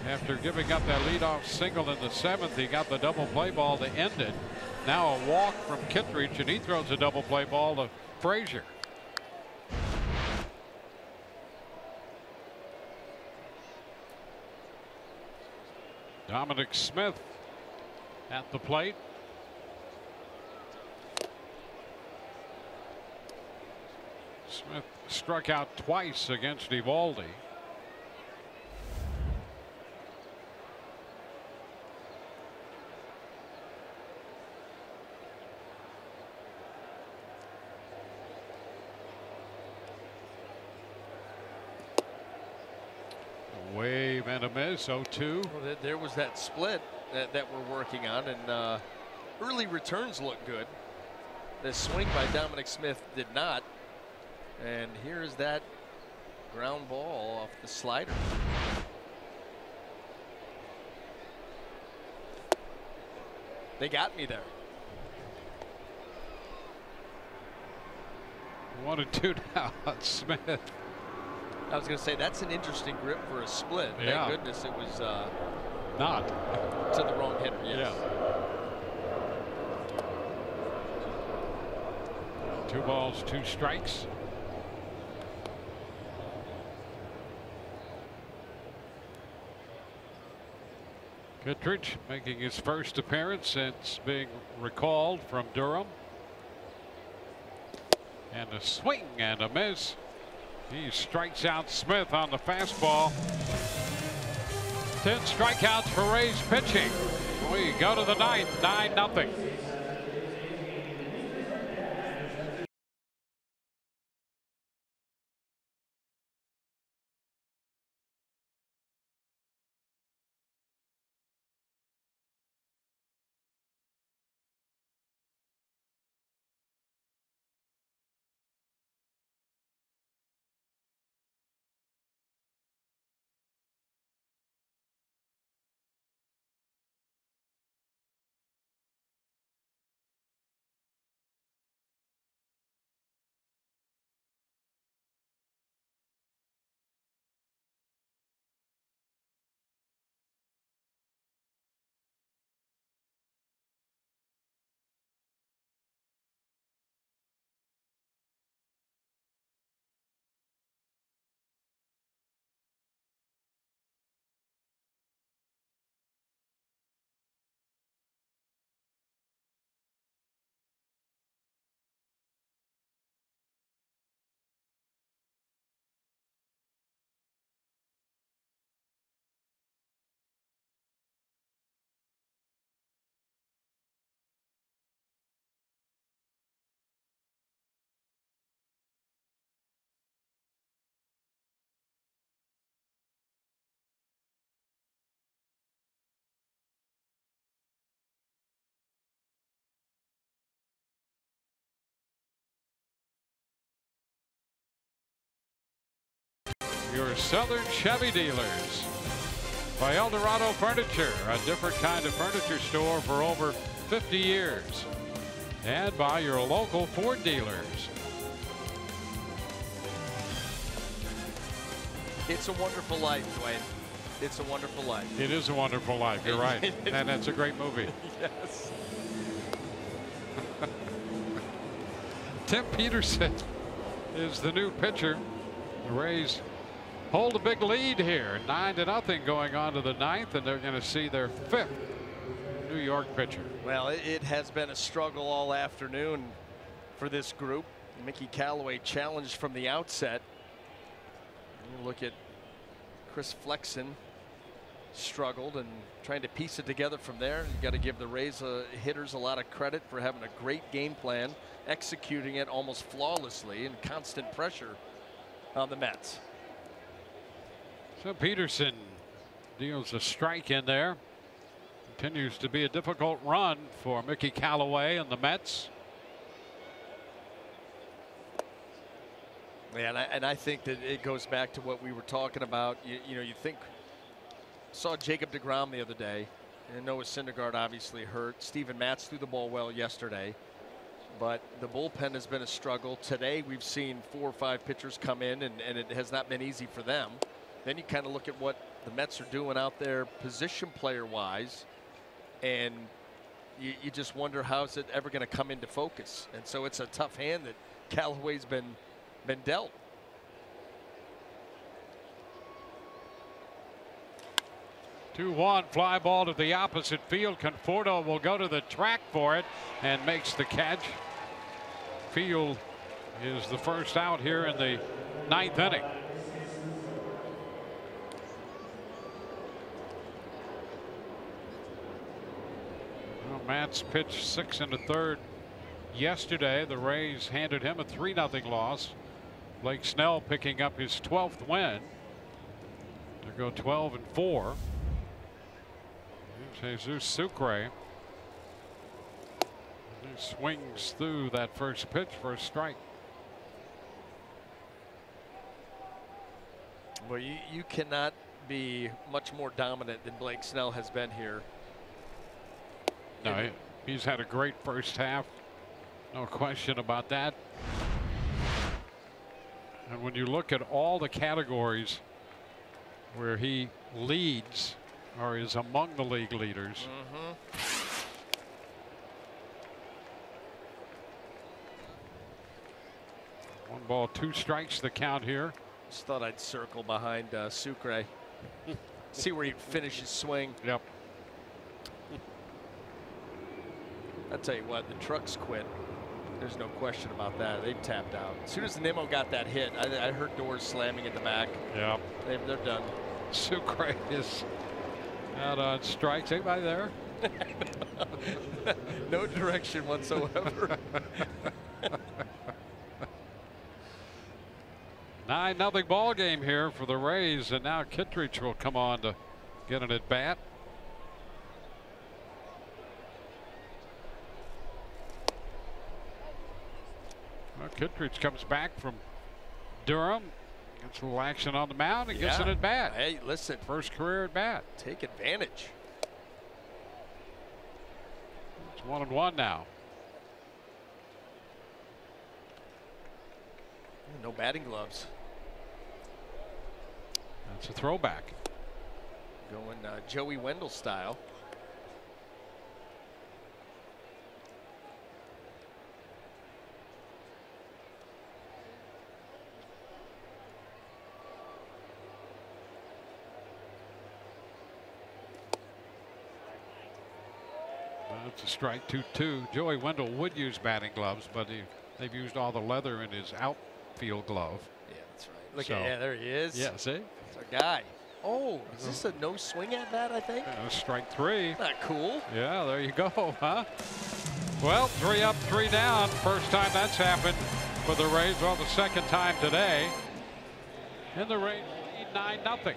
After giving up that leadoff single in the 7th, he got the double play ball to end it. Now a walk from Kittredge, and he throws a double play ball to Frazier. Dominic Smith at the plate. Smith struck out twice against Eovaldi. Wave and a miss, 0-2. Well, there was that split that we're working on, and early returns look good. The swing by Dominic Smith did not. And here's that ground ball off the slider. They got me there. 1-2 now on Smith. I was going to say that's an interesting grip for a split. Yeah. Thank goodness it was not to the wrong hitter. Yes. Yeah. 2 balls, 2 strikes. Kittredge making his first appearance since being recalled from Durham. And a swing and a miss. He strikes out Smith on the fastball. 10 strikeouts for Rays pitching. We go to the ninth, 9-0. Your Southern Chevy dealers. By Eldorado Furniture, a different kind of furniture store for over 50 years. And by your local Ford dealers. It's a Wonderful Life, Dwayne. It's a Wonderful Life. It is a wonderful life. You're right. And that's a great movie. Yes. Tim Peterson is the new pitcher. The Rays hold a big lead here, 9-0 going on to the ninth, and they're going to see their 5th New York pitcher. Well, it has been a struggle all afternoon for this group. Mickey Callaway challenged from the outset. You look at Chris Flexen, struggled and trying to piece it together from there. You got to give the Rays hitters a lot of credit for having a great game plan, executing it almost flawlessly, and constant pressure on the Mets. So Peterson deals a strike in there. Continues to be a difficult run for Mickey Callaway and the Mets. Yeah, and I think that it goes back to what we were talking about. You know, you think, saw Jacob deGrom the other day, and Noah Syndergaard obviously hurt. Steven Matz threw the ball well yesterday, but the bullpen has been a struggle. Today we've seen 4 or 5 pitchers come in, and it has not been easy for them. Then you kind of look at what the Mets are doing out there position player wise, and you just wonder how is it ever going to come into focus. And so it's a tough hand that Callaway's been dealt. Two-one fly ball to the opposite field. Conforto will go to the track for it and makes the catch. Field is the first out here in the 9th inning. Matz pitched 6 1/3 yesterday. The Rays handed him a 3-0 loss. Blake Snell picking up his 12th win to go 12-4. Jesus Sucre. He swings through that first pitch for a strike. Well, you cannot be much more dominant than Blake Snell has been here. No, he's had a great first half. No question about that. And when you look at all the categories where he leads or is among the league leaders. One ball, 2 strikes the count here. Just thought I'd circle behind Sucre. See where he finishes swing. Yep. I'll tell you what, the trucks quit. There's no question about that. They've tapped out. As soon as the Nimmo got that hit, I heard doors slamming in the back. Yeah. They're done. Sucre is out on strikes. Anybody there? No direction whatsoever. 9-0 ball game here for the Rays, and now Kittredge will come on to get an at bat. Well, Kittredge comes back from Durham, gets a little action on the mound, and gets an at bat. Hey, listen. First career at bat. Take advantage. It's 1-1 now. No batting gloves. That's a throwback. Going Joey Wendell style. That's a strike 2-2. Joey Wendell would use batting gloves, but they've used all the leather in his outfield glove. Yeah, that's right. Look at there he is. Yeah, see? It's our guy. Oh, is this a no swing at bat, I think? Strike 3. Not cool. Yeah, there you go, huh? Well, 3 up, 3 down. First time that's happened for the Rays. Well, the second time today. And the Rays lead 9-0.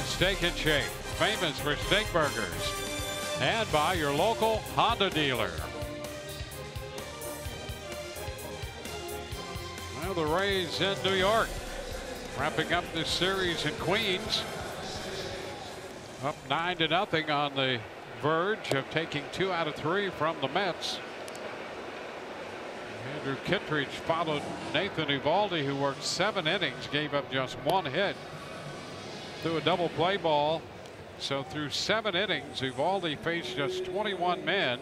Steak and Shake, famous for steak burgers, and by your local Honda dealer. Well, the Rays in New York, wrapping up this series in Queens, up 9-0 on the verge of taking 2 out of 3 from the Mets. Andrew Kittredge followed Nathan Eovaldi, who worked 7 innings, gave up just 1 hit. Threw a double play ball. So through 7 innings, Eovaldi faced just 21 men.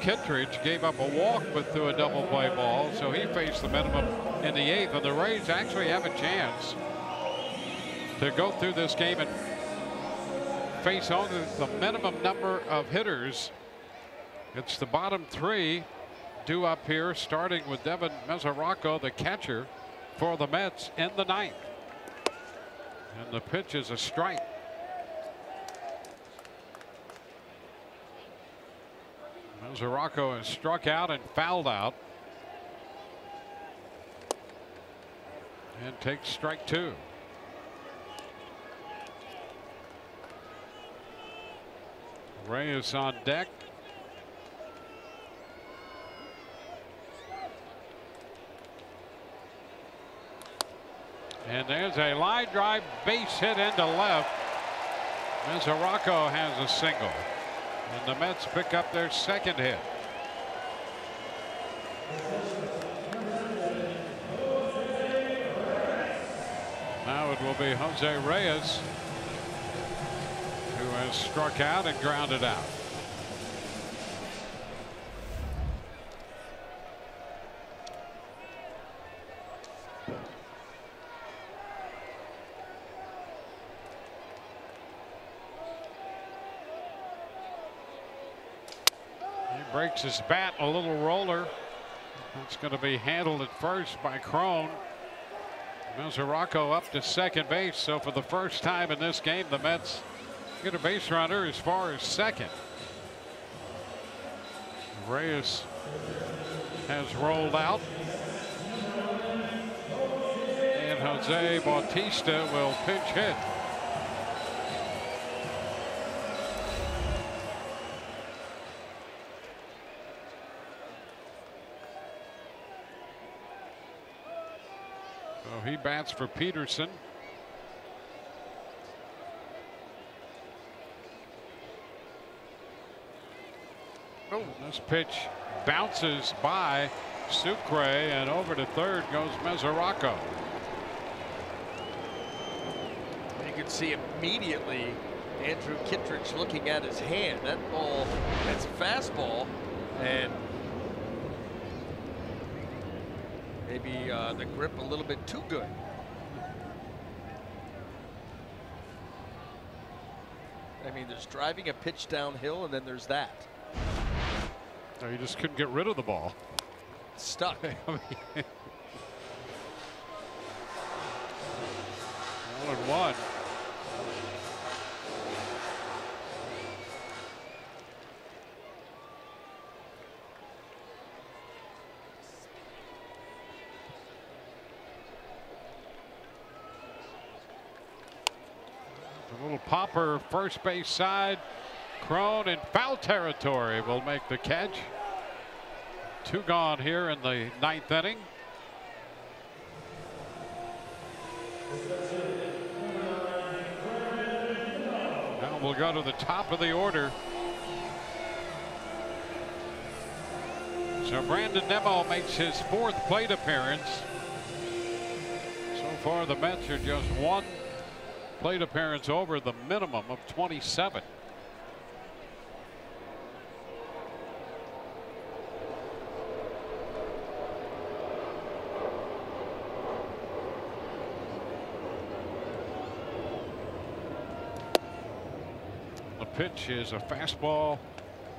Kittredge gave up a walk but threw a double play ball, so he faced the minimum in the 8th, and the Rays actually have a chance to go through this game and face only the minimum number of hitters. It's the bottom 3 due up here, starting with Devin Mesoraco, the catcher for the Mets, in the 9th. And the pitch is a strike. Mesoraco has struck out and fouled out. And takes strike 2. Reyes on deck. And there's a line drive base hit into left. Mesoraco has a single. And the Mets pick up their 2nd hit. Now it will be Jose Reyes, who has struck out and grounded out. Breaks his bat, a little roller. That's going to be handled at first by Crone. Mesoraco up to second base. So for the first time in this game, the Mets get a base runner as far as second. Reyes has rolled out. And Jose Bautista will pinch hit. So he bats for Peterson. Oh, this pitch bounces by Sucre, and over to third goes Mesoraco. You can see immediately Andrew Kittredge looking at his hand. That ball, that's a fastball, and maybe the grip a little bit too good. I mean, there's driving a pitch downhill, and then there's that. No, you just couldn't get rid of the ball. Stuck. I mean, 1-1. A little popper first base side. Crone in foul territory will make the catch. 2 gone here in the 9th inning. Now we'll go to the top of the order. So Brandon Nimmo makes his 4th plate appearance. So far the Mets are just 1 plate appearance over the minimum of 27. The pitch is a fastball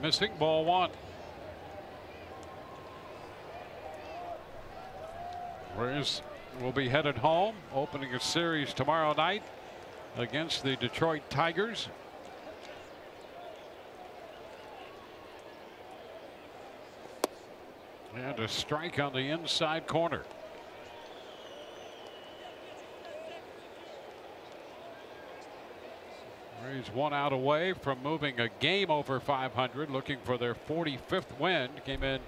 missing, ball 1. Reyes will be headed home, opening a series tomorrow night against the Detroit Tigers. And a strike on the inside corner. Rays 1 out away from moving a game over 500, looking for their 45th win. Came in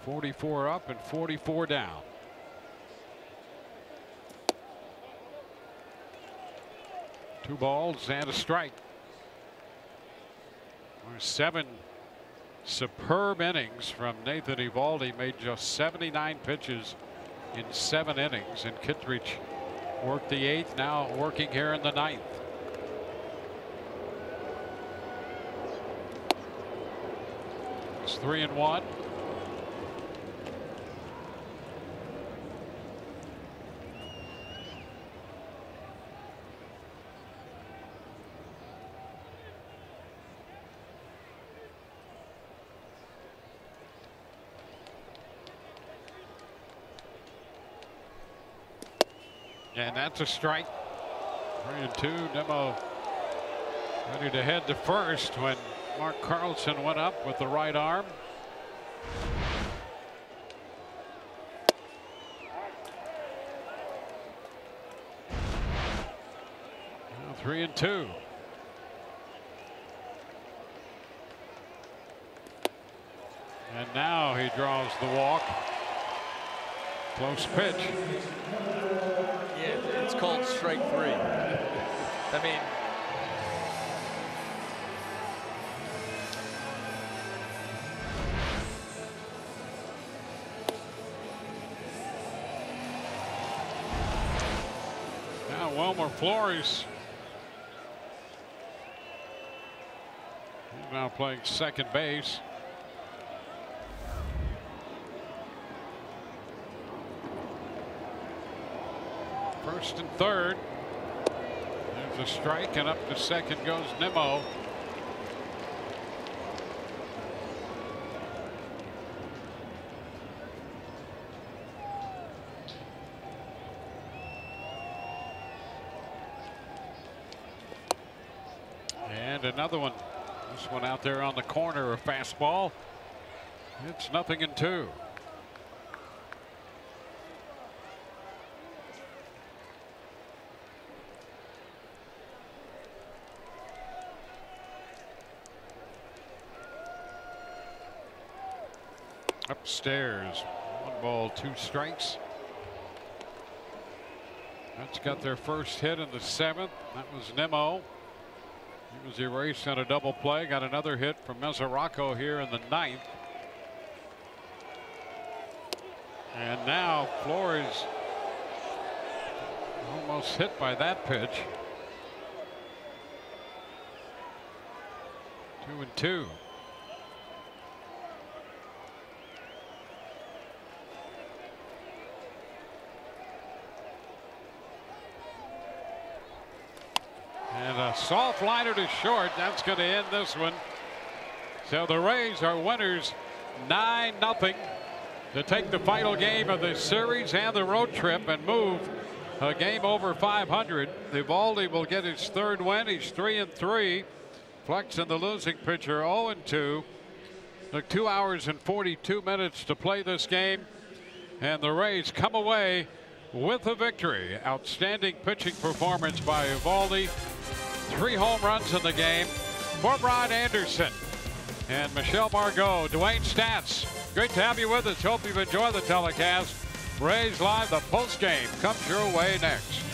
44 up and 44 down. Two balls and a strike. 7 superb innings from Nathan Eovaldi. Made just 79 pitches in 7 innings, and Kittredge worked the 8th, now working here in the 9th. It's 3-1. And that's a strike. 3-2. Nimmo ready to head to first when Mark Carlson went up with the right arm. Now 3-2. And now he draws the walk. Close pitch. Yeah, it's called strike 3. I mean, now Wilmer Flores Now playing second base. First and third. There's a strike, and up to second goes Nimmo. And another one. This one out there on the corner, a fastball. It's 0-2. Upstairs, 1 ball, 2 strikes. That's got their first hit in the 7th. That was Nimmo. He was erased on a double play. Got another hit from Mesoraco here in the 9th. And now Flores almost hit by that pitch. 2-2. And a soft liner to short. That's going to end this one. So the Rays are winners 9-0 to take the final game of the series and the road trip and move a game over 500. Eovaldi will get his 3rd win. He's 3-3. Flex and the losing pitcher 0-2. Took 2 hours and 42 minutes to play this game. And the Rays come away with a victory. Outstanding pitching performance by Eovaldi. 3 home runs in the game for Brian Anderson and Michelle Margot. Dwayne Stats, great to have you with us. Hope you've enjoyed the telecast. Rays Live, the post game comes your way next.